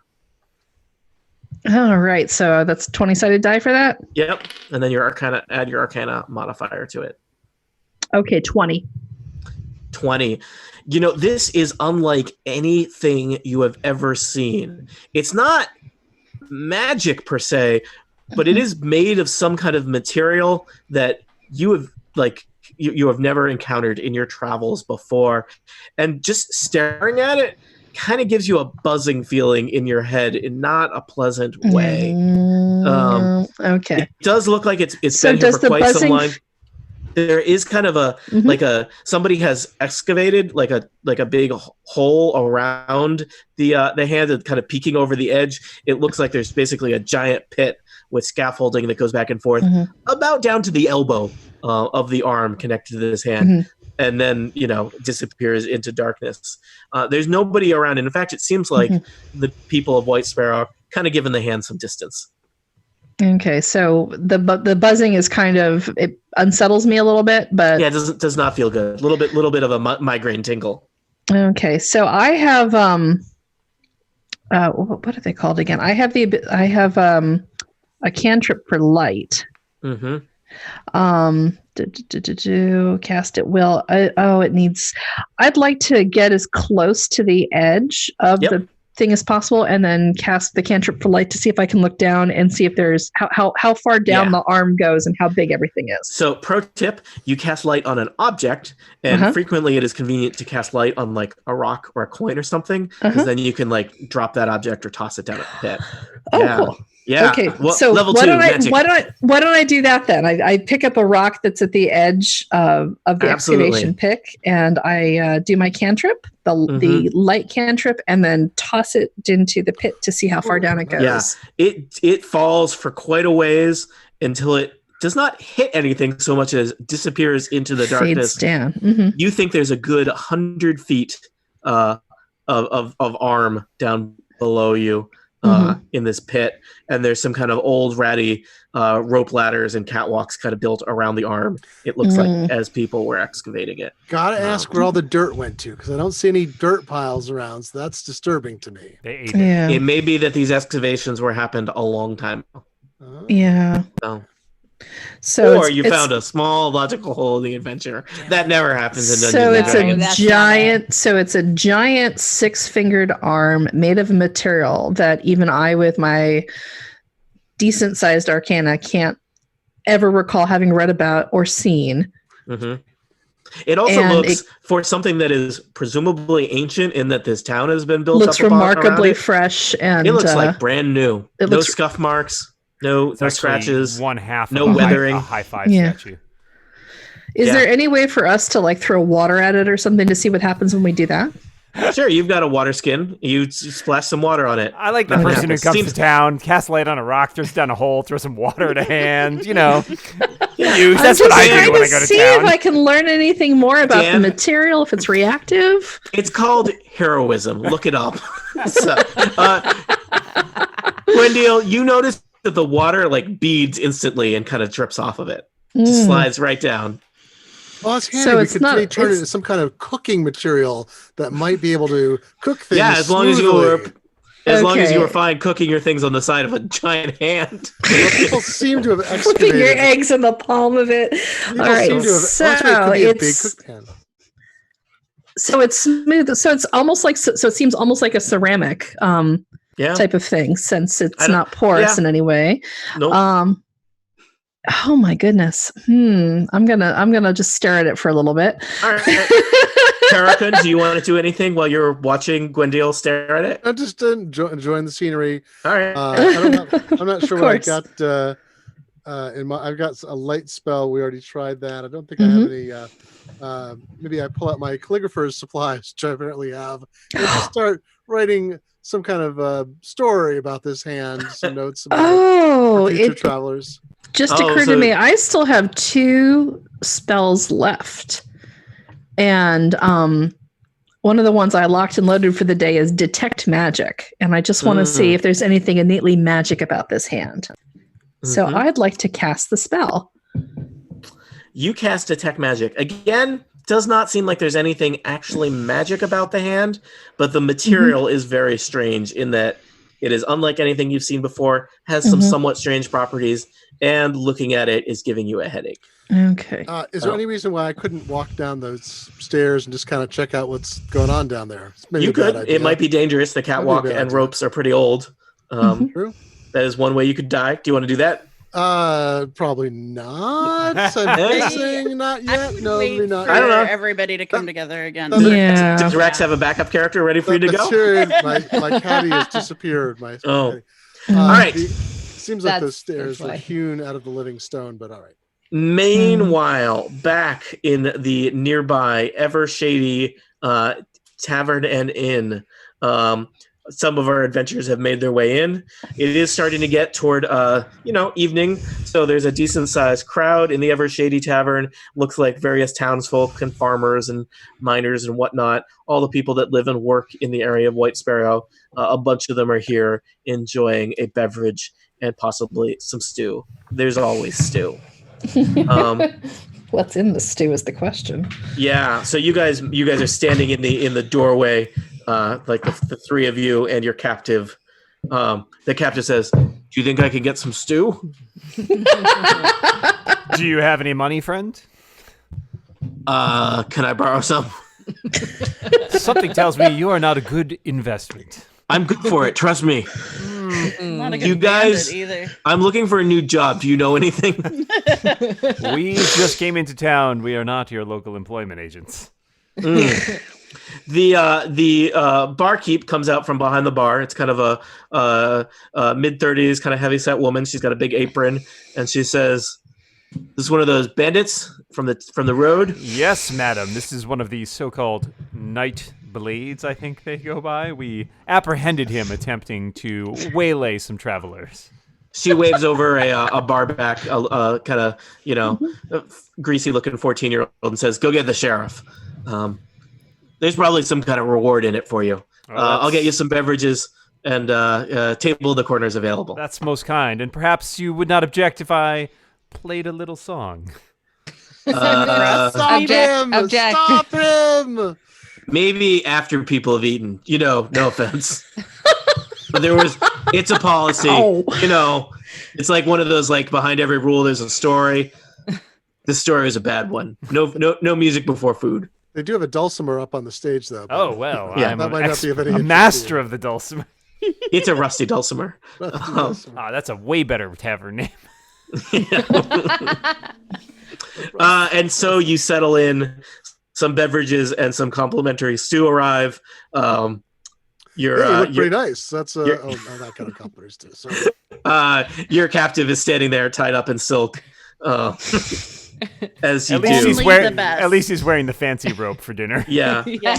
All right. So that's 20-sided die for that. Yep. And then add your Arcana modifier to it. Okay, 20. 20. You know, this is unlike anything you have ever seen. It's not magic per se, but it is made of some kind of material that you have you have never encountered in your travels before. And just staring at it kind of gives you a buzzing feeling in your head in not a pleasant way. Okay. It does look like it's So been here does for the quite some buzzing time. There is kind of Mhm. somebody has excavated like a big hole around the hand that's kind of peeking over the edge. It looks like there's basically a giant pit with scaffolding that goes back and forth about down to the elbow of the arm connected to this hand, and then disappears into darkness. There's nobody around, and in fact, it seems like the people of White Sparrow are kind of giving the hand some distance. Okay, so the buzzing is it unsettles me a little bit, but Yeah, it does not feel good. Little bit of a migraine tingle. okay. So I have what are they called again? I have a cantrip for light. Mm-hmm. Cast at will. I'd like to get as close to the edge of the thing as possible, and then cast the cantrip for light to see if I can look down and see if there's how far down the arm goes and how big everything is. So, pro tip: you cast light on an object, and frequently it is convenient to cast light on like a rock or a coin or something, because then you can like drop that object or toss it down a pit. Cool. Yeah. Okay. Well, so level why 2 don't magic. why don't I do that then? I pick up a rock that's at the edge of the excavation pick, and I do my cantrip, the light cantrip, and then toss it into the pit to see how far down it goes. Yeah. It falls for quite a ways until it does not hit anything so much as disappears into the darkness. Fades down. You think there's a good 100 feet of arm down below you. In this pit, and there's some kind of old ratty rope ladders and catwalks kind of built around the arm. It looks like as people were excavating it. Gotta ask where all the dirt went to, because I don't see any dirt piles around, so that's disturbing to me. They ate Yeah. It may be that these excavations happened a long time ago. Yeah. So or you found a small logical hole in the adventure. That never happens in Dungeons and Dragons. It's a giant 6-fingered arm made of material that even I, with my decent sized Arcana, can't ever recall having read about or seen. It also looks, for something that is presumably ancient in that this town has been built up. Looks remarkably fresh, and it looks like brand new. No looks scuff marks. No scratches. One half. No weathering. A high five statue. Is there any way for us to like throw water at it or something to see what happens when we do that? Sure, you've got a water skin. You splash some water on it. I like the person who comes to town, casts light on a rock, throws down a hole, throw some water at a hand. That's what I do when I go to see town. If I can learn anything more about the material, if it's reactive. It's called heroism. Look it up. Gwendiel, you notice that the water like beads instantly and kind of drips off of it. Just slides right down. Well, it's handy. We could turn it into some kind of cooking material that might be able to cook things. Yeah, as long as you were fine cooking your things on the side of a giant hand. People seem to have excavated. Putting your eggs in the palm of it. All right, so it's smooth. So it's almost like so it seems almost like a ceramic type of thing, since it's not porous in any way. Nope. Oh my goodness. I'm gonna just stare at it for a little bit. All right. Karakun, do you want to do anything while you're watching Gwendil stare at it? I'm just enjoying the scenery. All right. I'm not sure what I course. got. I've got a light spell. We already tried that. I don't think Mm-hmm. I have any. Maybe I pull out my calligrapher's supplies, which I apparently have, and just start writing some kind of story about this hand, some notes about it Oh, for future it travelers. just Oh, occurred so- to me. I still have 2 spells left. And one of the ones I locked and loaded for the day is Detect Magic. And I just want to see if there's anything innately magic about this hand. So Mhm. I'd like to cast the spell. You cast Detect Magic. Again, does not seem like there's anything actually magic about the hand, but the material is very strange in that it is unlike anything you've seen before, has some somewhat strange properties, and looking at it is giving you a headache. Okay. Is there any reason why I couldn't walk down those stairs and just kind of check out what's going on down there? It's maybe You a bad could. idea. It might be dangerous. The catwalk bad and idea. ropes are pretty old. True. That is one way you could die. Do you want to do that? Probably not. I'm guessing not I yet. would No, wait maybe not. for I don't know. everybody to come together again. Yeah. Does Rex have a backup character ready for you to go? Sure, my caddy has disappeared. My Oh. caddy. All right. Seems like those That's stairs were why. hewn out of the living stone, but all right. Meanwhile, back in the nearby ever shady tavern and inn, some of our adventurers have made their way in. It is starting to get toward evening, so there's a decent sized crowd in the ever shady tavern. Looks like various townsfolk and farmers and miners and whatnot. All the people that live and work in the area of White Sparrow. A bunch of them are here enjoying a beverage and possibly some stew. There's always stew. What's in the stew is the question. Yeah, so you guys are standing in the doorway, like the 3 of you and your captive. The captive says, "Do you think I can get some stew?" Do you have any money, friend? Can I borrow some? Something tells me you are not a good investment. I'm good for it. Trust me. Not a good You guys- bandit either. I'm looking for a new job. Do you know anything? We just came into town. We are not your local employment agents. The barkeep comes out from behind the bar. It's kind of a mid-30s, kind of heavy-set woman. She's got a big apron, and she says, "This is one of those bandits from the road." Yes, madam. This is one of the so-called night blades, I think they go by. We apprehended him attempting to waylay some travelers. She waves over a barback, a kind of greasy-looking 14-year-old, and says, "Go get the sheriff. There's probably some kind of reward in it for you. I'll get you some beverages, and table in the corner is available." That's most kind. And perhaps you would not object if I played a little song. Stop him! Object. Stop him! Maybe after people have eaten. No offense. But it's a policy. Ow. It's like one of those, like, behind every rule there's a story. This story is a bad one. No music before food. They do have a dulcimer up on the stage, though. Oh, well. Yeah, I'm that might not be of any a interest master to you. of the dulcimer. It's a rusty dulcimer. That's a way better tavern name. And so you settle in. Some beverages and some complimentary stew arrive. You look pretty nice. That's that kind of complimentary stew. Sorry. Your captive is standing there tied up in silk. As you At least do. he's Only wearing. the best. At least he's wearing the fancy robe for dinner. Yeah. Yeah.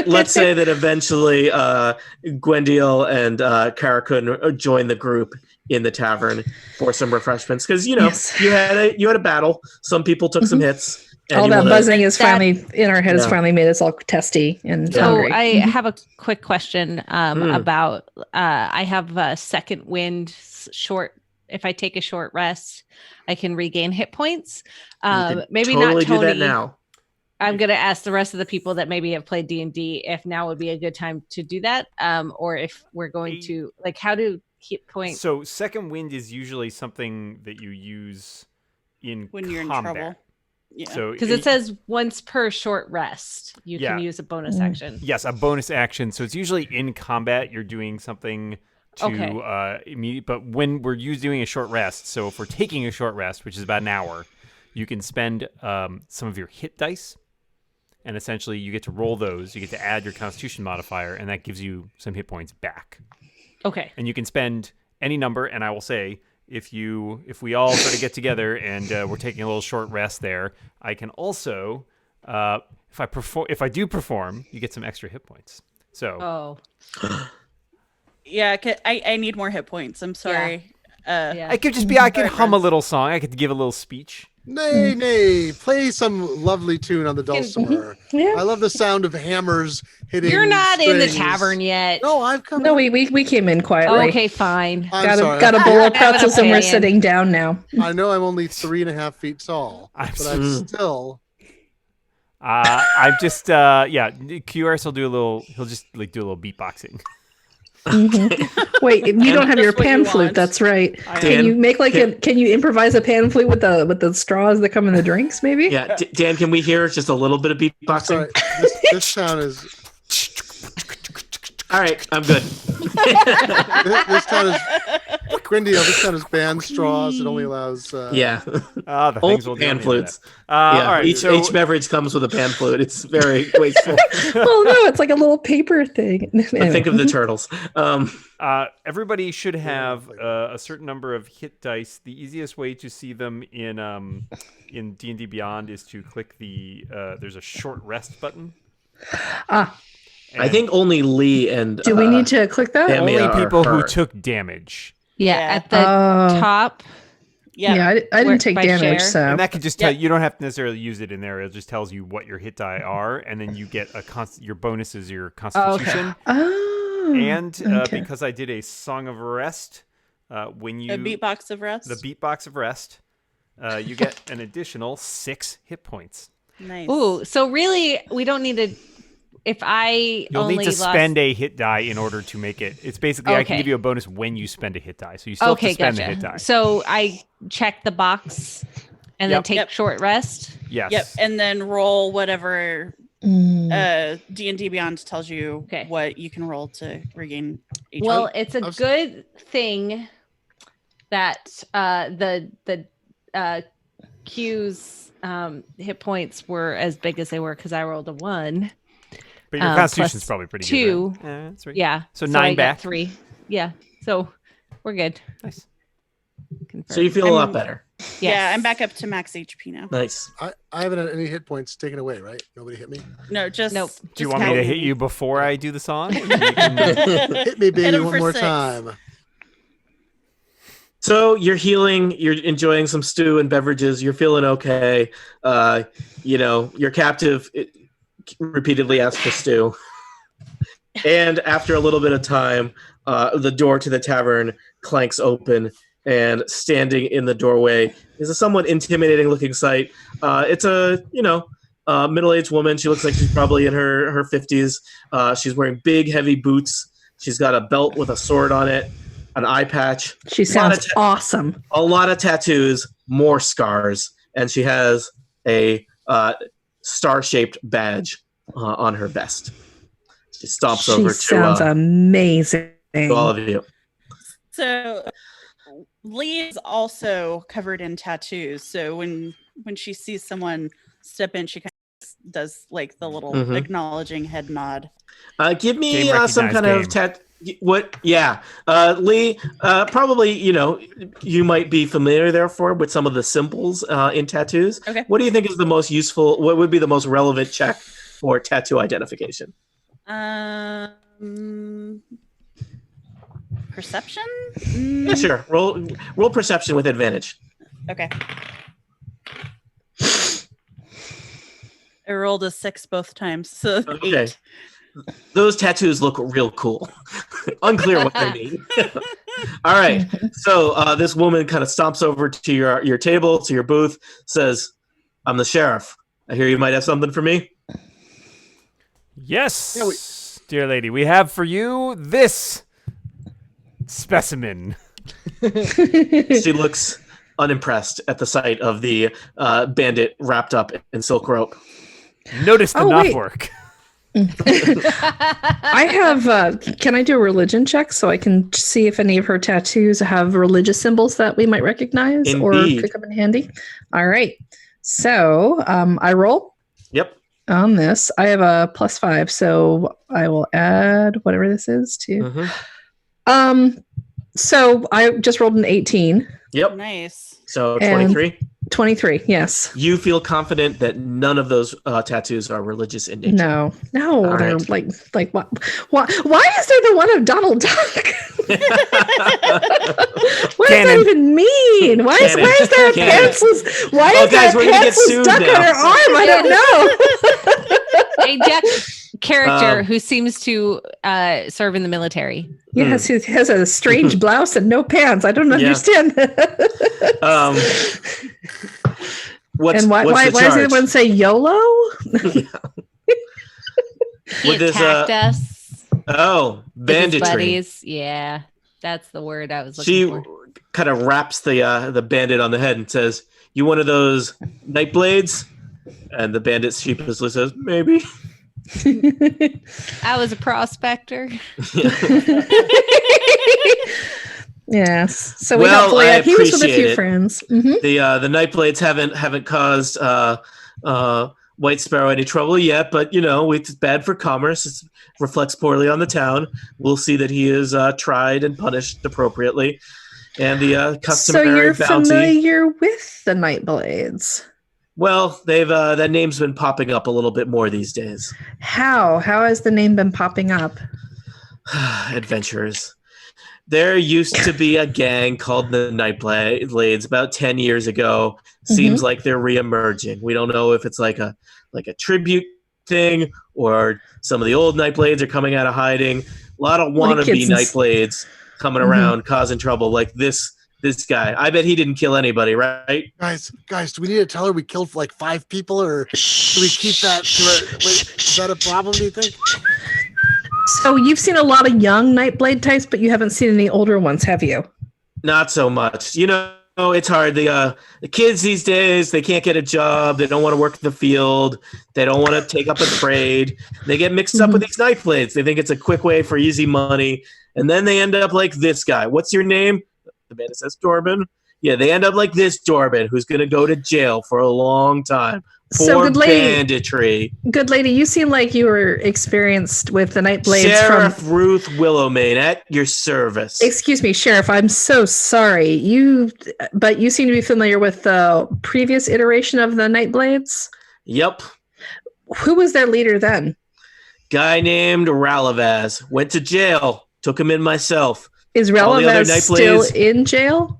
Let's say that eventually Gwendil and Karakun join the group in the tavern for some refreshments because Yes. you had a battle. Some people took some hits. And All you that wanna- buzzing is finally in our head has Yeah. finally made us all testy and Yeah. So hungry. I have a quick question about I have a second wind short. If I take a short rest, I can regain hit points. You could Maybe totally not Tony. do that now. I'm gonna ask the rest of the people that maybe have played D&D if now would be a good time to do that, or if we're going to how do hit points. So second wind is usually something that you use in When you're in combat. trouble. Yeah. So Because it says once per short rest, you Yeah. can use a bonus action. yes, a bonus action. So it's usually in combat you're doing something to immediate. But when we're doing a short rest, so if we're taking a short rest, which is about an hour, you can spend some of your hit dice, and essentially you get to roll those. You get to add your Constitution modifier, and that gives you some hit points back. Okay. And you can spend any number, and I will say, if we all sort of get together and we're taking a little short rest there, I can also, if I do perform, you get some extra hit points. So. Oh. Yeah, I need more hit points. I'm sorry. Yeah. I could just be. I could Sorry, hum a friends. little song. I could give a little speech. Nay, play some lovely tune on the dulcimer. Yeah. I love the sound of hammers hitting. You're not in the strings. tavern yet. No, I've come. No, we came in quietly. Okay, fine. I'm sorry. Got a bowl of I have an pretzels and we're opinion. sitting down now. I know I'm only 3.5 feet tall, but I'm still. I'm just QRS will do a little. He'll just do a little beatboxing. Wait, you don't have your Just what pan you flute. want. That's right. Dan, Can you make can you improvise a pan flute with the straws that come in the drinks? Maybe. Yeah, Dan, can we hear just a little bit of beatboxing? Sorry, this sound is. All right, I'm good. This town is Quindio. This town is banned straws. It only allows. Yeah, The old things will pan flutes. All Yeah, right. each beverage comes with a pan flute. It's very wasteful. Well, no, it's like a little paper thing. I think of the turtles. Everybody should have a certain number of hit dice. The easiest way to see them in D&D Beyond is to click there's a short rest button. I think only Lee and Do we need to click that? Damn. only are people who hurt. took damage. Yeah, Yeah. at the top. Yeah, I Where- didn't take by damage, share. so And that can just tell Yeah. you don't have to necessarily use it in there. It just tells you what your hit die are, and then you get your bonus is your Constitution. oh, And okay. because I did a Song of Rest, when you A beatbox of rest. the beatbox of rest, you get an additional 6 hit points. Nice. Ooh, so really, we don't need to. If I You'll only need to lost... spend a hit die in order to make it. It's basically I can Okay. give you a bonus when you spend a hit die, so you still have to Okay, spend gotcha. the hit die. So I check the box and then Yep. take Yep. short rest. Yes. Yep, and then roll whatever Mm. D&D Beyond tells you Okay. what you can roll to regain HP. Well, it's a I was- good thing that the Q's hit points were as big as they were because I rolled a 1. But your plus Constitution's probably pretty 2. good. Right? Yeah, that's right. Yeah. So I 9 got back. 3. Yeah. So we're good. Nice. so you feel a lot better. Yeah, Yes. I'm back up to max HP now. Nice. I haven't had any hit points taken away, right? Nobody hit me. No, just Nope. Do you want me to hit you before I do the song? You can- Hit me, Hit baby, him one for more 6. time. So you're healing. You're enjoying some stew and beverages. You're feeling okay. Your captive repeatedly asks for stew. And after a little bit of time, the door to the tavern clanks open, and standing in the doorway is a somewhat intimidating-looking sight. It's a middle-aged woman. She looks like she's probably in her 50s. She's wearing big, heavy boots. She's got a belt with a sword on it, an eye patch, She sounds awesome. a lot of tattoos, more scars, and she has a star-shaped badge on her vest. She stomps She over sounds amazing. to all of you. So Lee is also covered in tattoos. So when she sees someone step in, she kind of does like the little Mhm. acknowledging head nod. Give me Game some kind recognized of what? Yeah, Lee. Probably, you might be familiar, therefore, with some of the symbols in tattoos. Okay. What do you think is the most useful? What would be the most relevant check for tattoo identification? Perception? Yeah, sure. Roll perception with advantage. Okay. I rolled a 6 both times. So Okay. 8. Those tattoos look real cool. Unclear what they mean. All right. So this woman kind of stomps over to your table, to your booth, says, "I'm the sheriff. I hear you might have something for me." Yes, Yeah, dear lady, we have for you this specimen. She looks unimpressed at the sight of the bandit wrapped up in silk rope. Notice the Oh, wait. knotwork. I have. Can I do a religion check so I can see if any of her tattoos have religious symbols that we might recognize or Indeed. could come in handy? All right. So I roll. Yep. on this. I have a +5, so I will add whatever this is to. Mhm. So I just rolled an 18. Yep. Nice. So And- 23. 23, yes. You feel confident that none of those tattoos are religious in nature. No, All they're right. like what? Why is there the one of Donald Duck? What does that even mean? Why is there a Canon. pantsless? Why Oh, is guys, there we're a gonna get pantsless sued duck now. on her arm? I don't know. A Jack character Um, who seems to serve in the military. Yes, he has a strange blouse and no pants. I don't Yeah. understand. What's And why the does charge? everyone say YOLO? He With this, attacked us. Oh, with his banditry. buddies. Yeah, that's the word I was looking She for. kind of wraps the bandit on the head and says, "You one of those night blades?" And the bandit sheepishly says, "Maybe." I was a prospector. Yes. So Well, hopefully I he was with a appreciate few it. friends. Mhm. The night blades haven't caused White Sparrow any trouble yet, but it's bad for commerce. It reflects poorly on the town. We'll see that he is tried and punished appropriately, and the So customary you're bounty. familiar with the Nightblades. Well, they've that name's been popping up a little bit more these days. How has the name been popping up? Adventurers. There used to be a gang called the Nightblades about 10 years ago. Seems like they're reemerging. We don't know if it's like a tribute thing or some of the old Nightblades are coming out of hiding. A lot of wannabe Nightblades coming around causing trouble like this guy. I bet he didn't kill anybody, right? Guys, do we need to tell her we killed like 5 people, or do we keep that to her? Wait, is that a problem, do you think? So you've seen a lot of young Nightblade types, but you haven't seen any older ones, have you? Not so much. It's hard. The kids these days, they can't get a job. They don't want to work in the field. They don't want to take up a trade. They get mixed up with these Nightblades. They think it's a quick way for easy money. And then they end up like this guy. What's your name? The bandit says Dorbin. Yeah, they end up like this Dorbin, who's going to go to jail for a long time So, for good lady, banditry. good lady, you seem like you were experienced with the Nightblades Sheriff from. Ruth Willowmane at your service. Excuse me, Sheriff. I'm so sorry. But you seem to be familiar with the previous iteration of the Nightblades. Yep. Who was their leader then? Guy named Ralavaz. Went to jail. Took him in myself. Is All the other Ralavaz still Nightblades- in jail?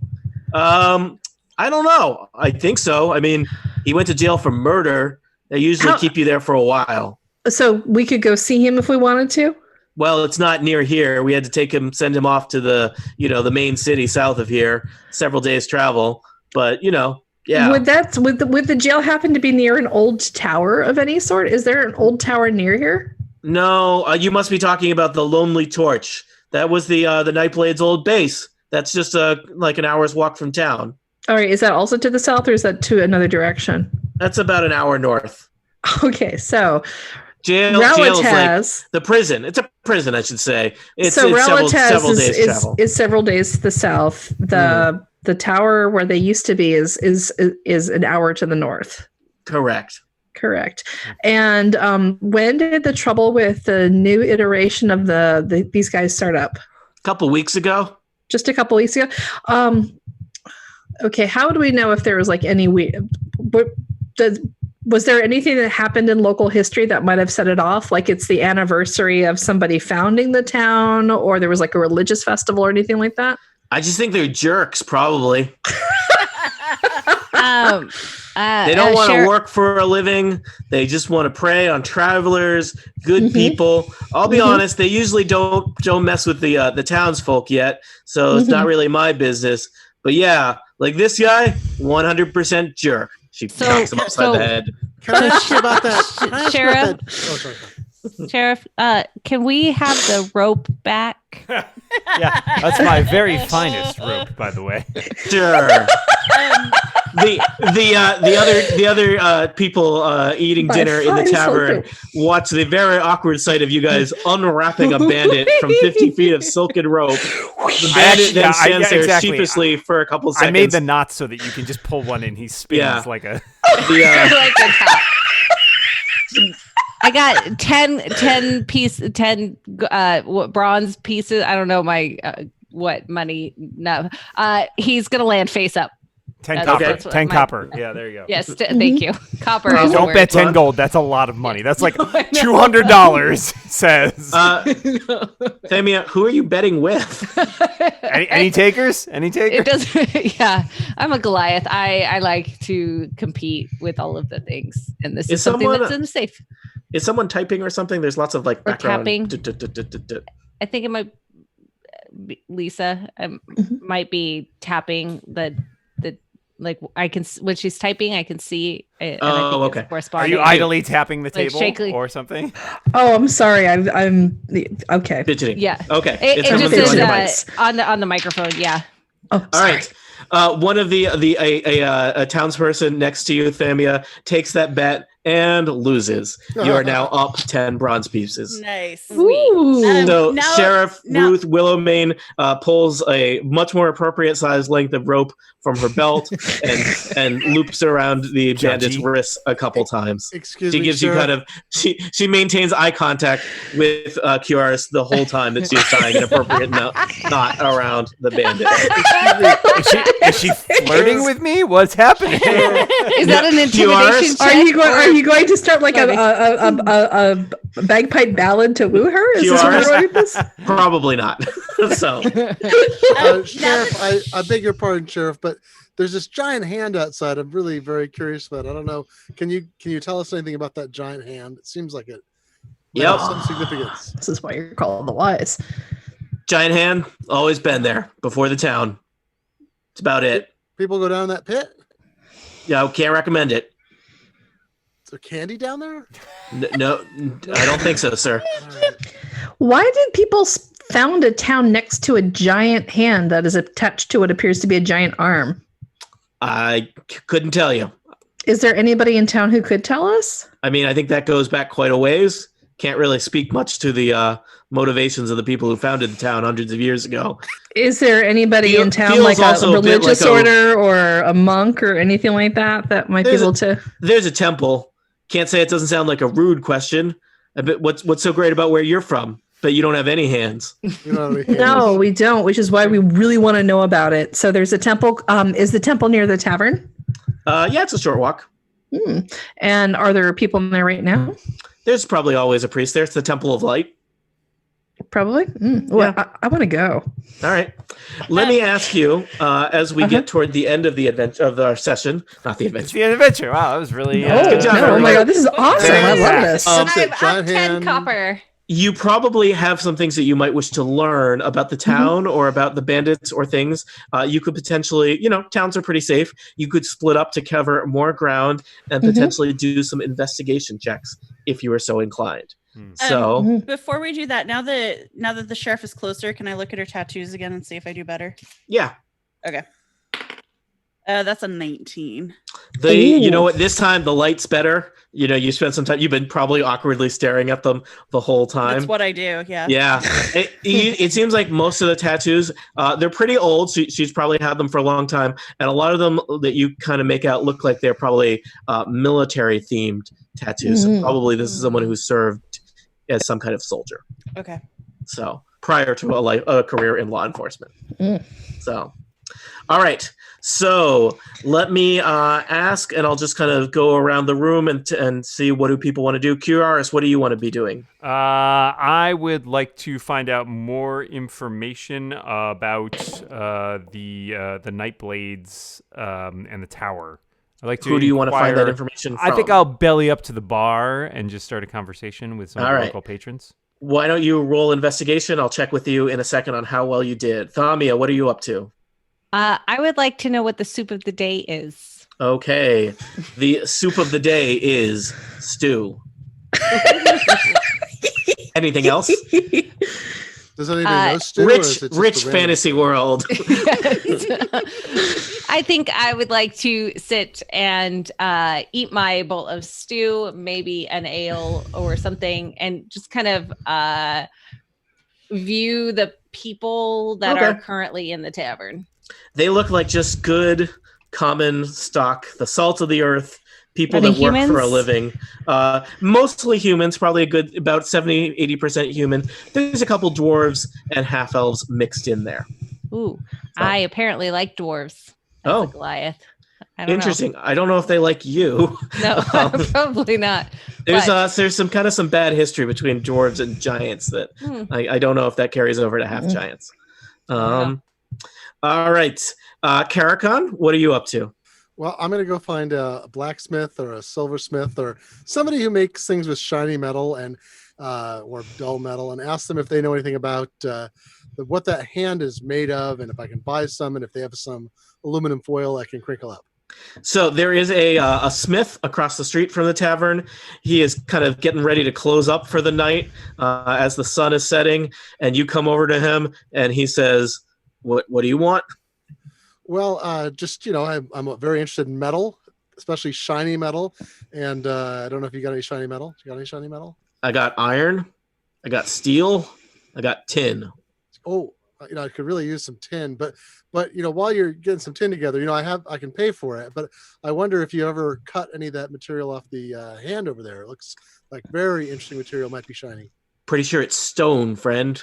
I don't know. I think so. I mean, he went to jail for murder. They usually keep you there for a while. So we could go see him if we wanted to? Well, it's not near here. We had to send him off to the main city south of here, several days travel. But yeah. Would the jail happen to be near an old tower of any sort? Is there an old tower near here? No, you must be talking about the Lonely Torch. That was the Nightblade's old base. That's just like an hour's walk from town. All right, is that also to the south or is that to another direction? That's about an hour north. Okay, so Jail is like Ralataz. the prison. It's a prison, I should say. It's Ralataz several days travel. is several days to the south. The tower where they used to be is an hour to the north. Correct. And when did the trouble with the new iteration of these guys start up? A couple weeks ago. Just a couple weeks ago. Okay, how do we know if there was like any was there anything that happened in local history that might have set it off? Like it's the anniversary of somebody founding the town, or there was like a religious festival or anything like that? I just think they're jerks, probably. They They don't want to work for a living. They just want to prey on travelers, good people. I'll be honest, they usually don't mess with the townsfolk yet, so it's not really my business. But yeah, like this guy, 100% jerk. She knocks him upside the head. Can I ask you about that? Can I ask you about Sheriff? that? Oh, sorry. Sheriff, can we have the rope back? Yeah, that's my very finest rope, by the way. Sure. The other people eating dinner in the tavern watch the very awkward sight of you guys unwrapping a bandit from 50 feet of silken rope. The bandit then stands there sheepishly for a couple seconds. I made the knots so that you can just pull one and he spins like a... The, Like a top. got 10 bronze pieces. I don't know my what money. No, he's gonna land face up. 10 That's- copper. that's what 10 my- copper. Yeah, there you go. Yes, thank you. Copper. is the Don't word. bet 10 gold. That's a lot of money. That's like I know. $200, says. Thamia, who are you betting with? Any takers? Any takers? It doesn't. Yeah, I'm a Goliath. I like to compete with all of the things, and this is something someone- that's in the safe. Is someone typing or something? There's lots of like Or background. tapping. I think it might be Lisa. Might be tapping the like I can when she's typing I can see it, and I think okay. it's Are corresponding. you idly tapping the Like table shakily. or something? Oh, I'm sorry. I'm okay. Fidgeting. Yeah. Okay. It It's just something says, on your uh, mic. on the microphone. Yeah. Oh, All sorry. right. One of a townsperson next to you, Thamia, takes that bet and loses. You are now up 10 bronze pieces. Nice. Ooh. So Now- Sheriff now- Ruth Willowmane pulls a much more appropriate size length of rope from her belt and loops around the bandit's Judgy. wrists a couple times. Excuse She me, gives you Sheriff. kind of she maintains eye contact with Kiaris the whole time that she's tying an appropriate knot around the bandit. Is she flirting with me? What's happening? Is that an You intimidation are- check? Are you going to start like Maybe. a bagpipe ballad to woo her? Is You this what are. we're doing this? Probably not. So Sheriff, I beg your pardon, Sheriff, but there's this giant hand outside. I'm really very curious about. I don't know. Can you tell us anything about that giant hand? It seems like it might Yep. have some significance. This is why you're called the wise. giant hand, always been there before the town. It's about it. People go down that pit. Yeah, can't recommend it. Is there candy down there? No, I don't think so, sir. All right. Why did people found a town next to a giant hand that is attached to what appears to be a giant arm? I couldn't tell you. Is there anybody in town who could tell us? I mean, I think that goes back quite a ways. Can't really speak much to the motivations of the people who founded the town hundreds of years ago. Is there anybody Feel- in town feels like also a a bit religious like a- order or a monk or anything like that that might be There's a- able to? There's a temple. Can't say it doesn't sound like a rude question. But what's so great about where you're from? But you don't have any hands. You don't have any No, hands. we don't, which is why we really want to know about it. So there's a temple. Is the temple near the tavern? Yeah, it's a short walk. And are there people in there right now? There's probably always a priest there. It's the Temple of Light. Probably. Well, I want to go. All right. Let me ask you, as we get toward the end of the adventure of our session, not the It's adventure. the adventure. Wow, that was really. Good job, no, oh my everybody. god, this is awesome. I love this. That's it, I'm up giant 10 hand. copper. You probably have some things that you might wish to learn about the town or about the bandits or things. You could potentially, towns are pretty safe. You could split up to cover more ground and potentially do some investigation checks if you were so inclined. So, Before we do that, now that the sheriff is closer, can I look at her tattoos again and see if I do better? yeah. Okay. That's a 19. You know what? This time the light's better. You spent some time. You've been probably awkwardly staring at them the whole time. That's what I do. Yeah. Yeah, it seems like most of the tattoos, they're pretty old. She's probably had them for a long time, and a lot of them that you kind of make out look like they're probably military themed tattoos. So probably this is someone who served as some kind of soldier. Okay. So prior to a career in law enforcement. So, all right. So let me ask, and I'll just kind of go around the room and see what do people want to do. QRS, what do you want to be doing? I would like to find out more information about the Nightblades and the tower. I'd like to. Who do you want to find that inquire- information from? I think I'll belly up to the bar and just start a conversation with some of All the right. local patrons. Why don't you roll investigation? I'll check with you in a second on how well you did. Thamia, what are you up to? I would like to know what the soup of the day is. Okay. The soup of the day is stew. Anything else? Does anybody know Stu? or is it just Rich a random- fantasy world. I think I would like to sit and eat my bowl of stew, maybe an ale or something, and just kind of view the people that are Okay. currently in the tavern. They look like just good common stock, the salt of the earth, people Are they that work for a humans? living. Mostly humans, probably a good about 70-80% human. There's a couple dwarves and half elves mixed in there. Ooh, So. I apparently like dwarves as Oh. a Goliath. I don't Interesting. I don't know if they like you. know. No, probably not. There's some bad history between dwarves and giants that I don't know if that carries over to half giants. All right, Karakon, what are you up to? Well, I'm going to go find a blacksmith or a silversmith or somebody who makes things with shiny metal and or dull metal, and ask them if they know anything about what that hand is made of, and if I can buy some, and if they have some aluminum foil I can crinkle up. So there is a smith across the street from the tavern. He is kind of getting ready to close up for the night as the sun is setting, and you come over to him, and he says, "What do you want?" Well, just I'm very interested in metal, especially shiny metal, and I don't know if you got any shiny metal. You got any shiny metal? I got iron, I got steel, I got tin. Oh, I could really use some tin, but while you're getting some tin together, I can pay for it, but I wonder if you ever cut any of that material off the hand over there. It looks like very interesting material, might be shiny. Pretty sure it's stone, friend.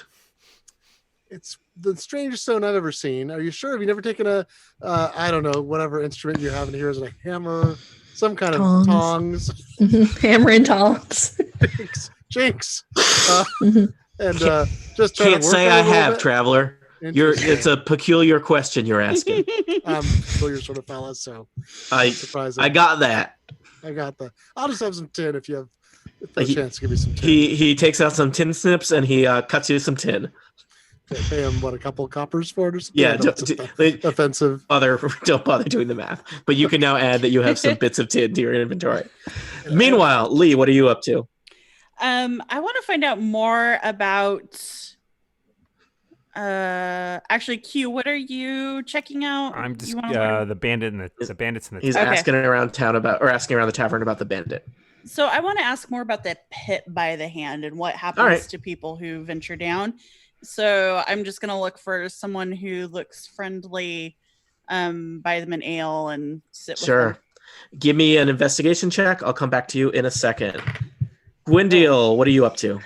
It's the strangest stone I've ever seen. Are you sure? Have you never taken a I don't know, whatever instrument you have in here? Is it a hammer, some kind of tongs? Hammer and tongs. Jinx. And just try can't to work say on it I a little have, bit. Traveler. It's a peculiar question you're asking. I'm a peculiar sort of fella, so I got that. I got that. I'll just have some tin if you have a chance to give me some tin. He takes out some tin snips and he cuts you some tin. Pay him a couple coppers for it or something? Yeah, offensive. Don't bother doing the math. But you can now add that you have some bits of tin to your inventory. Meanwhile, Lee, what are you up to? I want to find out more about. Actually, Q, what are you checking out? I'm just the bandits in the. He's asking around the tavern about the bandit. So I want to ask more about the pit by the hand and what happens to people who venture down. So I'm just gonna look for someone who looks friendly, buy them an ale and sit with them. Give me an investigation check. I'll come back to you in a second. Gwendil, what are you up to?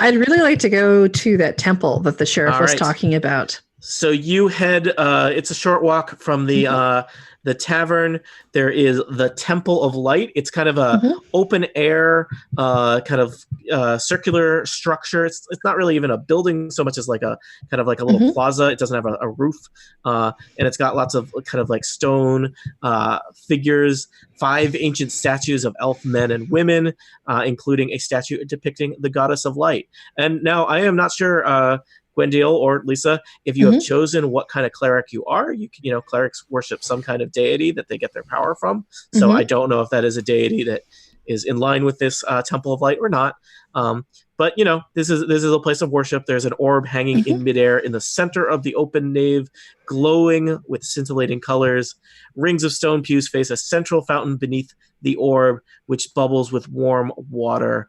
I'd really like to go to that temple that the sheriff was talking about. So you head, it's a short walk from the tavern. There is the Temple of Light. It's kind of a open air, kind of circular structure. It's not really even a building so much as like a kind of like a little plaza. It doesn't have a roof, and it's got lots of kind of like stone figures. 5 ancient statues of elf men and women, including a statue depicting the goddess of light. And now I am not sure. Gwendil or Lisa, if you have chosen what kind of cleric you are, clerics worship some kind of deity that they get their power from. So I don't know if that is a deity that is in line with this Temple of Light or not. But this is a place of worship. There's an orb hanging in midair in the center of the open nave, glowing with scintillating colors. Rings of stone pews face a central fountain beneath the orb, which bubbles with warm water.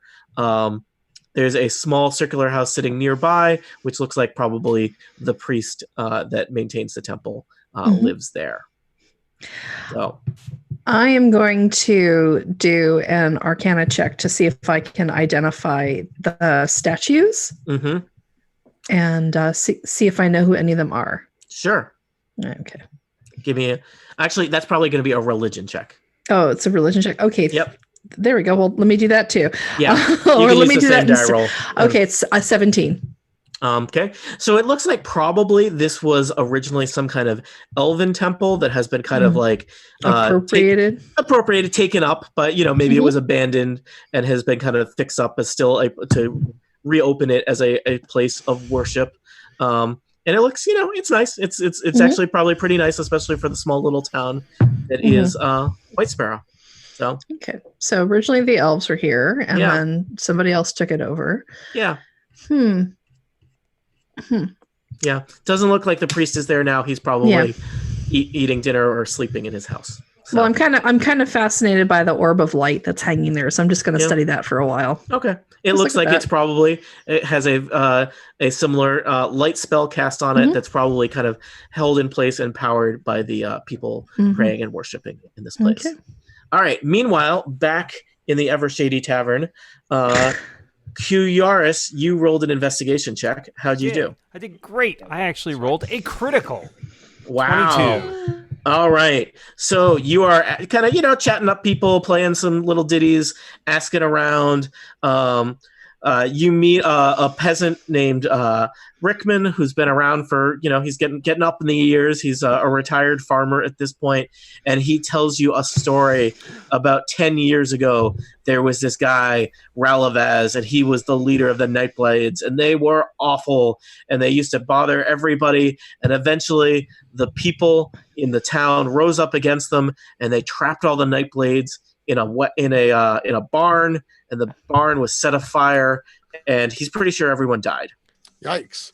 There's a small circular house sitting nearby, which looks like probably the priest that maintains the temple lives there. So I am going to do an Arcana check to see if I can identify the statues and see if I know who any of them are. Sure. Okay. Actually, that's probably going to be a religion check. Oh, it's a religion check. Okay. Yep. There we go. Well, let me do that too. Yeah. Or let me do that die roll. Okay, it's a 17. Okay. So it looks like probably this was originally some kind of elven temple that has been kind of like appropriated, taken up, but maybe it was abandoned and has been kind of fixed up as still to reopen it as a place of worship. And it looks, it's nice. It's actually probably pretty nice, especially for the small little town that is White Sparrow. So okay. So originally the elves were here, and then somebody else took it over. Yeah. Yeah. Doesn't look like the priest is there now. He's probably eating dinner or sleeping in his house. So. Well, I'm kind of fascinated by the orb of light that's hanging there, so I'm just going to study that for a while. Okay. It looks like it has a similar light spell cast on it that's probably kind of held in place and powered by the people praying and worshiping in this place. Okay. All right. Meanwhile, back in the Evershady Tavern, Q Yaris, you rolled an investigation check. How'd you do? I did great. I actually rolled a critical. Wow. 22. All right. So you are kind of, chatting up people, playing some little ditties, asking around. You meet a peasant named Rickman, who's been around for, he's getting up in the years. He's a retired farmer at this point, and he tells you a story about 10 years ago. There was this guy, Ralavaz, and he was the leader of the Nightblades, and they were awful, and they used to bother everybody, and eventually the people in the town rose up against them, and they trapped all the Nightblades in a barn, and the barn was set afire, and he's pretty sure everyone died. Yikes.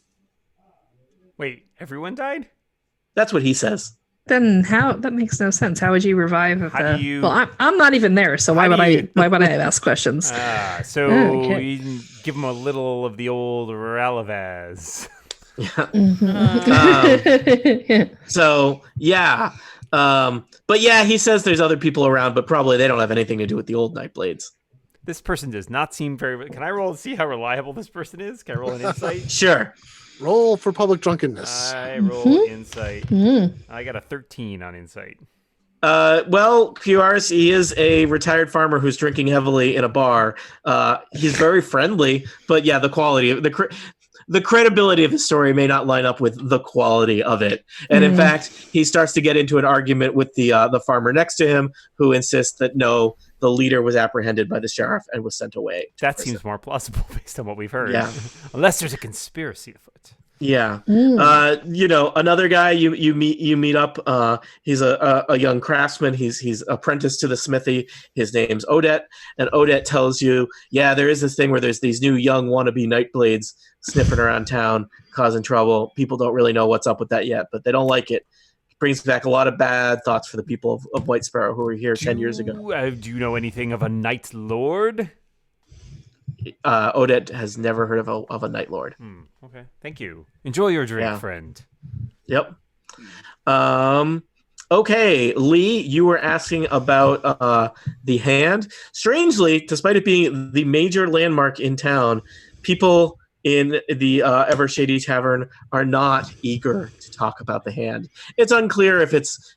Wait, everyone died? That's what he says. Then how? That makes no sense. How would you revive? How do you- Well, I'm not even there, so why would I ask questions? So Okay. you can give him a little of the old Ralavaz. So yeah, but yeah, he says there's other people around, but probably they don't have anything to do with the old Nightblades. This person does not seem very... Can I roll to see how reliable this person is? Can I roll an insight? Sure. Roll for public drunkenness. I roll insight. I got a 13 on insight. Well, QRS, he is a retired farmer who's drinking heavily in a bar. He's very friendly, but yeah, the quality of the credibility of the story may not line up with the quality of it. And in fact, he starts to get into an argument with the farmer next to him, who insists that no, the leader was apprehended by the sheriff and was sent away. That seems more plausible based on what we've heard. Yeah. Unless there's a conspiracy afoot. Yeah. Another guy you meet up, he's a young craftsman. He's apprenticed to the smithy. His name's Odette, and Odette tells you, yeah, there is this thing where there's these new young wannabe Nightblades sniffing around town, causing trouble. People don't really know what's up with that yet, but they don't like it. Brings back a lot of bad thoughts for the people of White Sparrow who were here 10 years ago. Do you know anything of a Night Lord? Odette has never heard of a Night Lord. Okay, thank you. Enjoy your drink, Yeah. friend. Yep. Okay, Lee, you were asking about the hand. Strangely, despite it being the major landmark in town, people in the Evershady Tavern are not eager to talk about the hand. It's unclear if it's,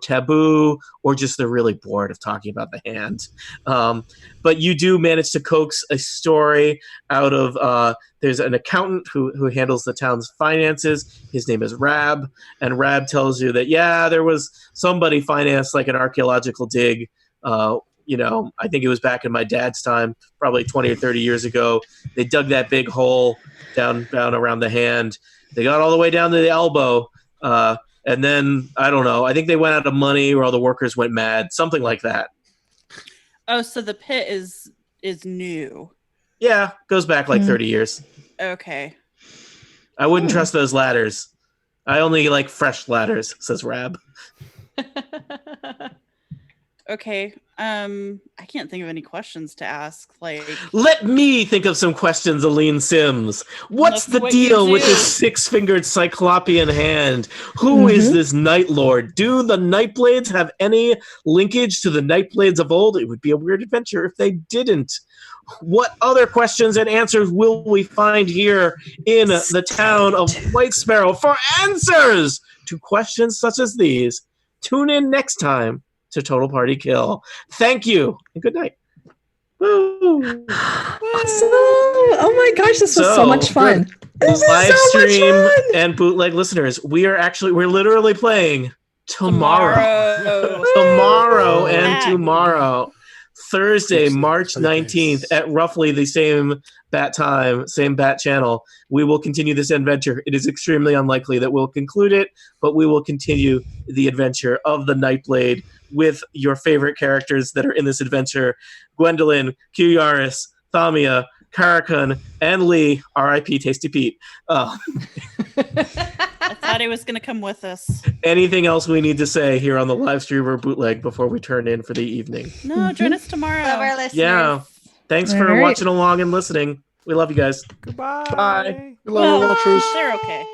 taboo or just they're really bored of talking about the hand. But you do manage to coax a story out of, there's an accountant who handles the town's finances. His name is Rab, and Rab tells you that, yeah, there was somebody financed like an archaeological dig. I think it was back in my dad's time, probably 20 or 30 years ago. They dug that big hole down around the hand. They got all the way down to the elbow. And then, I don't know, I think they went out of money or all the workers went mad, something like that. Oh, so the pit is new. Yeah, goes back like 30 years. Okay. I wouldn't trust those ladders. I only like fresh ladders, says Rab. Okay. I can't think of any questions to ask. Let me think of some questions, Aline Sims. What's That's the what you deal with do. this six-fingered cyclopean hand? Who is this Night Lord? Do the Nightblades have any linkage to the Nightblades of old? It would be a weird adventure if they didn't. What other questions and answers will we find here in the town of White Sparrow? For answers to questions such as these, tune in next time to Total Party Kill. Thank you and good night. Woo. Awesome! Oh my gosh, this was so much fun. This is Live so much stream fun. and bootleg listeners, we're literally playing tomorrow and tomorrow. Thursday, March 19th at roughly the same bat time, same bat channel. We will continue this adventure. It is extremely unlikely that we'll conclude it, but we will continue the adventure of the Nightblade with your favorite characters that are in this adventure: Gwendolyn, Q Yaris, Thamia, Karakun, and Lee, R.I.P. Tasty Pete. I thought he was going to come with us. Anything else we need to say here on the live stream or bootleg before we turn in for the evening? No, join us tomorrow. Love our listeners. Yeah. Thanks for All right. watching along and listening. We love you guys. Goodbye. Bye. Hello, watchers. They're okay.